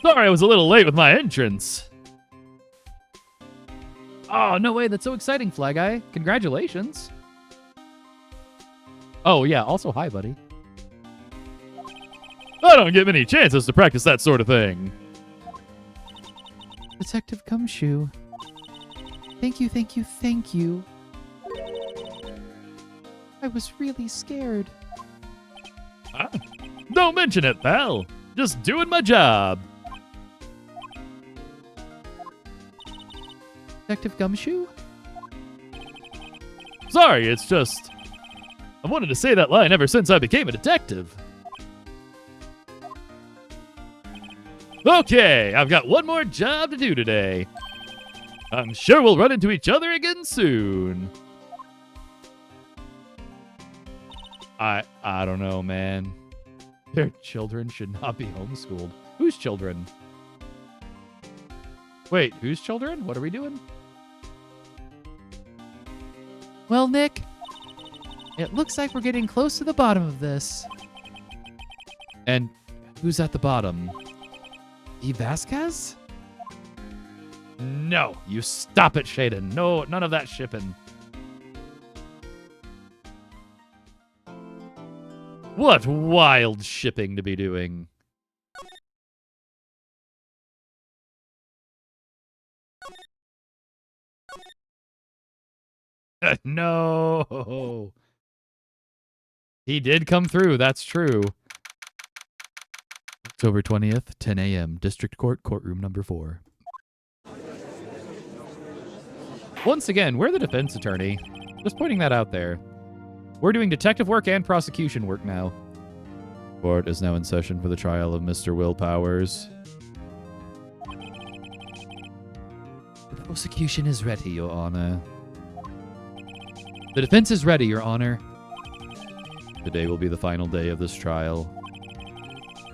Sorry I was a little late with my entrance. Oh, no way. That's so exciting, Fly Guy. Congratulations. Oh, yeah. Also, hi, buddy. I don't get many chances to practice that sort of thing. Detective Gumshoe. Thank you. I was really scared. Don't mention it, pal. Just doing my job. Detective Gumshoe? Sorry, it's just... I've wanted to say that line ever since I became a detective. Okay, I've got one more job to do today. I'm sure we'll run into each other again soon. I don't know, man. Their children should not be homeschooled. Whose children? Wait, whose children? What are we doing? Well, Nick, it looks like we're getting close to the bottom of this. And who's at the bottom? E. Vasquez? No, you stop it, Shaden. No, none of that shipping. What wild shipping to be doing. No. He did come through, that's true. October 20th, 10 a.m., District Court, courtroom number 4. Once again, we're the defense attorney. Just pointing that out there. We're doing detective work and prosecution work now. Court is now in session for the trial of Mr. Will Powers. The prosecution is ready, Your Honor. The defense is ready, Your Honor. Today will be the final day of this trial.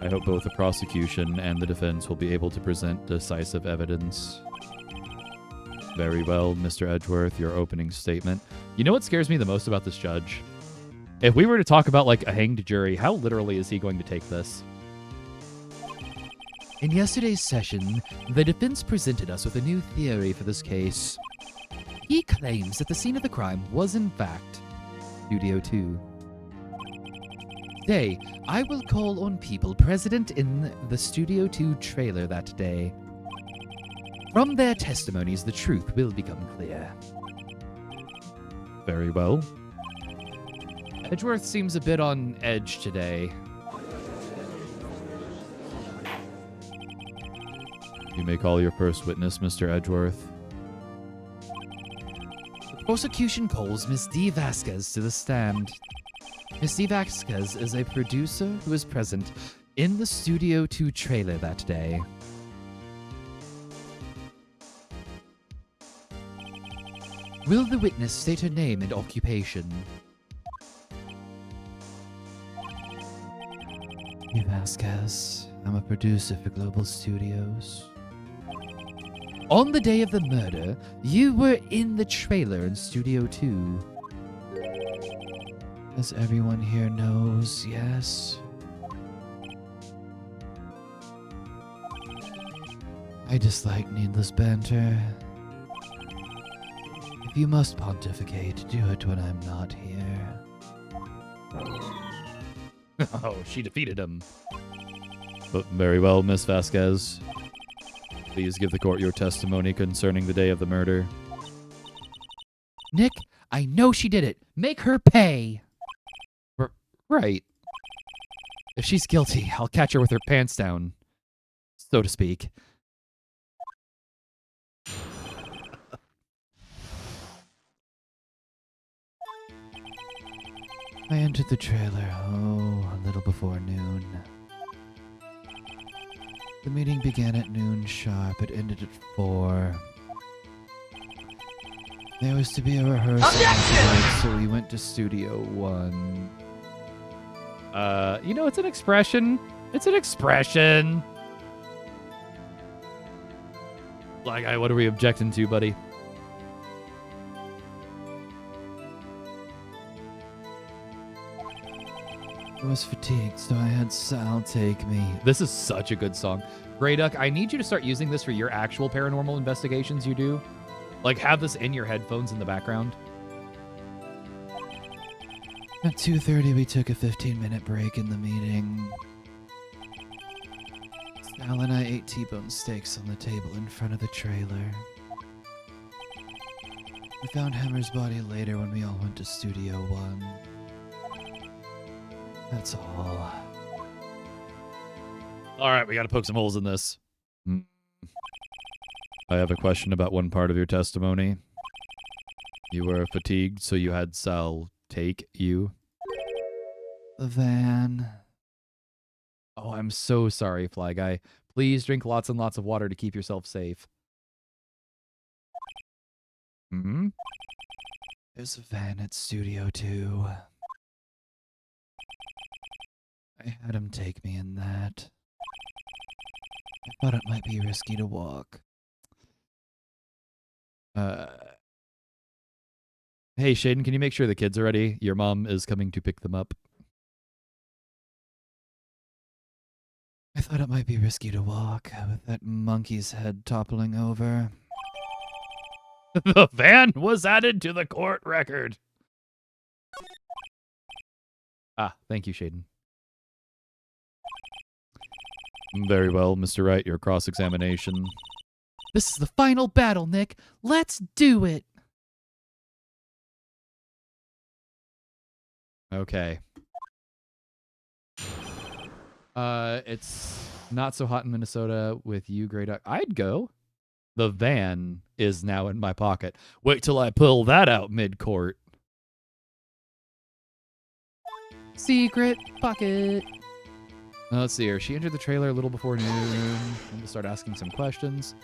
I hope both the prosecution and the defense will be able to present decisive evidence. Very well, Mr. Edgeworth, your opening statement. You know what scares me the most about this judge? If we were to talk about, like, a hanged jury, how literally is he going to take this? In yesterday's session, the defense presented us with a new theory for this case. He claims that the scene of the crime was, in fact, Studio 2. Today, I will call on people present in the Studio 2 trailer that day. From their testimonies, the truth will become clear. Very well. Edgeworth seems a bit on edge today. You may call your first witness, Mr. Edgeworth. The prosecution calls Miss D. Vasquez to the stand. Miss D. Vasquez is a producer who was present in the Studio 2 trailer that day. Will the witness state her name and occupation? D. Vasquez. I'm a producer for Global Studios. On the day of the murder, you were in the trailer in Studio 2. As everyone here knows, yes. I dislike needless banter. If you must pontificate, do it when I'm not here. Oh, she defeated him. But very well, Miss Vasquez. Please give the court your testimony concerning the day of the murder. Nick, I know she did it. Make her pay. Right. If she's guilty, I'll catch her with her pants down, so to speak. I entered the trailer, a little before noon. The meeting began at noon sharp. It ended at 4. There was to be a rehearsal afterwards, so we went to Studio 1. You know, it's an expression. It's an expression. Like, what are we objecting to, buddy? I was fatigued, so I had Sal take me. This is such a good song. Grey Duck, I need you to start using this for your actual paranormal investigations you do. Like, have this in your headphones in the background. At 2:30, we took a 15-minute break in the meeting. Sal and I ate T-bone steaks on the table in front of the trailer. We found Hammer's body later when we all went to Studio 1. That's all. All right, we got to poke some holes in this. I have a question about one part of your testimony. You were fatigued, so you had Sal take you. The van. Oh, I'm so sorry, Fly Guy. Please drink lots and lots of water to keep yourself safe. There's a van at Studio 2. I had him take me in that. I thought it might be risky to walk. Hey, Shaden, can you make sure the kids are ready? Your mom is coming to pick them up. I thought it might be risky to walk with that monkey's head toppling over. The van was added to the court record. Ah, thank you, Shaden. Very well, Mr. Wright, your cross-examination. This is the final battle, Nick. Let's do it. Okay. It's Not so hot in Minnesota with you, Grey Duck. I'd go. The van is now in my pocket. Wait till I pull that out mid-court. Secret pocket. Let's see here. She entered the trailer a little before noon. I'm going to start asking some questions.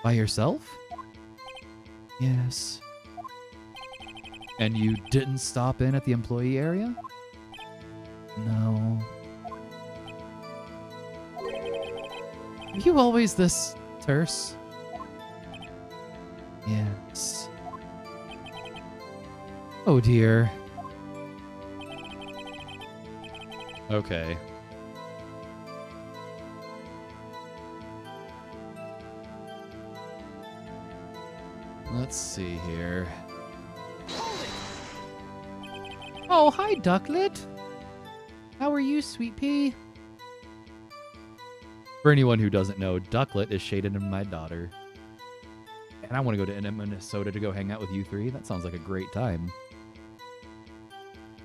By yourself? Yes. And you didn't stop in at the employee area? No. Are you always this terse? Yes. Oh dear. Okay. Let's see here. Oh, hi, Ducklet. How are you, Sweet Pea? For anyone who doesn't know, Ducklet is shaded in my daughter. And I want to go to Minnesota to go hang out with you three. That sounds like a great time.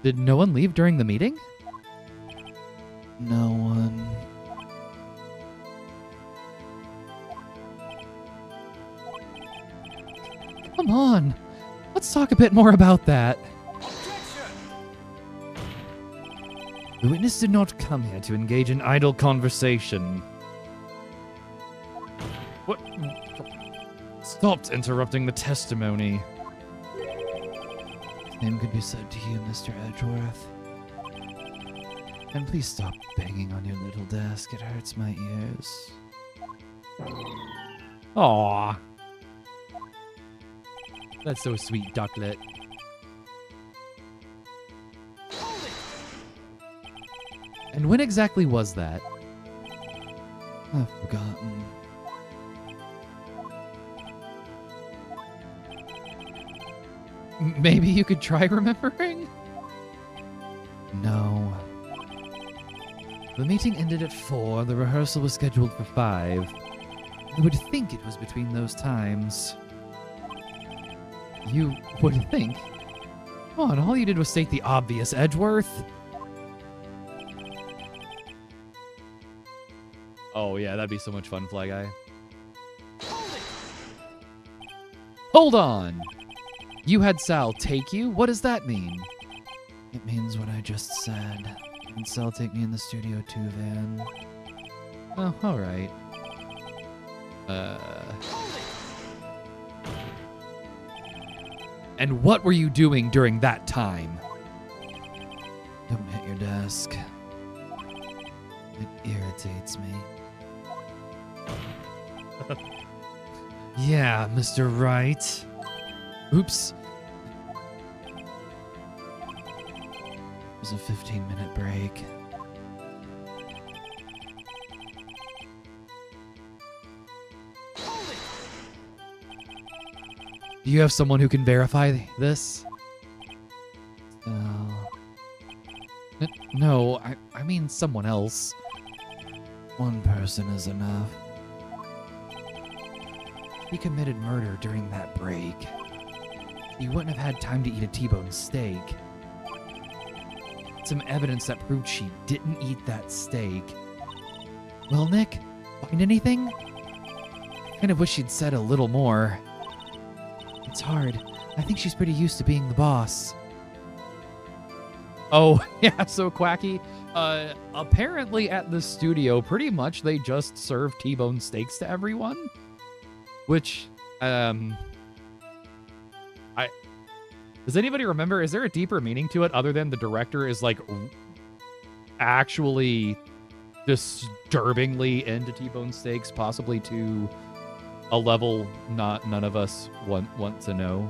Did no one leave during the meeting? No one. Come on. Let's talk a bit more about that. The witness did not come here to engage in idle conversation. What? Stopped interrupting the testimony. Same could be said to you, Mr. Edgeworth. And please stop banging on your little desk. It hurts my ears. Aww. That's so sweet, Ducklet. And when exactly was that? I've forgotten. Maybe you could try remembering? No. The meeting ended at 4. The rehearsal was scheduled for 5. I would think it was between those times. You would think? Come on, all you did was state the obvious, Edgeworth. Oh, yeah, that'd be so much fun, Fly Guy. Hold on! You had Sal take you? What does that mean? It means what I just said. And Sal take me in the studio too, Van. Oh, alright. And what were you doing during that time? Don't hit your desk. It irritates me. Yeah, Mr. Wright. Oops. It was a 15-minute break. Do you have someone who can verify this? No, I mean someone else. One person is enough. He committed murder during that break. He wouldn't have had time to eat a T-bone steak. Some evidence that proved she didn't eat that steak. Well, Nick, find anything? I kind of wish she'd said a little more. It's hard. I think she's pretty used to being the boss. Oh, yeah, so Quacky. Apparently at the studio, pretty much they just serve T-bone steaks to everyone. Which, does anybody remember, is there a deeper meaning to it other than the director is, like, actually disturbingly into T-bone steaks, possibly to a level none of us want to know?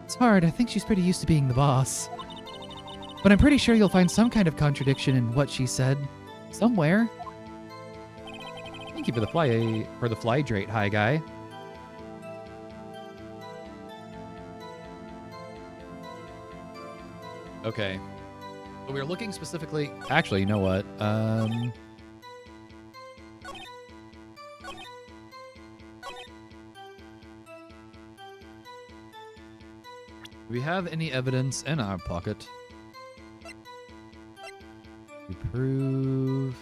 It's hard. I think she's pretty used to being the boss. But I'm pretty sure you'll find some kind of contradiction in what she said. Somewhere. Thank you for the flydrate, hi guy. Okay. So we were looking specifically... Actually, you know what? Do we have any evidence in our pocket to prove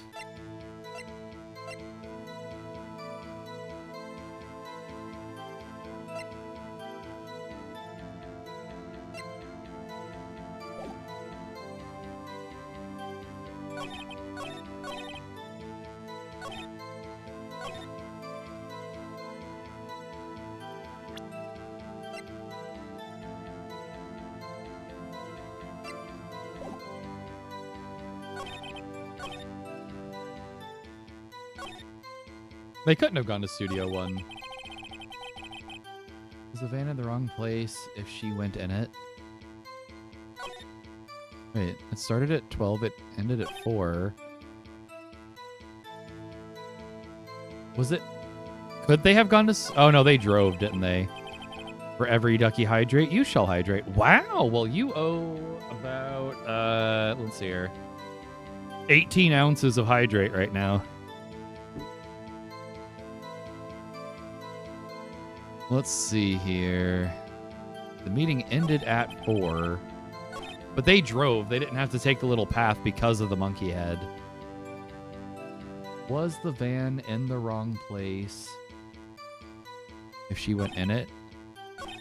They couldn't have gone to Studio 1. Was the van in the wrong place if she went in it? Wait, it started at 12, it ended at 4. Was it... Could they have gone to... Oh, no, they drove, didn't they? For every ducky hydrate, you shall hydrate. Wow, well, you owe about, let's see here. 18 ounces of hydrate right now. Let's see here. The meeting ended at 4. But they drove. They didn't have to take the little path because of the monkey head. Was the van in the wrong place if she went in it?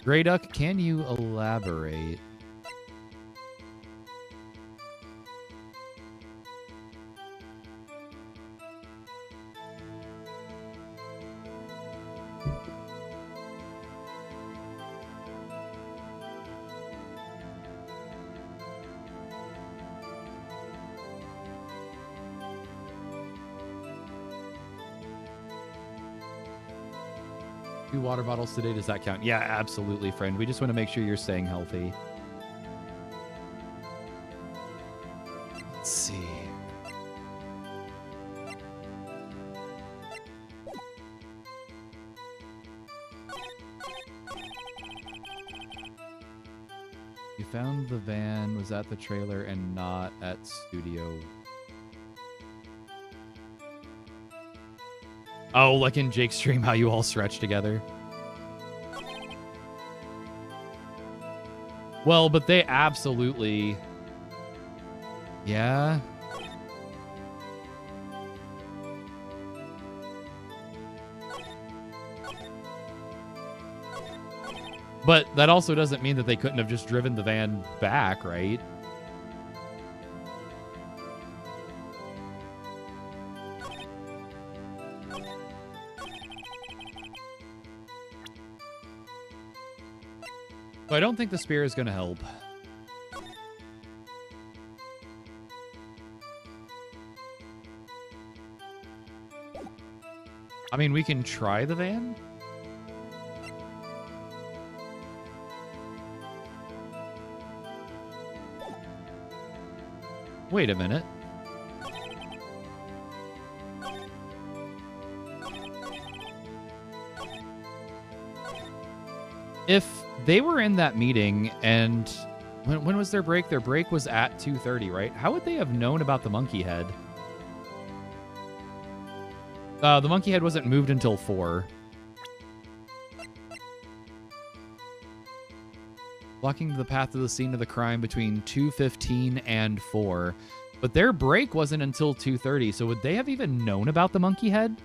Grey Duck, can you elaborate? Two water bottles today, does that count? Yeah, absolutely, friend. We just want to make sure you're staying healthy. Let's see. You found the van, was at the trailer and not at studio. Oh, like in Jake's stream, how you all stretch together. Well, but they absolutely... Yeah. But that also doesn't mean that they couldn't have just driven the van back, right? So I don't think the spear is going to help. I mean, we can try the van. Wait a minute. If they were in that meeting and when was their break? Their break was at 2:30, right? How would they have known about the monkey head? The monkey head wasn't moved until 4. Blocking the path to the scene of the crime between 2:15 and 4. But their break wasn't until 2:30, so would they have even known about the monkey head?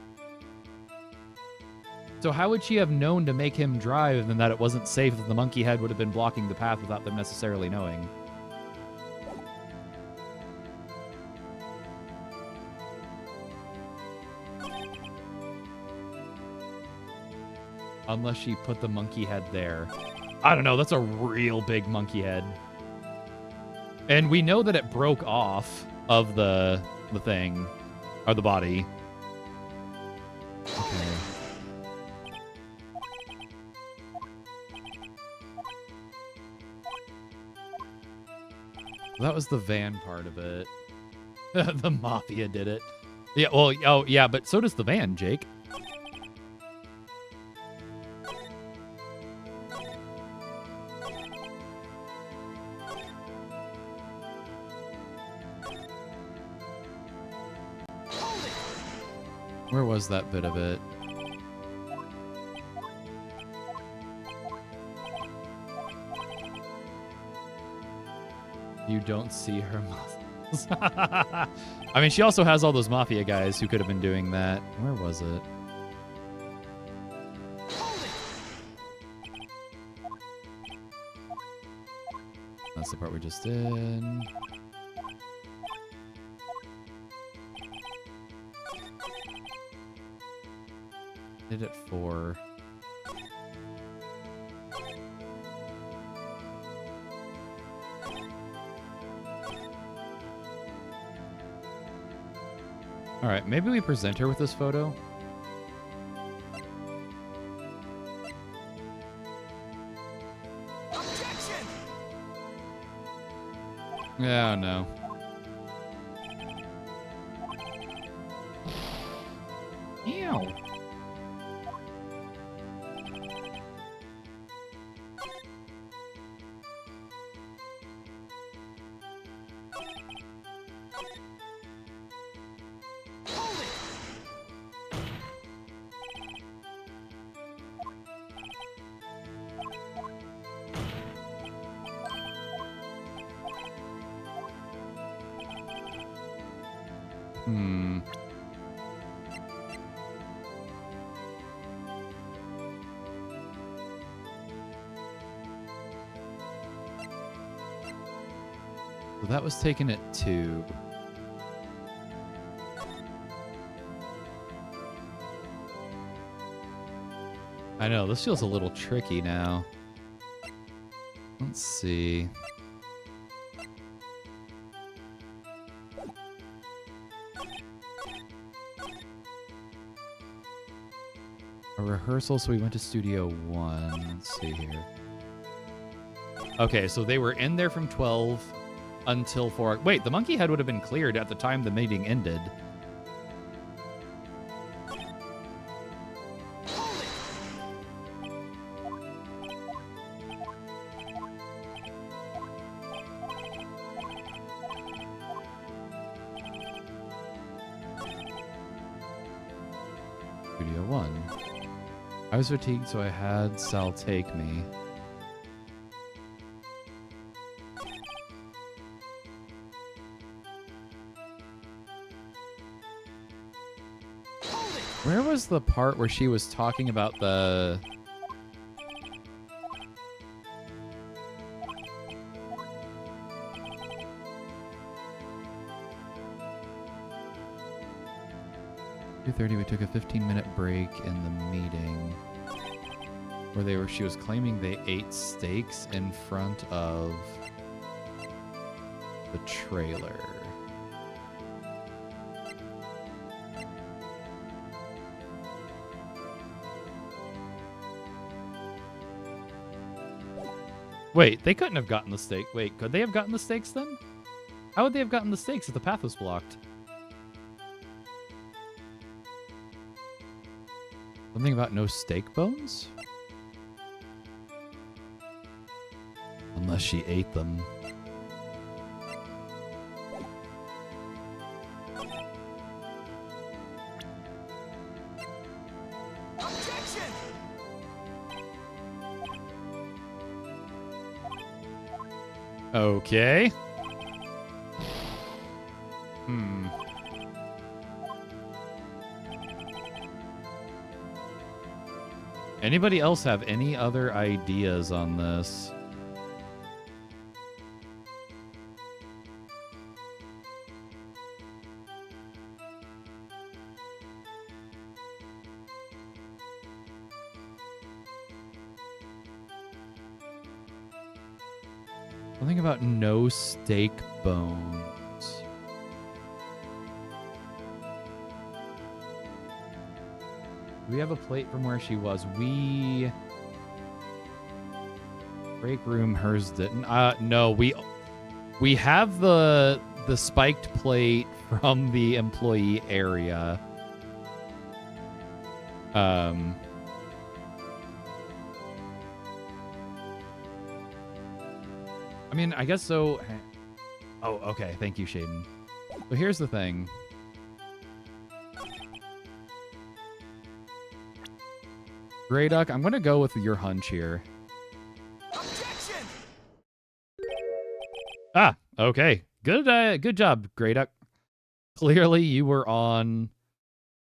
So how would she have known to make him drive and that it wasn't safe if the monkey head would have been blocking the path without them necessarily knowing? Unless she put the monkey head there. I don't know, that's a real big monkey head. And we know that it broke off of the thing, or the body. Okay. That was the van part of it. The mafia did it. Yeah, well, oh, yeah, but so does the van, Jake. Where was that bit of it? You don't see her muscles. I mean, she also has all those mafia guys who could have been doing that. Where was it? That's the part we just did. Did it 4. All right, maybe we present her with this photo. Yeah, no. Ew. Hold it! Hmm. So that was taken at 2. I know, this feels a little tricky now. Let's see. A rehearsal, so we went to Studio 1. Let's see here. Okay, so they were in there from 12 until 4. Wait, the monkey head would have been cleared at the time the meeting ended. Hold it! Studio 1. I was fatigued, so I had Sal take me. Hold it! Where was the part where she was talking about the... we took a 15-minute break in the meeting where she was claiming they ate steaks in front of the trailer. Wait, they couldn't have gotten the steak. Wait, could they have gotten the steaks then? How would they have gotten the steaks if the path was blocked? Something about no steak bones? Unless she ate them. Objection! Okay. Hmm. Anybody else have any other ideas on this? Something about no steak bones. Do we have a plate from where she was? Break room, hers didn't. No, we have the spiked plate from the employee area. I mean, I guess so. Oh, okay. Thank you, Shaden. So here's the thing. Grey Duck, I'm going to go with your hunch here. Objection! Ah, okay. Good job, Grey Duck. Clearly, you were on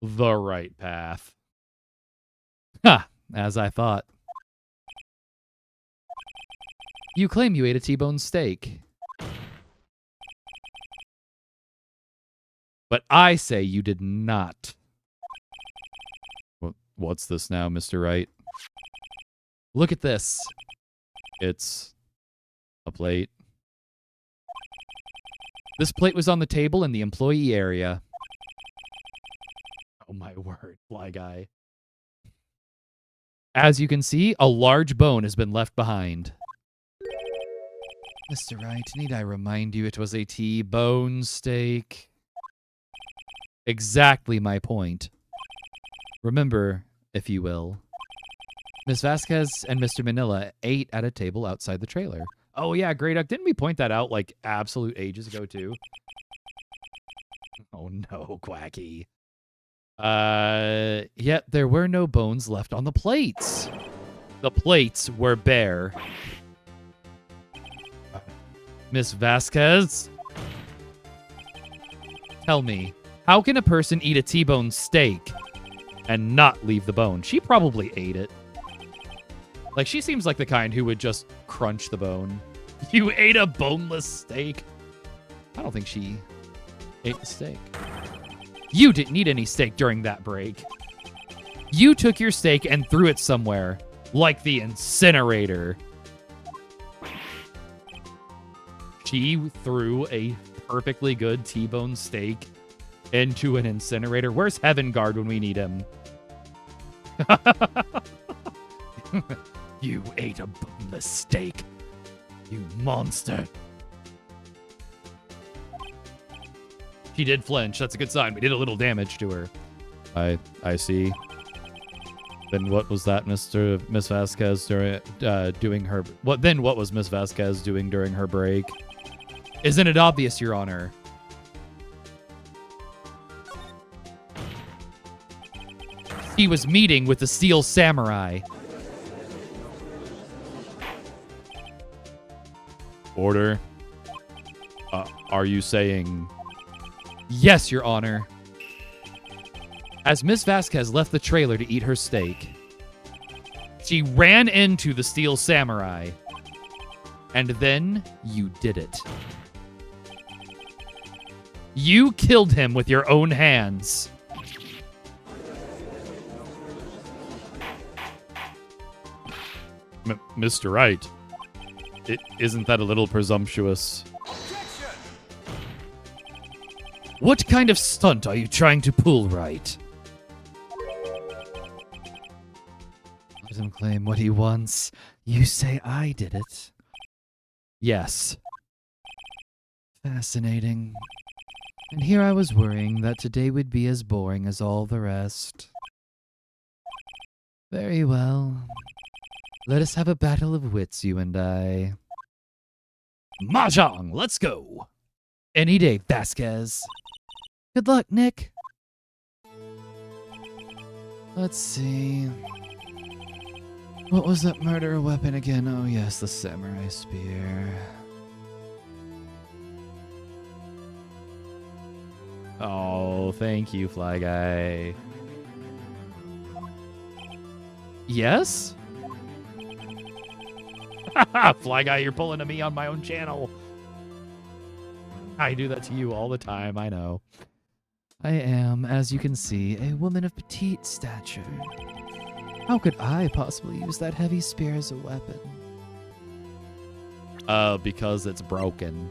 the right path. Ha! As I thought. You claim you ate a T-bone steak. But I say you did not. What's this now, Mr. Wright? Look at this. It's a plate. This plate was on the table in the employee area. Oh my word, Fly Guy. As you can see, a large bone has been left behind. Mr. Wright, need I remind you it was a T-bone steak? Exactly my point. Remember, if you will, Miss Vasquez and Mr. Manila ate at a table outside the trailer. Oh yeah, Grey Duck, didn't we point that out like absolute ages ago too? Oh no, Quacky. Yet there were no bones left on the plates. The plates were bare. Miss Vasquez? Tell me, how can a person eat a T-bone steak and not leave the bone? She probably ate it. Like, she seems like the kind who would just crunch the bone. You ate a boneless steak? I don't think she ate the steak. You didn't eat any steak during that break. You took your steak and threw it somewhere, like the incinerator. She threw a perfectly good T-bone steak into an incinerator. Where's Heaven Guard when we need him? You ate a boneless steak, you monster. She did flinch. That's a good sign. We did a little damage to her. I see. Then what was that, Miss Vasquez doing her? What was Miss Vasquez doing during her break? Isn't it obvious, Your Honor? He was meeting with the Steel Samurai. Order. Are you saying... Yes, Your Honor. As Miss Vasquez left the trailer to eat her steak, she ran into the Steel Samurai. And then you did it. You killed him with your own hands. Mr. Wright, isn't that a little presumptuous? Objection! What kind of stunt are you trying to pull, Wright? Let him claim what he wants. You say I did it? Yes. Fascinating. And here I was worrying that today would be as boring as all the rest. Very well. Let us have a battle of wits, you and I. Mahjong, let's go! Any day, Vasquez. Good luck, Nick. Let's see. What was that murder weapon again? Oh yes, the samurai spear. Oh, thank you, Fly Guy. Yes? Fly Guy, you're pulling to me on my own channel. I do that to you all the time, I know. I am, as you can see, a woman of petite stature. How could I possibly use that heavy spear as a weapon? Because it's broken.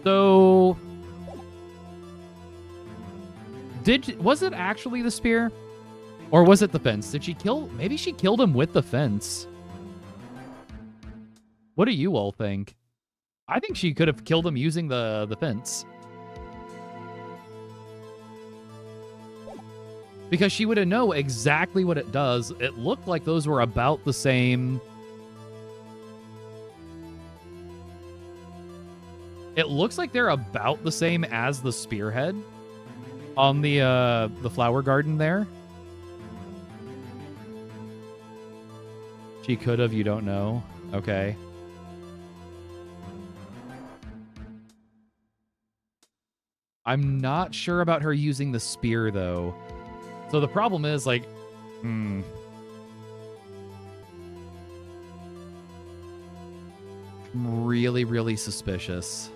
So... Was it actually the spear? Or was it the fence? Did she kill... Maybe she killed him with the fence. What do you all think? I think she could have killed him using the fence. Because she would have known exactly what it does. It looked like those were about the same... It looks like they're about the same as the spearhead on the flower garden there. She could have, you don't know. Okay. I'm not sure about her using the spear, though. So the problem is, like... I'm really, really suspicious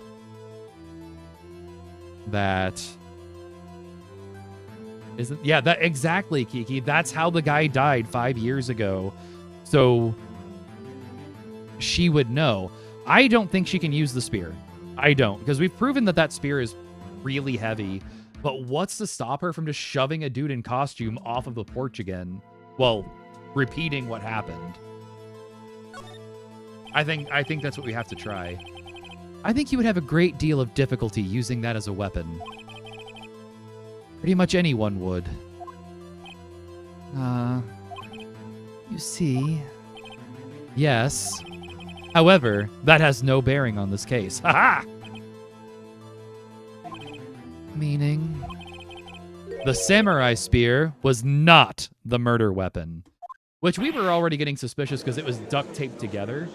that... Isn't... Yeah, that exactly, Kiki. That's how the guy died 5 years ago. So... she would know. I don't think she can use the spear. I don't. Because we've proven that that spear is really heavy. But what's to stop her from just shoving a dude in costume off of the porch again? Well, repeating what happened. I think that's what we have to try. I think you would have a great deal of difficulty using that as a weapon. Pretty much anyone would. You see, Yes. However, that has no bearing on this case. Ha meaning, The samurai spear was not the murder weapon, which we were already getting suspicious because it was duct taped together.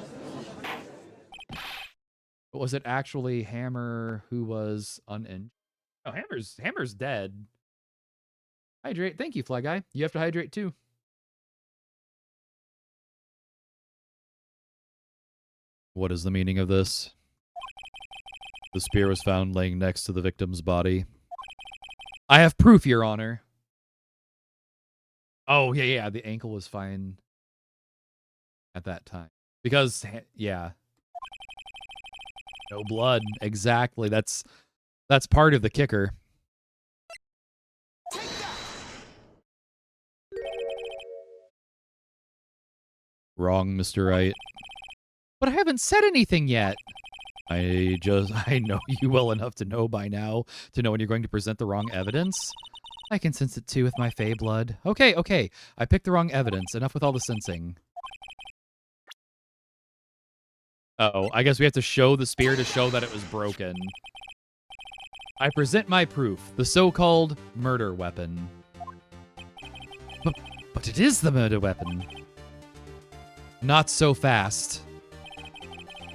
But was it actually Hammer who was uninjured? Oh, Hammer's dead. Hydrate. Thank you, Fly Guy. You have to hydrate too. What is the meaning of this? The spear was found laying next to the victim's body. I have proof, Your Honor. Oh, yeah, the ankle was fine at that time. Because, yeah. No blood. Exactly. That's part of the kicker. Wrong, Mr. Wright. But I haven't said anything yet. I know you well enough to know by now to know when you're going to present the wrong evidence. I can sense it too with my Fey blood. Okay. I picked the wrong evidence. Enough with all the sensing. Uh-oh, I guess we have to show the spear to show that it was broken. I present my proof, the so-called murder weapon. But it is the murder weapon. Not so fast.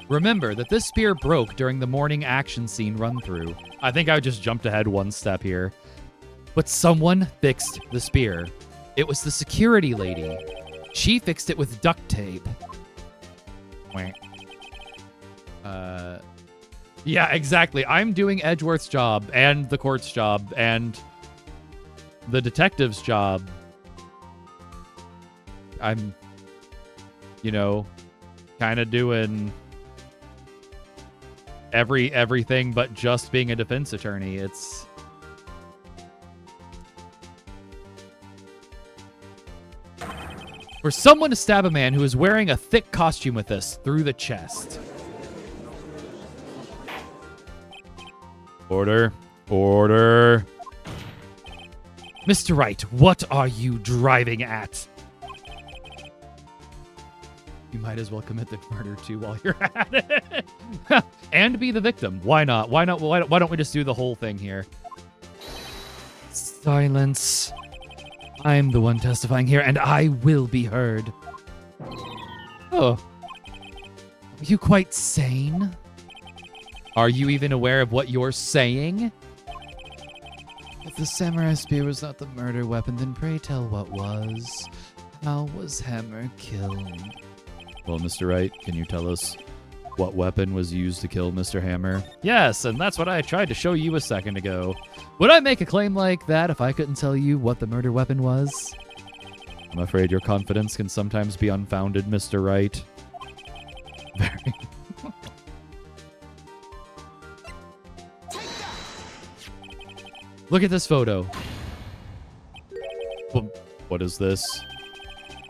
Remember that this spear broke during the morning action scene run-through. I think I just jumped ahead one step here. But someone fixed the spear. It was the security lady. She fixed it with duct tape. Yeah, exactly. I'm doing Edgeworth's job, and the court's job, and the detective's job. I'm, kind of doing everything but just being a defense attorney. It's for someone to stab a man who is wearing a thick costume with this through the chest. Order. Mr. Wright, what are you driving at? You might as well commit the murder too while you're at it. And be the victim. Why not? Why don't we just do the whole thing here? silence. I'm the one testifying here, and I will be heard. Oh. Are you quite sane? Are you even aware of what you're saying? If the samurai spear was not the murder weapon, then pray tell what was. How was Hammer killed? Well, Mr. Wright, can you tell us what weapon was used to kill Mr. Hammer? Yes, and that's what I tried to show you a second ago. Would I make a claim like that if I couldn't tell you what the murder weapon was? I'm afraid your confidence can sometimes be unfounded, Mr. Wright. Very. Look at this photo. What is this?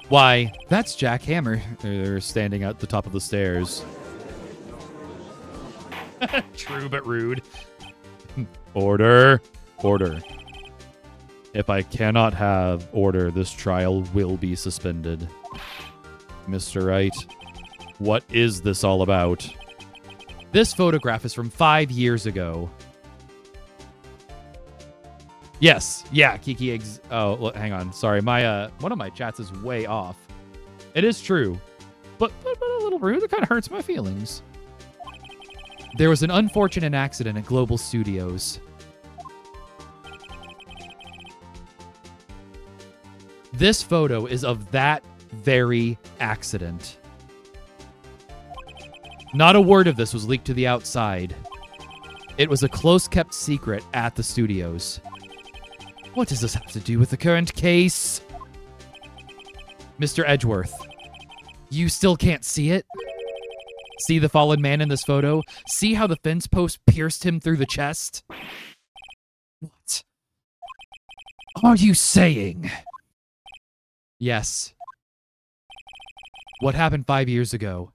Why, that's Jack Hammer. They're standing at the top of the stairs. True but rude. Order. Order. If I cannot have order, this trial will be suspended. Mr. Wright, what is this all about? This photograph is from 5 years ago. Yes, yeah, Kiki. Oh, look, hang on. Sorry, my one of my chats is way off. It is true, but a little rude. It kind of hurts my feelings. There was an unfortunate accident at Global Studios. This photo is of that very accident. Not a word of this was leaked to the outside. It was a close-kept secret at the studios. What does this have to do with the current case? Mr. Edgeworth, you still can't see it? See the fallen man in this photo? See how the fence post pierced him through the chest? What? Are you saying? Yes. What happened 5 years ago?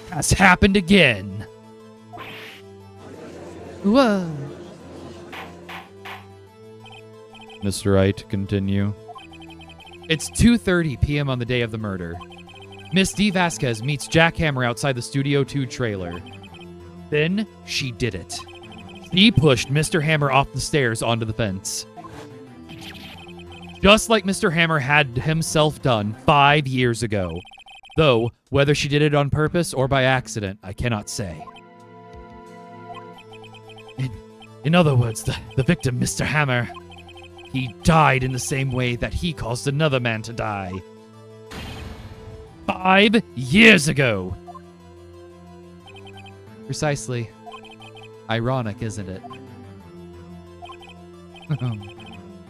Has happened again. Whoa. Mr. Wright, continue. It's 2:30 p.m. on the day of the murder. Miss D. Vasquez meets Jack Hammer outside the Studio 2 trailer. Then she did it. She pushed Mr. Hammer off the stairs onto the fence. Just like Mr. Hammer had himself done 5 years ago. Though, whether she did it on purpose or by accident, I cannot say. In other words, the victim, Mr. Hammer, he died in the same way that he caused another man to die. 5 years ago. Precisely. Ironic, isn't it?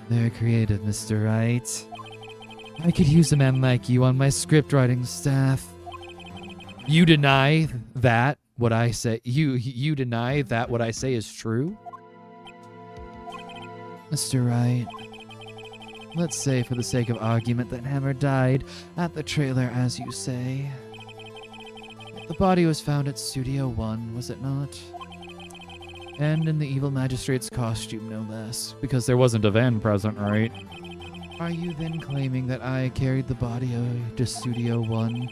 Very creative, Mr. Wright. I could use a man like you on my script writing staff. You deny that what I say you deny that what I say is true? Mr. Wright, let's say for the sake of argument that Hammer died at the trailer as you say. The body was found at Studio 1, was it not? And in the evil magistrate's costume, no less. Because there wasn't a van present, right? Are you then claiming that I carried the body to Studio 1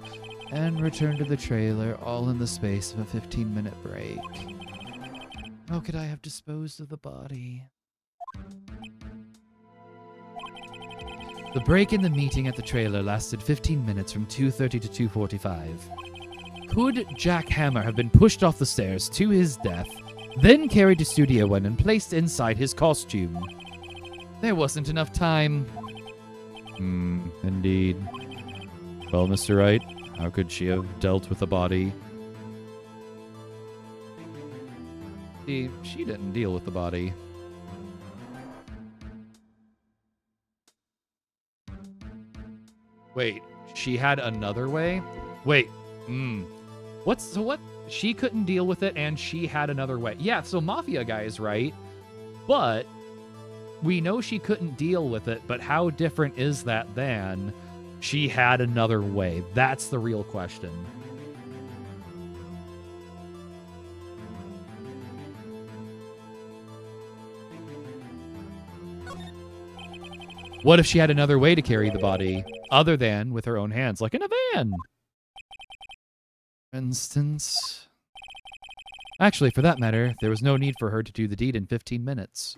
and returned to the trailer all in the space of a 15-minute break? How could I have disposed of the body? The break in the meeting at the trailer lasted 15 minutes from 2:30 to 2:45. Could Jack Hammer have been pushed off the stairs to his death, then carried to Studio 1 and placed inside his costume? There wasn't enough time. Indeed. Well, Mr. Wright, how could she have dealt with the body? See, she didn't deal with the body. Wait, she had another way? Wait, what? She couldn't deal with it and she had another way. Yeah, so Mafia guy is right, but we know she couldn't deal with it, but how different is that than she had another way? That's the real question. What if she had another way to carry the body, other than with her own hands, like in a van? For instance... Actually, for that matter, there was no need for her to do the deed in 15 minutes.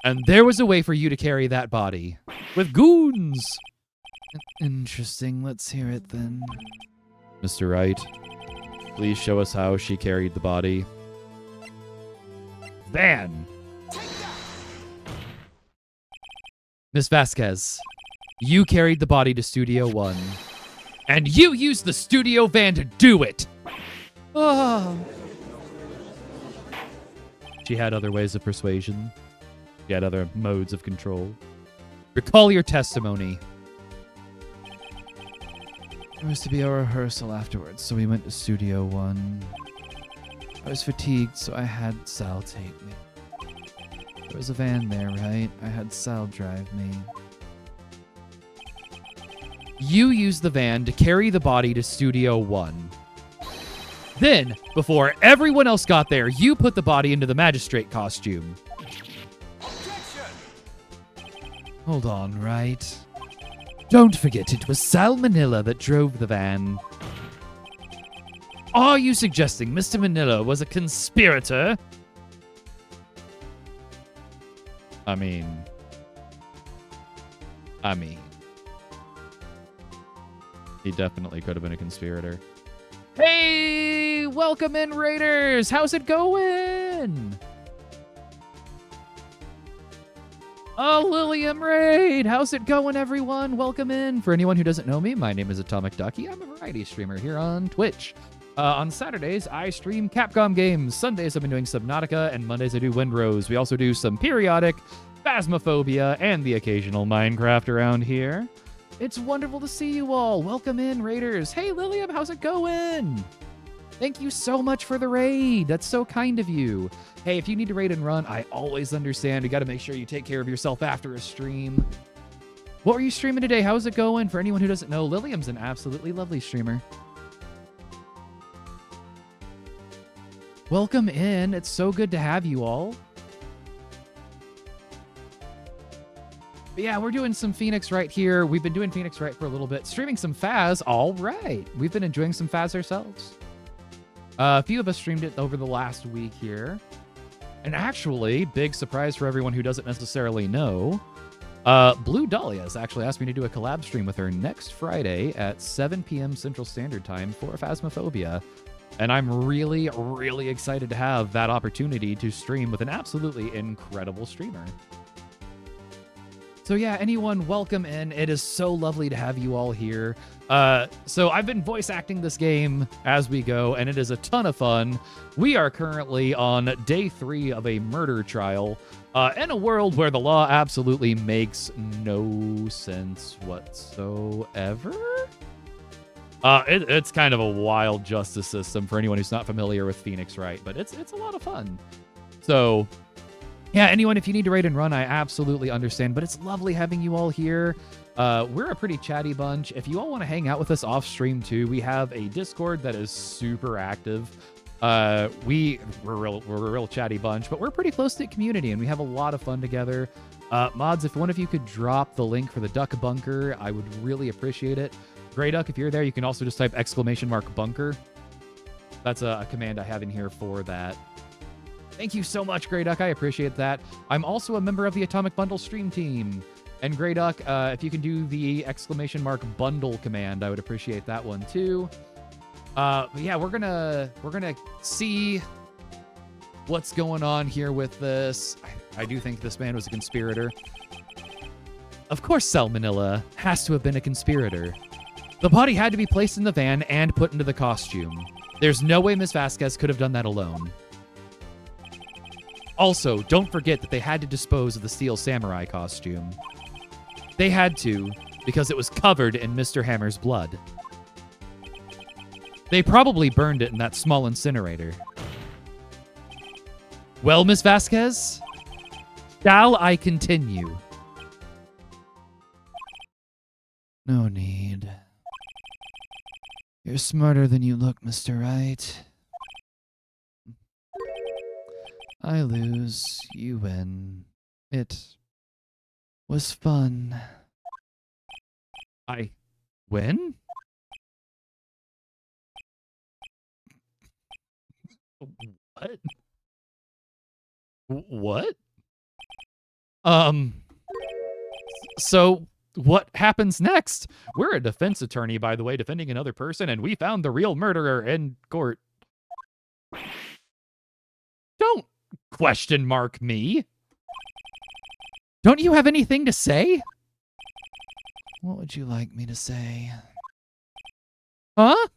And there was a way for you to carry that body. With goons! Interesting. Let's hear it then. Mr. Wright, please show us how she carried the body. Van! Miss Vasquez, you carried the body to Studio 1. And you used the studio van to do it! Oh. She had other ways of persuasion. She had other modes of control. Recall your testimony. There was to be a rehearsal afterwards, so we went to Studio 1. I was fatigued, so I had Sal take me. There was a van there, right? I had Sal drive me. You used the van to carry the body to Studio 1. Then, before everyone else got there, you put the body into the magistrate costume. Objection! Hold on, right? Don't forget it was Sal Manila that drove the van. Are you suggesting Mr. Manila was a conspirator? I mean... He definitely could have been a conspirator. Hey, welcome in, Raiders. How's it going? Oh, Lilium Raid. How's it going, everyone? Welcome in. For anyone who doesn't know me, my name is AtomicDuckie. I'm a variety streamer here on Twitch. On Saturdays, I stream Capcom games. Sundays, I've been doing Subnautica, and Mondays, I do Windrose. We also do some periodic Phasmophobia and the occasional Minecraft around here. It's wonderful to see you all. Welcome in, Raiders. Hey, Lilium, how's it going? Thank you so much for the raid. That's so kind of you. Hey, if you need to raid and run, I always understand. You got to make sure you take care of yourself after a stream. What were you streaming today? How's it going? For anyone who doesn't know, Lilium's an absolutely lovely streamer. Welcome in. It's so good to have you all. But yeah, we're doing some Phoenix right here. We've been doing Phoenix right for a little bit. Streaming some Faz. All right. We've been enjoying some Faz ourselves. A few of us streamed it over the last week here. And actually, big surprise for everyone who doesn't necessarily know, Blue Dahlia has actually asked me to do a collab stream with her next Friday at 7 p.m. Central Standard Time for Phasmophobia. And I'm really, really excited to have that opportunity to stream with an absolutely incredible streamer. So yeah, anyone, welcome in. It is so lovely to have you all here. So I've been voice acting this game as we go, and it is a ton of fun. We are currently on day 3 of a murder trial in a world where the law absolutely makes no sense whatsoever. It's kind of a wild justice system for anyone who's not familiar with Phoenix Wright, but it's a lot of fun. So yeah, anyone, if you need to raid and run, I absolutely understand, but it's lovely having you all here. We're a pretty chatty bunch. If you all want to hang out with us off stream too, we have a Discord that is super active. We're a real chatty bunch, but we're a pretty close-knit community, and we have a lot of fun together. Mods, if one of you could drop the link for the Duck Bunker, I would really appreciate it. Grey Duck, if you're there, you can also just type !bunker. That's a command I have in here for that. Thank you so much, Grey Duck. I appreciate that. I'm also a member of the Atomic Bundle stream team. And Grey Duck, if you can do the !bundle command, I would appreciate that one too. But yeah, we're gonna see what's going on here with this. I do think this man was a conspirator. Of course, Salmonella has to have been a conspirator. The body had to be placed in the van and put into the costume. There's no way Ms. Vasquez could have done that alone. Also, don't forget that they had to dispose of the Steel Samurai costume. They had to, because it was covered in Mr. Hammer's blood. They probably burned it in that small incinerator. Well, Ms. Vasquez, shall I continue? No need. You're smarter than you look, Mr. Wright. I lose, you win. It was fun. I win? What? What? So what happens next? We're a defense attorney, by the way, defending another person, and we found the real murderer in court. Don't question mark me. Don't you have anything to say? What would you like me to say? Huh?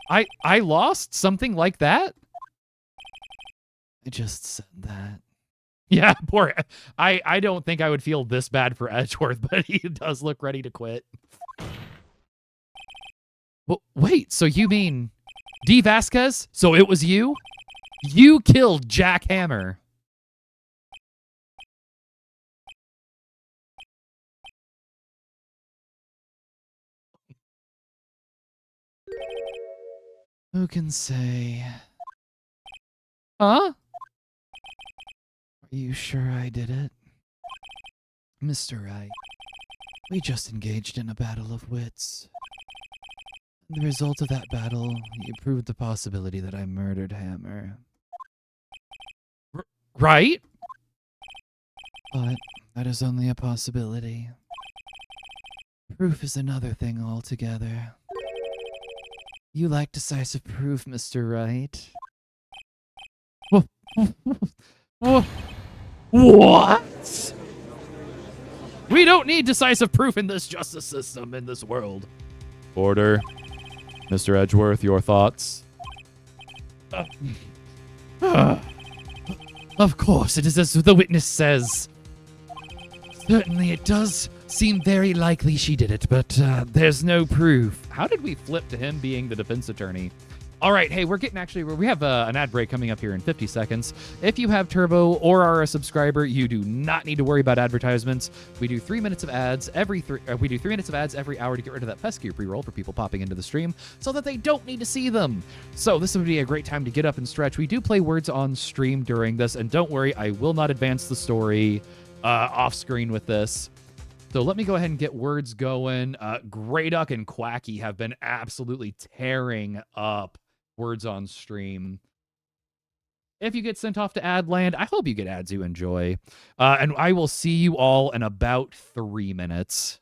I lost something like that? I just said that. Yeah, poor. I don't think I would feel this bad for Edgeworth, but he does look ready to quit. Well, wait, so you mean D. Vasquez? So it was you? You killed Jack Hammer. Who can say? Huh? Are you sure I did it? Mr. Wright, we just engaged in a battle of wits. The result of that battle, you proved the possibility that I murdered Hammer. Right? But that is only a possibility. Proof is another thing altogether. You like decisive proof, Mr. Wright. What? We don't need decisive proof in this justice system, in this world. Order. Mr. Edgeworth, your thoughts? Of course, it is as the witness says. Certainly it does seem very likely she did it, but there's no proof. How did we flip to him being the defense attorney? All right, hey, we have an ad break coming up here in 50 seconds. If you have Turbo or are a subscriber, you do not need to worry about advertisements. We do 3 minutes of ads every hour to get rid of that pesky pre-roll for people popping into the stream so that they don't need to see them. So this would be a great time to get up and stretch. We do play words on stream during this, and don't worry, I will not advance the story off screen with this. So let me go ahead and get words going. Greyduck and Quacky have been absolutely tearing up words on stream. If you get sent off to ad land, I hope you get ads you enjoy. And I will see you all in about 3 minutes.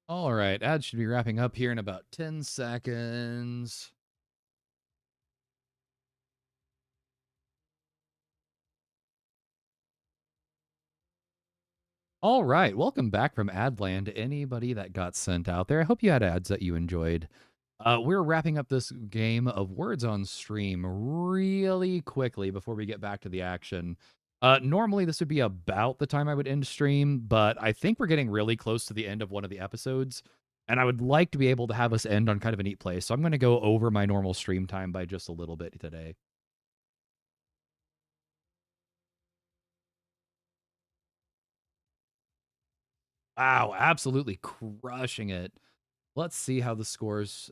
All right, ads should be wrapping up here in about 10 seconds. All right, welcome back from Adland. Anybody that got sent out there, I hope you had ads that you enjoyed. We're wrapping up this game of Words on Stream really quickly before we get back to the action. Normally, this would be about the time I would end stream, but I think we're getting really close to the end of one of the episodes, and I would like to be able to have us end on kind of a neat place. So I'm going to go over my normal stream time by just a little bit today. Wow, absolutely crushing it. Let's see how the scores.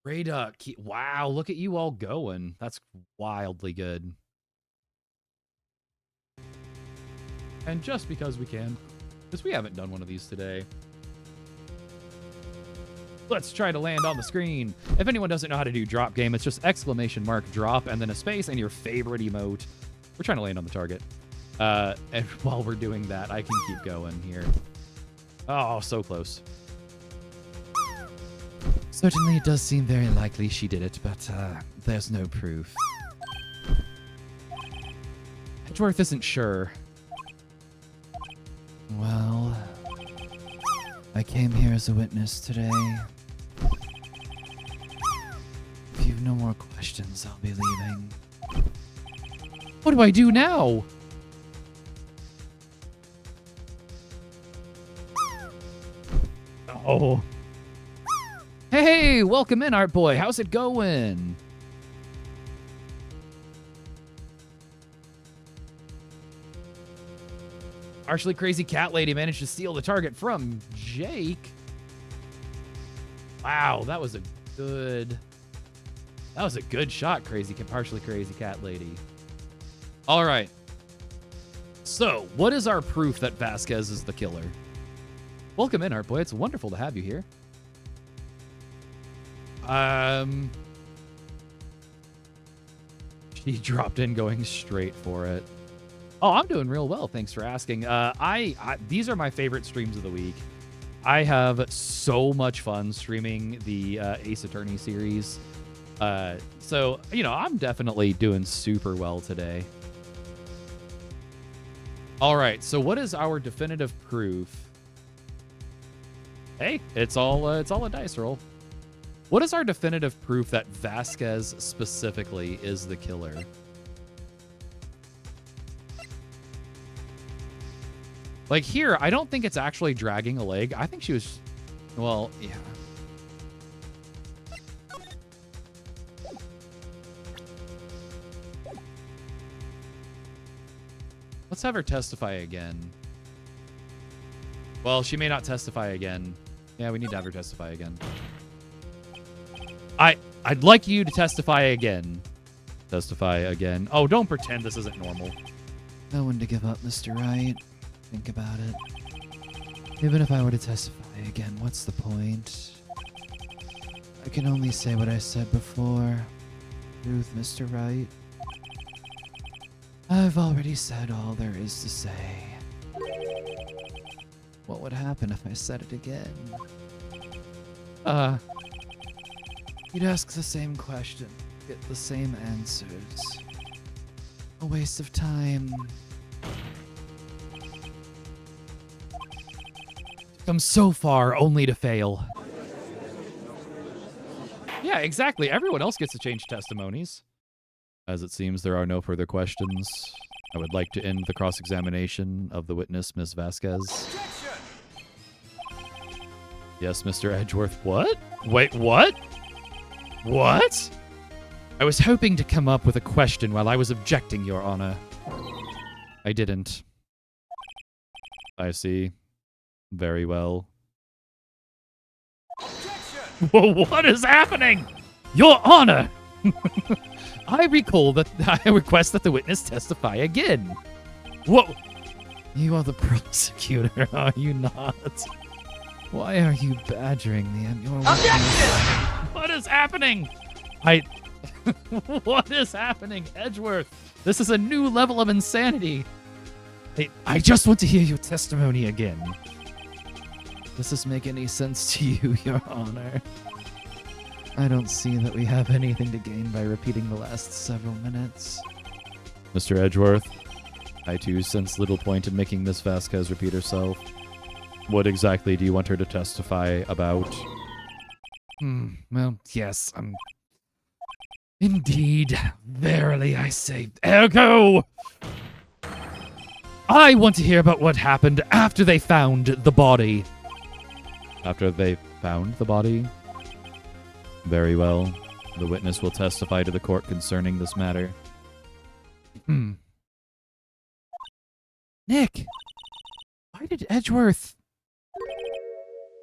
Rada, wow, look at you all going. That's wildly good. And just because we can, because we haven't done one of these today. Let's try to land on the screen. If anyone doesn't know how to do drop game, it's just exclamation mark drop and then a space and your favorite emote. We're trying to land on the target. And while we're doing that, I can keep going here. Oh, so close. Certainly it does seem very likely she did it, but there's no proof. Edgeworth isn't sure. Well, I came here as a witness today. If you've no more questions, I'll be leaving. What do I do now? Oh. Hey, welcome in, Art Boy. How's it going? Partially crazy cat lady managed to steal the target from Jake. Wow, that was a good shot, partially crazy cat lady. All right. So, what is our proof that Vasquez is the killer? Welcome in, Art Boy. It's wonderful to have you here. She dropped in going straight for it. Oh, I'm doing real well. Thanks for asking. These are my favorite streams of the week. I have so much fun streaming the Ace Attorney series. So, you know, I'm definitely doing super well today. All right. So what is our definitive proof? Hey, it's all a dice roll. What is our definitive proof that Vasquez specifically is the killer? Like here, I don't think it's actually dragging a leg. I think she was, well, yeah. Let's have her testify again. Well, she may not testify again. Yeah, we need to have her testify again. I'd like you to testify again. Testify again. Oh, don't pretend this isn't normal. No one to give up, Mr. Wright. Think about it. Even if I were to testify again, what's the point? I can only say what I said before. Truth, Mr. Wright. I've already said all there is to say. What would happen if I said it again? You'd ask the same question, get the same answers. A waste of time. Come so far only to fail. Yeah, exactly. Everyone else gets to change testimonies. As it seems there are no further questions, I would like to end the cross-examination of the witness, Ms. Vasquez. Yes, Mr. Edgeworth. What? Wait, what? What? I was hoping to come up with a question while I was objecting, Your Honor. I didn't. I see. Very well. Whoa, what is happening? Your Honor! I recall that I request that the witness testify again. Whoa! You are the prosecutor, are you not? Why are you badgering me? I'm your witness. What is happening? What is happening, Edgeworth? This is a new level of insanity. I just want to hear your testimony again. Does this make any sense to you, Your Honor? I don't see that we have anything to gain by repeating the last several minutes. Mr. Edgeworth, I too sense little point in making Miss Vasquez repeat herself. What exactly do you want her to testify about? Well, yes, Indeed, verily I say, ergo! I want to hear about what happened after they found the body. After they found the body? Very well. The witness will testify to the court concerning this matter. Nick! Why did Edgeworth...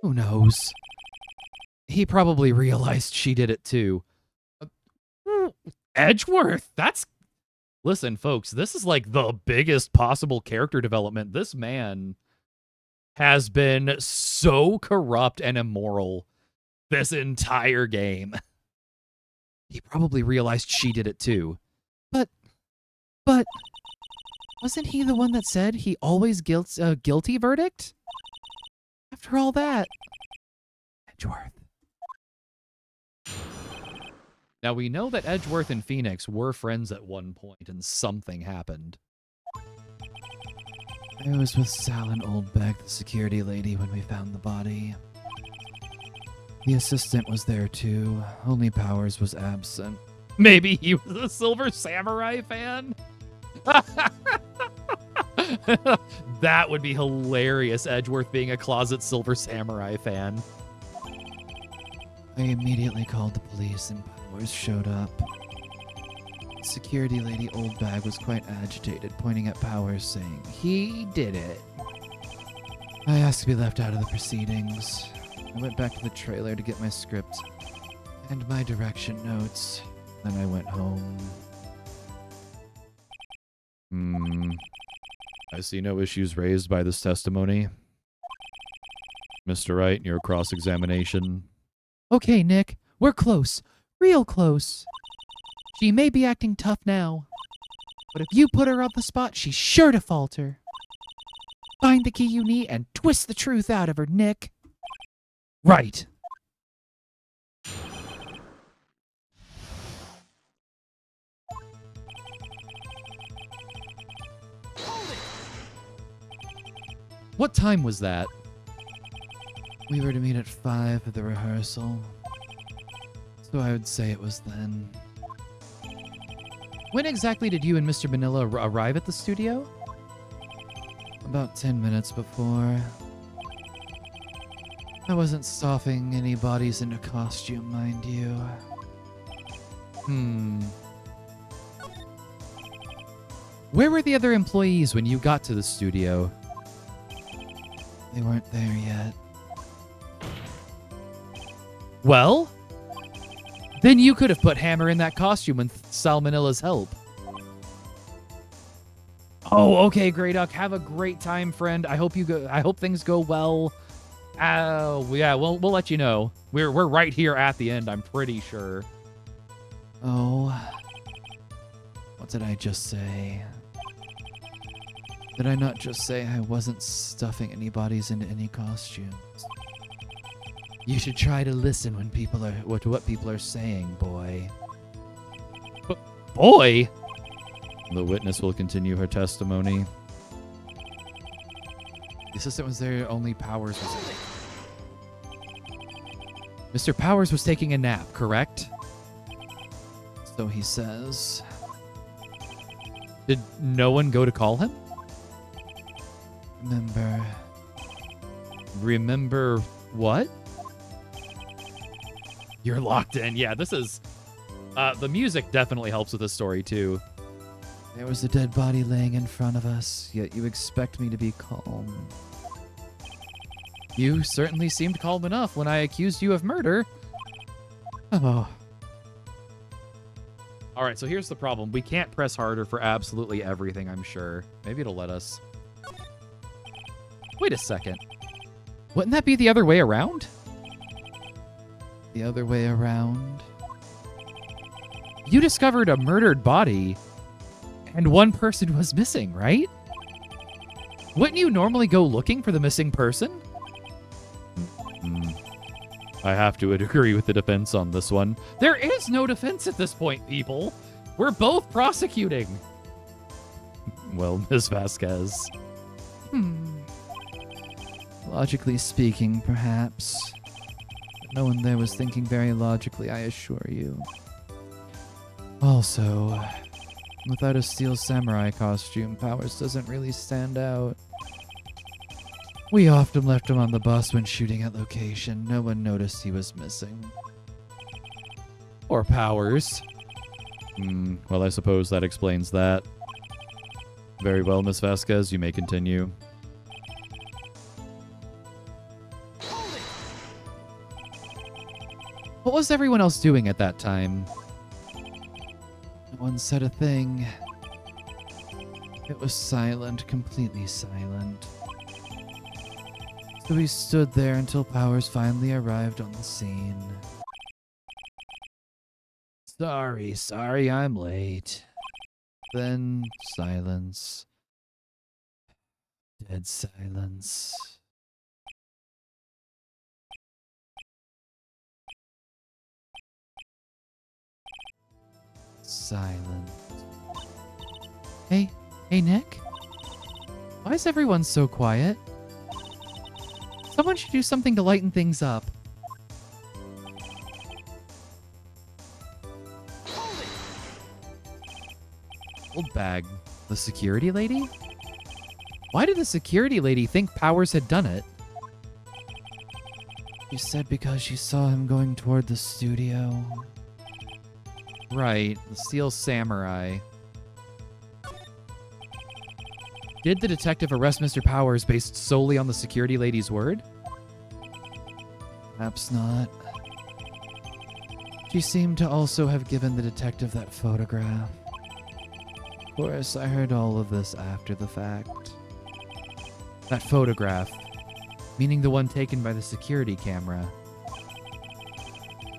Who knows? He probably realized she did it too. Edgeworth? That's... Listen, folks, this is like the biggest possible character development. This man has been so corrupt and immoral this entire game. He probably realized she did it too. But... Wasn't he the one that said he always guilty verdict? After all that... Edgeworth. Now, we know that Edgeworth and Phoenix were friends at one point, and something happened. I was with Sal and Oldbeck, the security lady, when we found the body. The assistant was there too, only Powers was absent. Maybe he was a Silver Samurai fan? That would be hilarious, Edgeworth being a closet Silver Samurai fan. I immediately called the police and Powers showed up. Security lady Oldbag was quite agitated, pointing at Powers, saying, "He did it." I asked to be left out of the proceedings. I went back to the trailer to get my script and my direction notes. Then I went home. I see no issues raised by this testimony. Mr. Wright, your cross-examination. Okay, Nick, we're close. Real close. She may be acting tough now, but if you put her on the spot, she's sure to falter. Find the key you need and twist the truth out of her, Nick. Right. What time was that? We were to meet at 5 at the rehearsal, so I would say it was then. When exactly did you and Mr. Manila arrive at the studio? About 10 minutes before. I wasn't stuffing any bodies into costume, mind you. Where were the other employees when you got to the studio? They weren't there yet. Well, then you could have put Hammer in that costume with Salmonilla's help. Oh, okay, Grey Duck. Have a great time, friend. I hope things go well. Yeah, we'll let you know. We're right here at the end, I'm pretty sure. Oh. What did I just say? Did I not just say I wasn't stuffing any bodies into any costumes? You should try to listen when what people are saying, boy. Boy? The witness will continue her testimony. The assistant was there, only Powers was there. Mr. Powers was taking a nap, correct? So he says. Did no one go to call him? Remember what? You're locked in. Yeah, this is... the music definitely helps with the story, too. There was a dead body laying in front of us, yet you expect me to be calm. You certainly seemed calm enough when I accused you of murder. Oh. All right, so here's the problem. We can't press harder for absolutely everything, I'm sure. Maybe it'll let us. Wait a second. Wouldn't that be the other way around? The other way around? You discovered a murdered body, and one person was missing, right? Wouldn't you normally go looking for the missing person? I have to agree with the defense on this one. There is no defense at this point, people. We're both prosecuting. Well, Ms. Vasquez. Logically speaking, perhaps. But no one there was thinking very logically, I assure you. Also, without a steel samurai costume, Powers doesn't really stand out. We often left him on the bus when shooting at location. No one noticed he was missing. Or Powers. Well, I suppose that explains that. Very well, Miss Vasquez, you may continue. What was everyone else doing at that time? No one said a thing. It was silent, completely silent. So we stood there until Powers finally arrived on the scene. Sorry, I'm late. Then silence. Dead silence. Silent. Hey, Nick? Why is everyone so quiet? Someone should do something to lighten things up. Old bag. The security lady? Why did the security lady think Powers had done it? She said because she saw him going toward the studio. Right, the Steel Samurai. Did the detective arrest Mr. Powers based solely on the security lady's word? Perhaps not. She seemed to also have given the detective that photograph. Of course, I heard all of this after the fact. That photograph. Meaning the one taken by the security camera.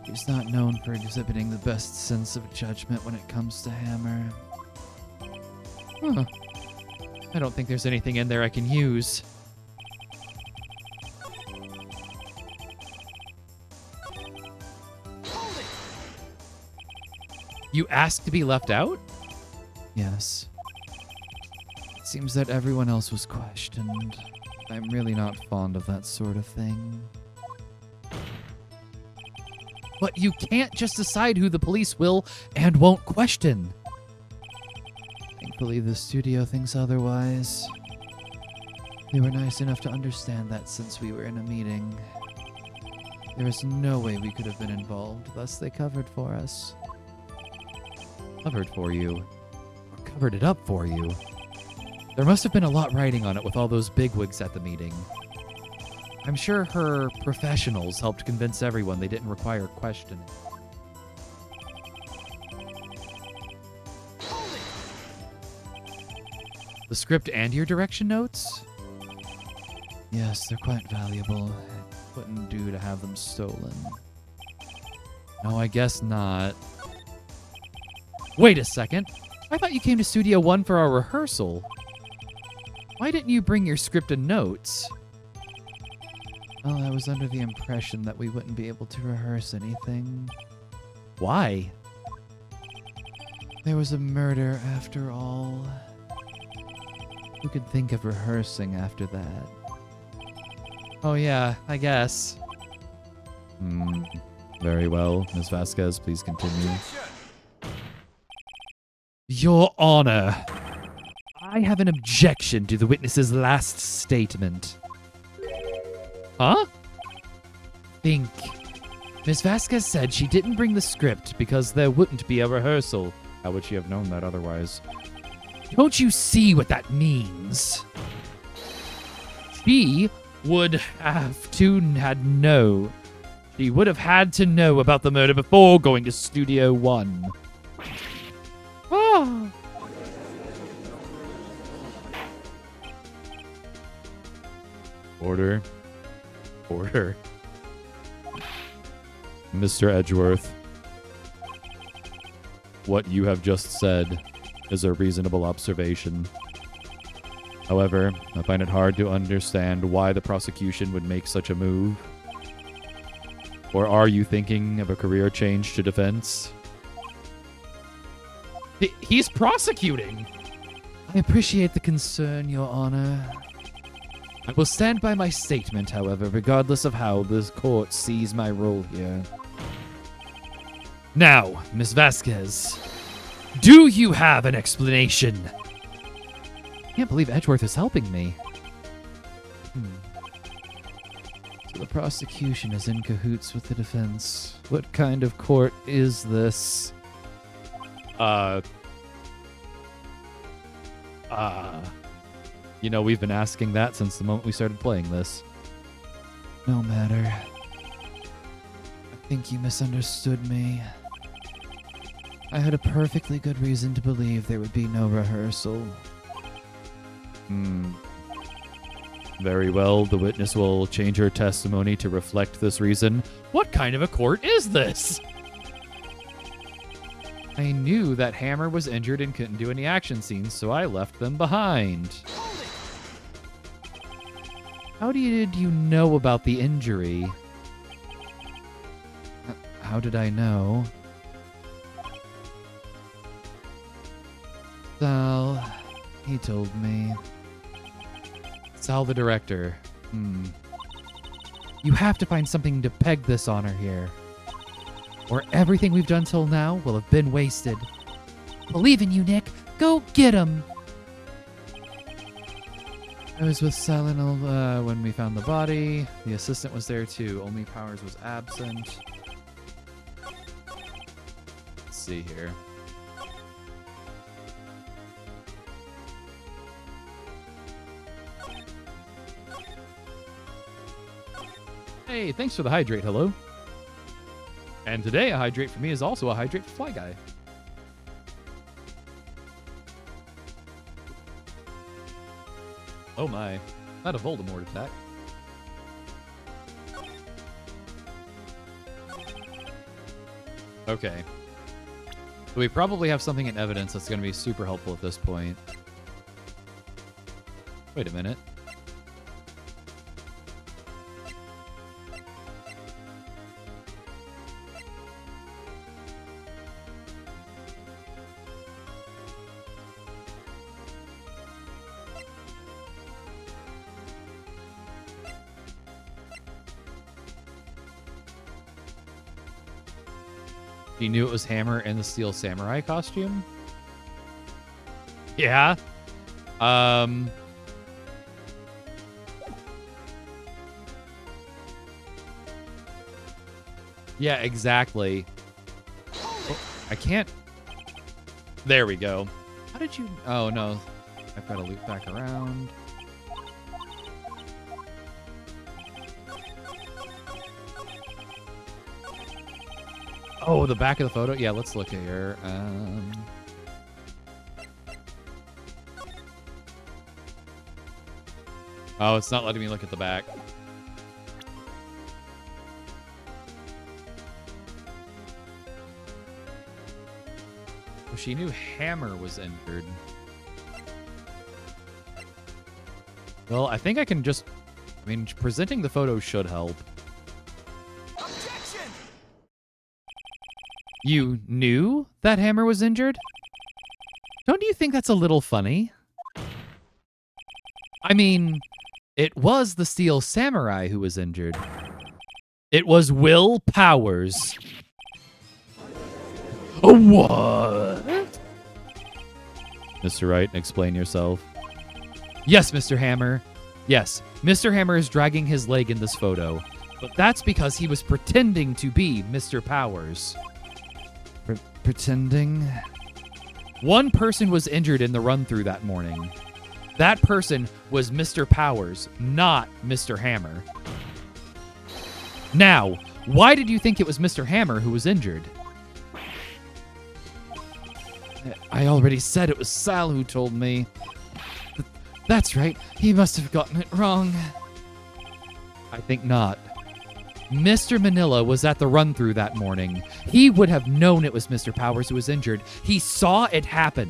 He's not known for exhibiting the best sense of judgment when it comes to Hammer. Huh. I don't think there's anything in there I can use. You asked to be left out? Yes. It seems that everyone else was questioned. I'm really not fond of that sort of thing. But you can't just decide who the police will and won't question. Thankfully, the studio thinks otherwise. They were nice enough to understand that since we were in a meeting. There is no way we could have been involved, thus they covered for us. Covered for you? Or covered it up for you? There must have been a lot riding on it with all those bigwigs at the meeting. I'm sure her professionals helped convince everyone they didn't require questioning. The script and your direction notes? Yes, they're quite valuable. It wouldn't do to have them stolen. No, I guess not. Wait a second. I thought you came to Studio One for our rehearsal. Why didn't you bring your script and notes? Well, I was under the impression that we wouldn't be able to rehearse anything. Why? There was a murder after all. Who could think of rehearsing after that? Oh yeah, I guess. Very well. Ms. Vasquez, please continue. Your Honor, I have an objection to the witness's last statement. Huh? Think. Ms. Vasquez said she didn't bring the script because there wouldn't be a rehearsal. How would she have known that otherwise? Don't you see what that means? She would have to know. She would have had to know about the murder before going to Studio One. Ah. Order. Order. Mr. Edgeworth, what you have just said is a reasonable observation. However, I find it hard to understand why the prosecution would make such a move. Or are you thinking of a career change to defense? He's prosecuting. I appreciate the concern, Your Honor. I will stand by my statement, however, regardless of how this court sees my role here. Now, Miss Vasquez, do you have an explanation? I can't believe Edgeworth is helping me. So the prosecution is in cahoots with the defense. What kind of court is this? You know, we've been asking that since the moment we started playing this. No matter. I think you misunderstood me. I had a perfectly good reason to believe there would be no rehearsal. Very well, the witness will change her testimony to reflect this reason. What kind of a court is this? I knew that Hammer was injured and couldn't do any action scenes, so I left them behind. How did you know about the injury? How did I know? Sal, he told me. Sal the director. You have to find something to peg this honor here, or everything we've done till now will have been wasted. Believe in you, Nick. Go get him. I was with Salinal when we found the body. The assistant was there too. Only Powers was absent. Let's see here. Hey, thanks for the hydrate, hello. And today, a hydrate for me is also a hydrate for Fly Guy. Oh my, not a Voldemort attack. Okay. So we probably have something in evidence that's going to be super helpful at this point. Wait a minute. He knew it was Hammer in the Steel Samurai costume? Yeah. Yeah, exactly. Oh, I can't. There we go. How did you... Oh, no. I've got to loop back around. Oh, the back of the photo? Yeah, let's look here. Oh, it's not letting me look at the back. Well, she knew Hammer was injured. Well, I think I can just... I mean, presenting the photo should help. Objection! You knew that Hammer was injured? Don't you think that's a little funny? I mean, it was the Steel Samurai who was injured. It was Will Powers. What? Mr. Wright, explain yourself. Yes, Mr. Hammer. Yes, Mr. Hammer is dragging his leg in this photo. But that's because he was pretending to be Mr. Powers. Pretending? One person was injured in the run-through that morning. That person was Mr. Powers, not Mr. Hammer. Now, why did you think it was Mr. Hammer who was injured? I already said it was Sal who told me. That's right. He must have gotten it wrong. I think not. Mr. Manila was at the run-through that morning. He would have known it was Mr. Powers who was injured. He saw it happen.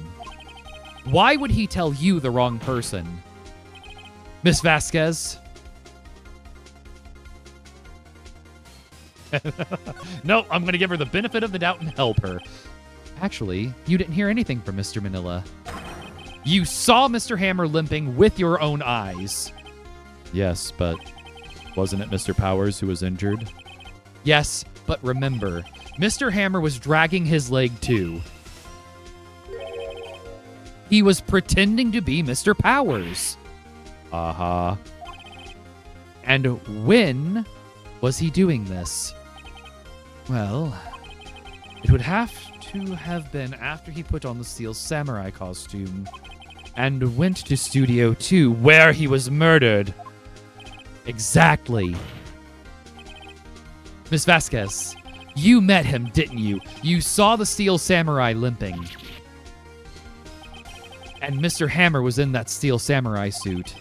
Why would he tell you the wrong person? Miss Vasquez? No, I'm going to give her the benefit of the doubt and help her. Actually, you didn't hear anything from Mr. Manila. You saw Mr. Hammer limping with your own eyes. Yes, but wasn't it Mr. Powers who was injured? Yes, but remember, Mr. Hammer was dragging his leg too. He was pretending to be Mr. Powers. Uh-huh. And when was he doing this? Well, it would have to have been after he put on the Steel Samurai costume and went to Studio 2, where he was murdered. Exactly. Miss Vasquez, you met him, didn't you? You saw the Steel Samurai limping. And Mr. Hammer was in that Steel Samurai suit.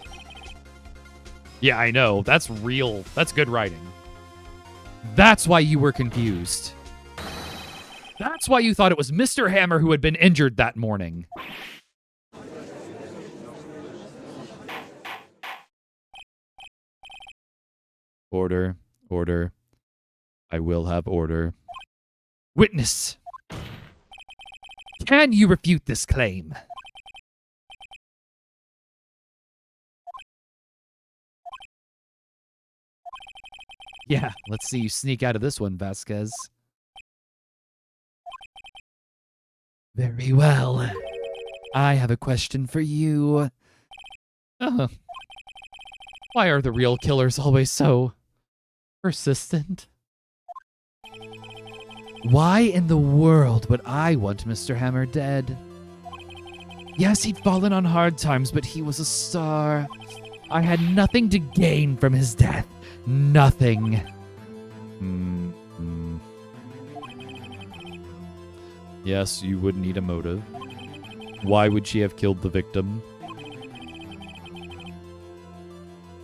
Yeah, I know. That's real. That's good writing. That's why you were confused. That's why you thought it was Mr. Hammer who had been injured that morning. Order. Order. I will have order. Witness, can you refute this claim? Yeah, let's see you sneak out of this one, Vasquez. Very well. I have a question for you. Why are the real killers always so persistent? Why in the world would I want Mr. Hammer dead? Yes, he'd fallen on hard times, but he was a star. I had nothing to gain from his death. Nothing. Yes, you would need a motive. Why would she have killed the victim?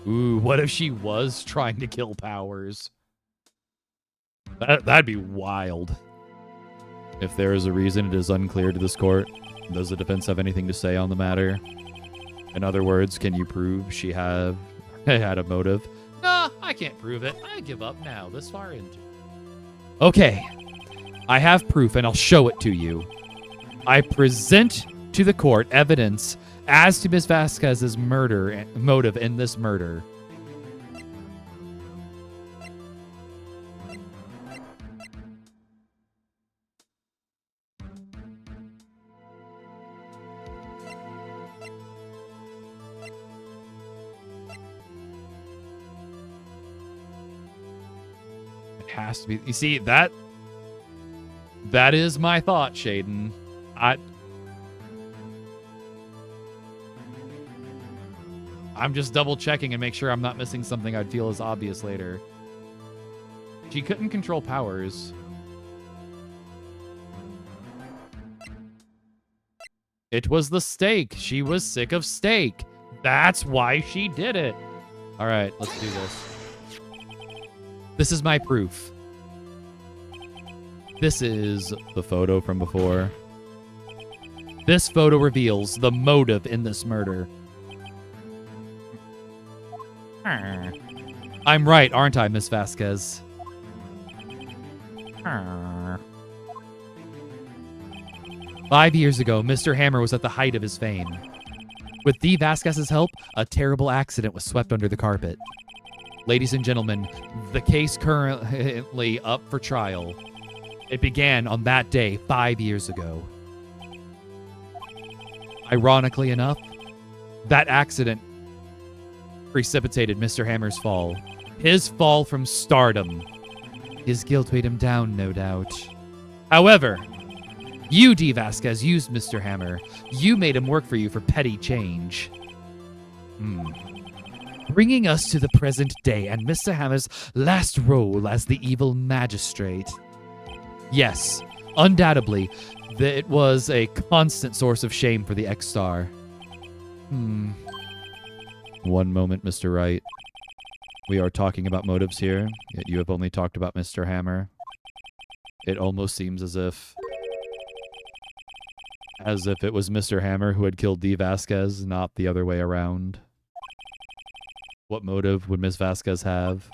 Ooh, what if she was trying to kill Powers? That'd be wild. If there is a reason, it is unclear to this court. Does the defense have anything to say on the matter? In other words, can you prove she had a motive? Nah, I can't prove it. I give up now, this far into. Okay, I have proof and I'll show it to you. I present to the court evidence as to Ms. Vasquez's motive in this murder. It has to be. You see, that is my thought, Shaden. I'm just double checking and make sure I'm not missing something I'd feel is obvious later. She couldn't control Powers. It was the steak. She was sick of steak. That's why she did it. All right, let's do this. This is my proof. This is The photo from before. This photo reveals the motive in this murder. I'm right, aren't I, Miss Vasquez? 5 years ago, Mr. Hammer was at the height of his fame. With Dee Vasquez's help, a terrible accident was swept under the carpet. Ladies and gentlemen, the case currently up for trial. It began on that day 5 years ago. Ironically enough, that accident precipitated Mr. Hammer's fall. His fall from stardom. His guilt weighed him down, no doubt. However, you, Dee Vasquez, used Mr. Hammer. You made him work for you for petty change. Bringing us to the present day and Mr. Hammer's last role as the evil magistrate. Yes, undoubtedly, it was a constant source of shame for the X-Star. One moment, Mr. Wright. We are talking about motives here, yet you have only talked about Mr. Hammer. It almost seems as if it was Mr. Hammer who had killed Dee Vasquez, not the other way around. What motive would Miss Vasquez have?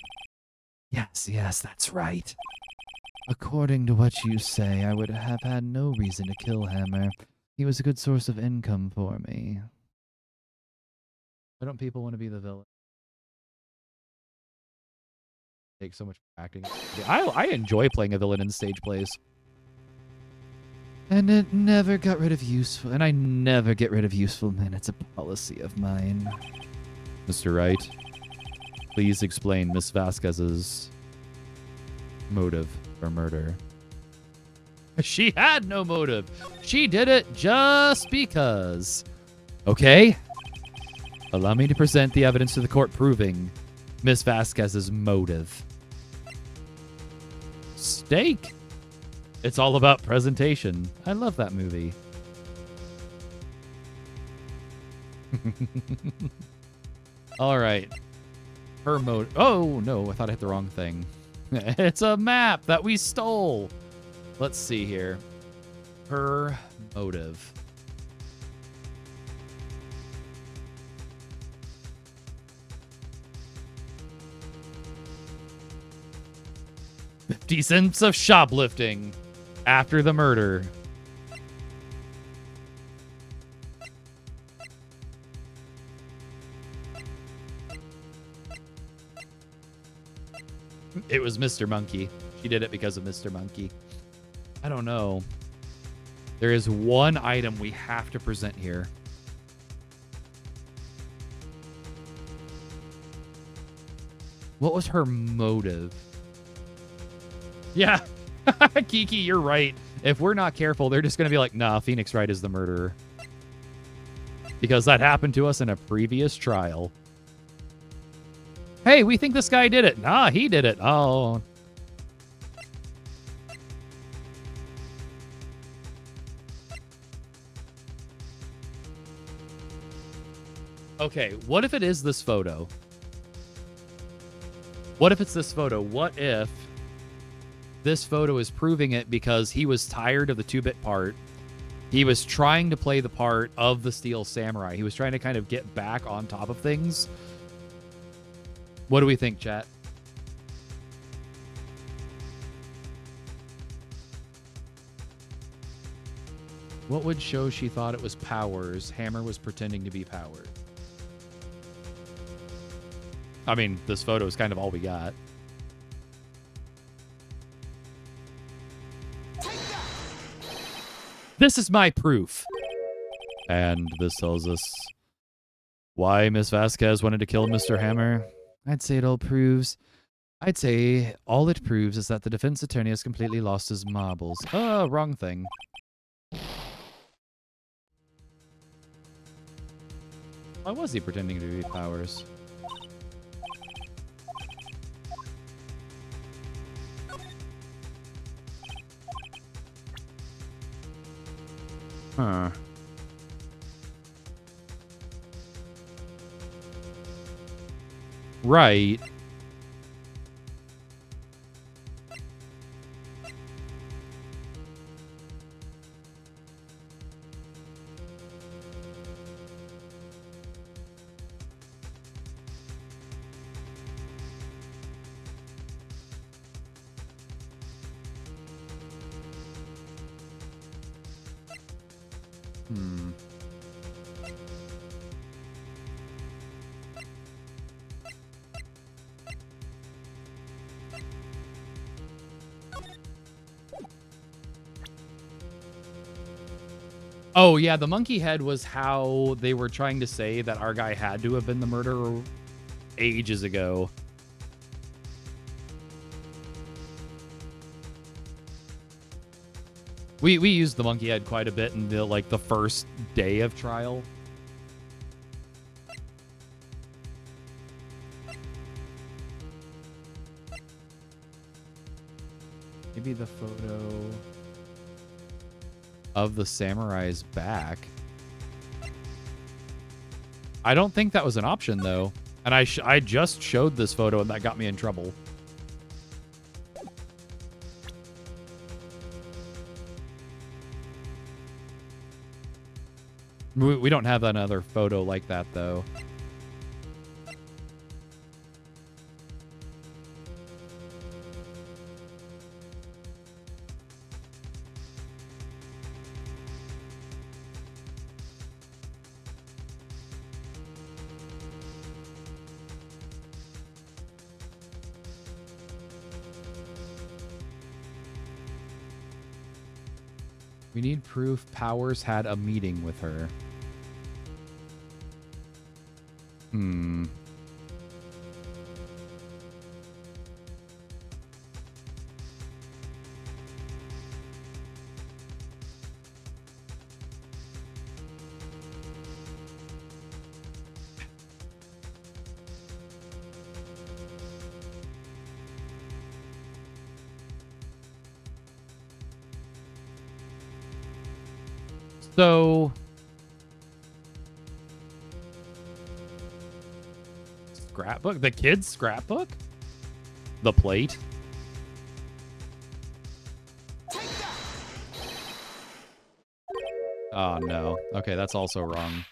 Yes, that's right. According to what you say, I would have had no reason to kill Hammer. He was a good source of income for me. Why don't people want to be the villain? Takes so much acting. I enjoy playing a villain in stage plays. And it never got rid of useful, and I never get rid of useful men. It's a policy of mine. Mr. Wright, please explain Miss Vasquez's motive for murder. She had no motive. She did it just because. Okay? Allow me to present the evidence to the court proving Miss Vasquez's motive. Steak. It's all about presentation. I love that movie. All right. Her motive. Oh, no. I thought I hit the wrong thing. It's a map that we stole. Let's see here. Her motive. $50 cents of shoplifting after the murder. It was Mr. Monkey. She did it because of Mr. Monkey. I don't know. There is one item we have to present here. What was her motive? Yeah. Kiki, you're right. If we're not careful, they're just going to be like, nah, Phoenix Wright is the murderer. Because that happened to us in a previous trial. Hey, we think this guy did it. Nah, he did it. Oh. Okay, what if it is this photo? What if it's this photo? What if this photo is proving it because he was tired of the 2-bit part? He was trying to play the part of the Steel Samurai. He was trying to kind of get back on top of things. What do we think, chat? What would show she thought it was Powers? Hammer was pretending to be Powers. I mean, this photo is kind of all we got. This is my proof. And this tells us why Miss Vasquez wanted to kill Mr. Hammer. I'd say all it proves is that the defense attorney has completely lost his marbles. Oh, wrong thing. Why was he pretending to be Powers? Huh. Right. Hmm. Oh, yeah, the monkey head was how they were trying to say that our guy had to have been the murderer ages ago. We used the monkey head quite a bit in the first day of trial. Maybe the photo of the samurai's back. I don't think that was an option though, and I just showed this photo and that got me in trouble. We don't have another photo like that, though. We need proof Powers had a meeting with her. Hmm. So, scrapbook? The kid's scrapbook? The plate? Oh, no. Okay, that's also wrong.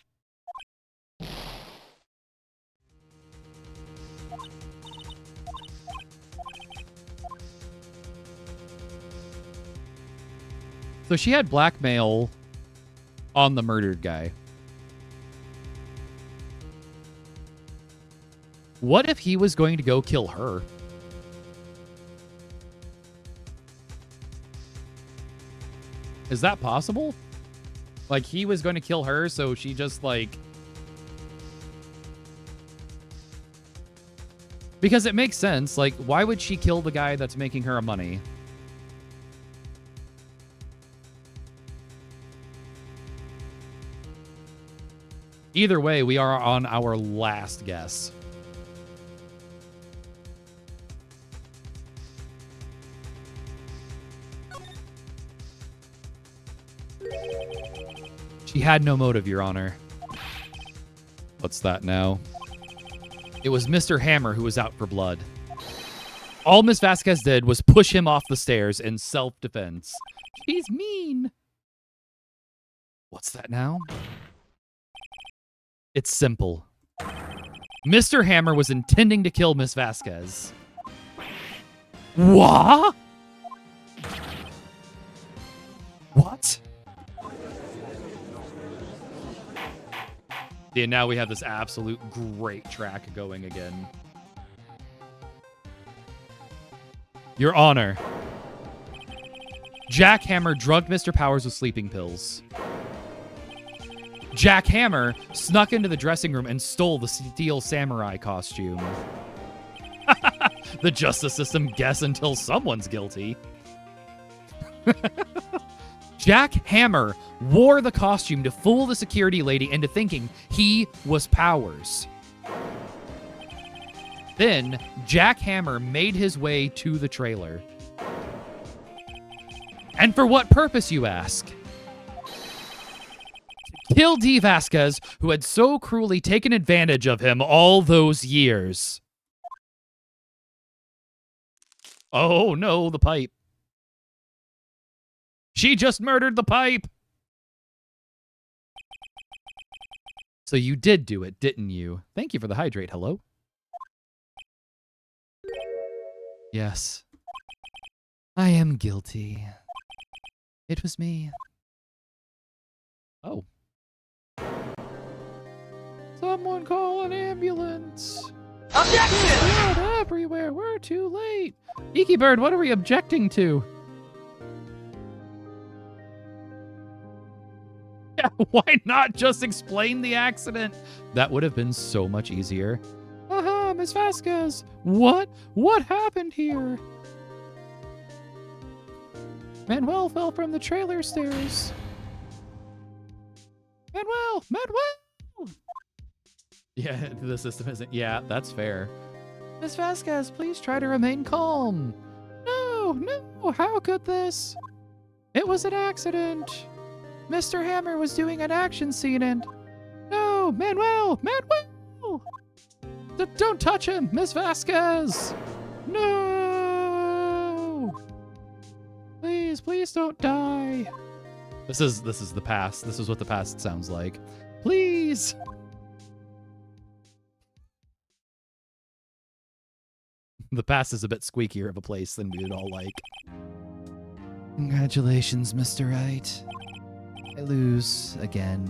So she had blackmail on the murdered guy. What if he was going to go kill her? Is that possible? Like, he was going to kill her, so she just, like... Because it makes sense. Like, why would she kill the guy that's making her money? Either way, we are on our last guess. She had no motive, Your Honor. What's that now? It was Mr. Hammer who was out for blood. All Miss Vasquez did was push him off the stairs in self-defense. She's mean. What's that now? It's simple. Mr. Hammer was intending to kill Miss Vasquez. What? What? Yeah, now we have this absolute great track going again. Your Honor. Jack Hammer drugged Mr. Powers with sleeping pills. Jack Hammer snuck into the dressing room and stole the steel samurai costume. The justice system guess until someone's guilty. Jack Hammer wore the costume to fool the security lady into thinking he was Powers. Then, Jack Hammer made his way to the trailer. And for what purpose, you ask? To kill D. Vasquez, who had so cruelly taken advantage of him all those years. Oh no, the pipe. She just murdered the pipe. So you did do it, didn't you? Thank you for the hydrate. Hello? Yes. I am guilty. It was me. Oh. Someone call an ambulance. Objection! Blood everywhere. We're too late. Geeky Bird, what are we objecting to? Yeah, why not just explain the accident? That would have been so much easier. Aha, Miss Vasquez. What? What happened here? Manuel fell from the trailer stairs. Manuel! Manuel! Yeah, the system isn't. Yeah, that's fair. Miss Vasquez, please try to remain calm. No, no, how could this? It was an accident. Mr. Hammer was doing an action scene and... No, Manuel! Manuel! Don't touch him, Miss Vasquez! No! Please, please don't die. This is the past. This is what the past sounds like. Please! The past is a bit squeakier of a place than we'd all like. Congratulations, Mr. Wright. I lose again.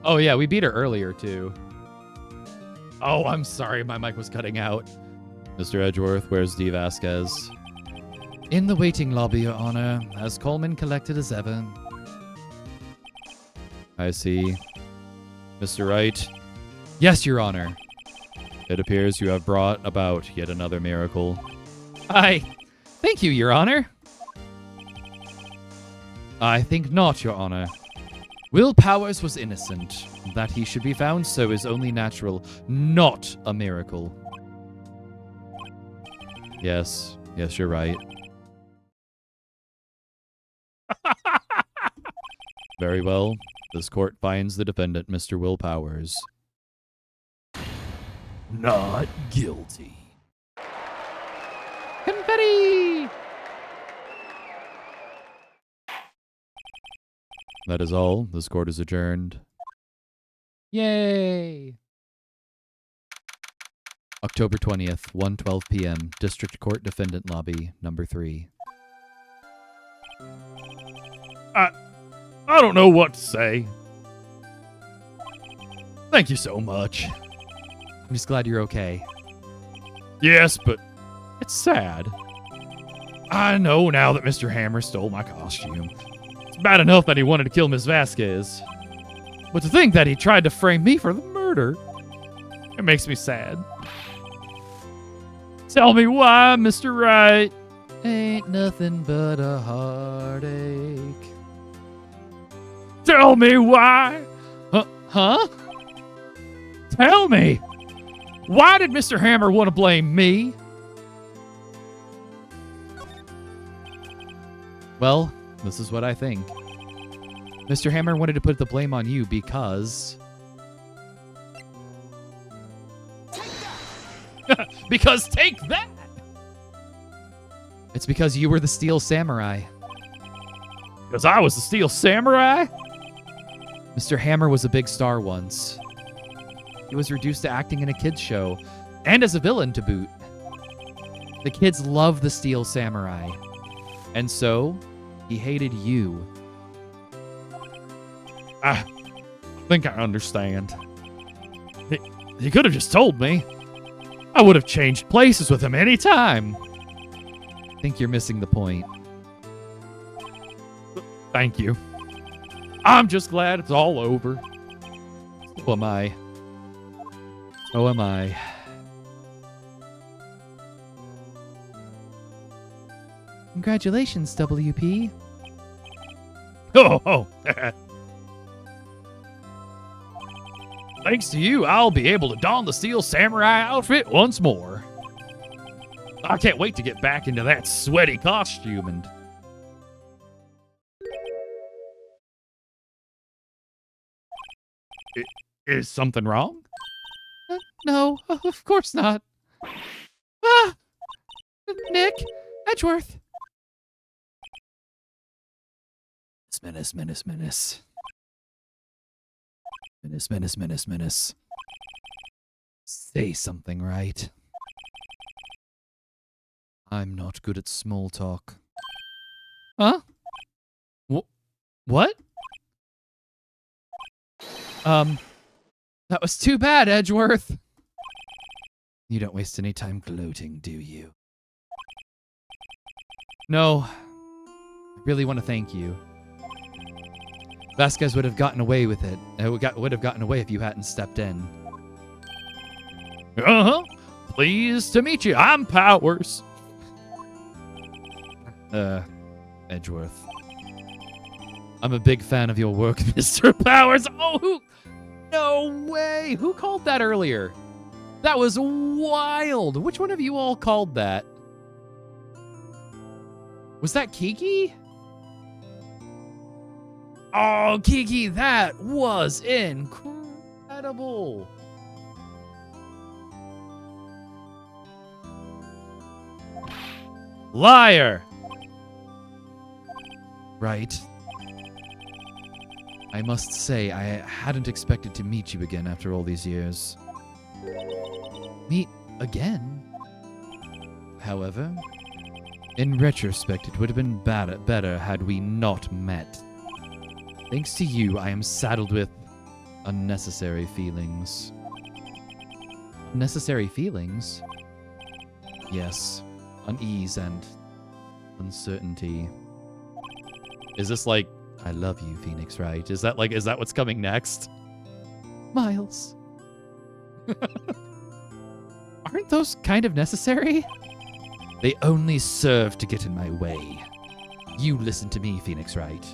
Oh yeah, we beat her earlier too. Oh, I'm sorry. My mic was cutting out. Mr. Edgeworth, where's D. Vasquez? In the waiting lobby, Your Honor, as Coleman collected as ever. I see. Mr. Wright, Yes, Your Honor. it appears you have brought about yet another miracle. Thank you, Your Honor. I think not, Your Honor. Will Powers was innocent. That he should be found so is only natural, not a miracle. Yes, you're right. Very well. This court finds the defendant, Mr. Will Powers. Not guilty. Confetti! That is all. This court is adjourned. Yay! October 20th, 1:12 p.m. District Court Defendant Lobby, number 3. I don't know what to say. Thank you so much. I'm just glad you're okay. Yes, but it's sad. I know now that Mr. Hammer stole my costume. It's bad enough that he wanted to kill Miss Vasquez. But to think that he tried to frame me for the murder, it makes me sad. Tell me why, Mr. Wright. Ain't nothing but a heartache. Tell me why. Huh? Tell me. Why did Mr. Hammer want to blame me? Well, this is what I think. Mr. Hammer wanted to put the blame on you because... Because take that. It's because you were the Steel Samurai. Because I was the Steel Samurai? Mr. Hammer was a big star once. He was reduced to acting in a kids' show, and as a villain to boot. The kids loved the Steel Samurai, and so he hated you. I think I understand. He could have just told me. I would have changed places with him any time. I think you're missing the point. Thank you. I'm just glad it's all over. So am I. So am I. Congratulations, WP. Oh. Thanks to you, I'll be able to don the Steel Samurai outfit once more. I can't wait to get back into that sweaty costume and... Is something wrong? No, of course not. Ah! Nick, Edgeworth. Menace. Menace. Say something, right? I'm not good at small talk. Huh? What? That was too bad, Edgeworth. You don't waste any time gloating, do you? No. I really want to thank you. Vasquez would have gotten away with it. Would have gotten away if you hadn't stepped in. Uh-huh. Pleased to meet you. I'm Powers. Edgeworth. I'm a big fan of your work, Mr. Powers. Oh, no way! Who called that earlier? That was wild! Which one of you all called that? Was that Kiki? Oh, Kiki, that was incredible! Liar! Right. I must say, I hadn't expected to meet you again after all these years. Meet again? However, in retrospect, it would have been better had we not met. Thanks to you, I am saddled with unnecessary feelings. Necessary feelings? Yes. Unease and uncertainty. Is this like, I love you, Phoenix, right? Is that what's coming next? Miles. Aren't those kind of necessary? They only serve to get in my way. You listen to me, Phoenix, right?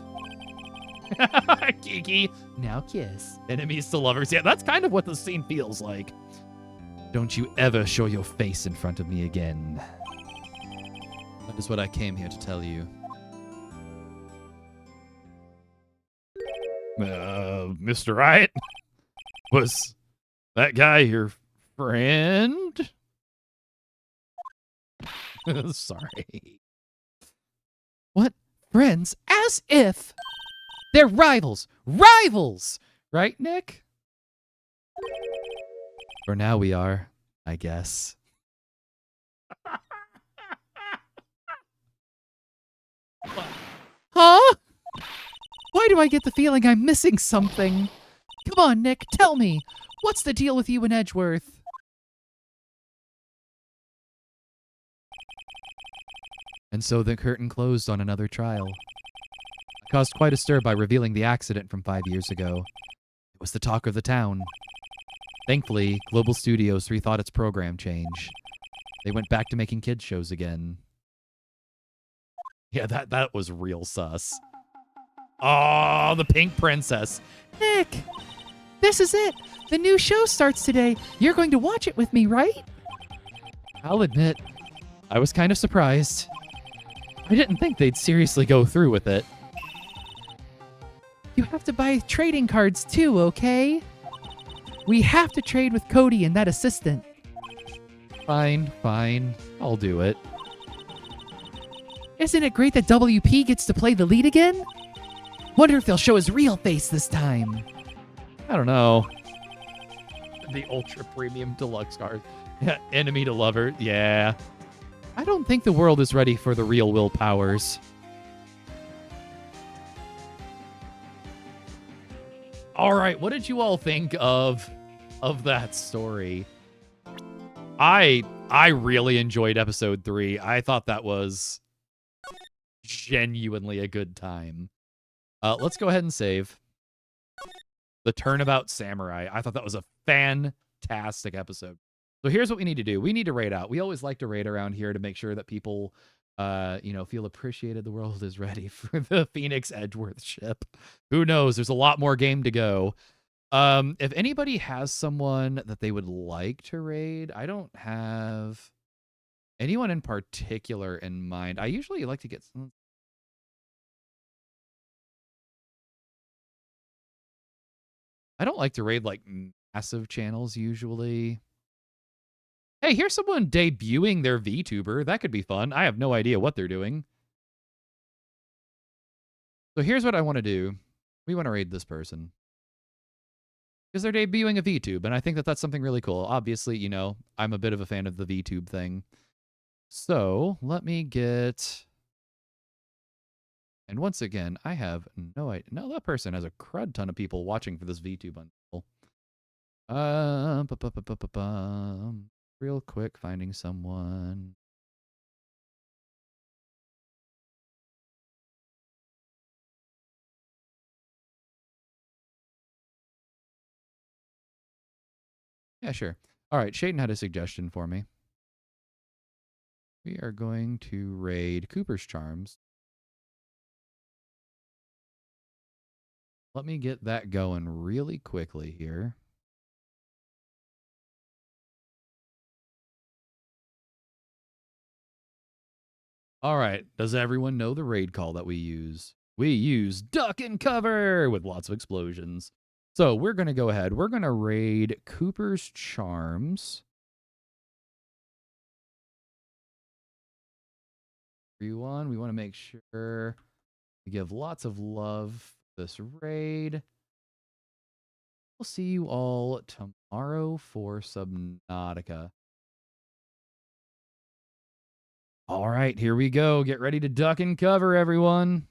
Kiki. Now kiss. Enemies to lovers. Yeah, that's kind of what the scene feels like. Don't you ever show your face in front of me again. That is what I came here to tell you. Mr. Wright? Was that guy your friend? Sorry. What? Friends? As if. They're rivals. Rivals! Right, Nick? For now we are, I guess. Huh? Why do I get the feeling I'm missing something? Come on, Nick, tell me. What's the deal with you and Edgeworth? And so the curtain closed on another trial. I caused quite a stir by revealing the accident from 5 years ago. It was the talk of the town. Thankfully, Global Studios rethought its program change. They went back to making kids shows again. Yeah, that was real sus. Oh, the pink princess. Nick, this is it. The new show starts today. You're going to watch it with me, right? I'll admit, I was kind of surprised. I didn't think they'd seriously go through with it. You have to buy trading cards too, okay? We have to trade with Cody and that assistant. Fine, fine. I'll do it. Isn't it great that WP gets to play the lead again? Wonder if they'll show his real face this time. I don't know. The ultra premium deluxe card. Yeah, enemy to lover. Yeah. I don't think the world is ready for the real Will Powers. All right, what did you all think of that story? I really enjoyed episode 3. I thought that was genuinely a good time. Let's go ahead and save. The Turnabout Samurai. I thought that was a fantastic episode. So here's what we need to do. We need to raid out. We always like to raid around here to make sure that people, feel appreciated. The world is ready for the Phoenix Edgeworth ship. Who knows? There's a lot more game to go. If anybody has someone that they would like to raid, I don't have anyone in particular in mind. I usually like to get some. I don't like to raid like massive channels usually. Hey, here's someone debuting their VTuber. That could be fun. I have no idea what they're doing. So here's what I want to do. We want to raid this person. Because they're debuting a VTube, and I think that that's something really cool. Obviously, I'm a bit of a fan of the VTube thing. So let me get... And once again, I have no idea. No, that person has a crud ton of people watching for this VTube until. Real quick, finding someone. Yeah, sure. All right, Shaden had a suggestion for me. We are going to raid Cooper's Charms. Let me get that going really quickly here. All right. Does everyone know the raid call that we use? We use duck and cover with lots of explosions. So we're going to go ahead. We're going to raid Cooper's Charms. Everyone, we want to make sure we give lots of love to this raid. We'll see you all tomorrow for Subnautica. All right, here we go. Get ready to duck and cover, everyone.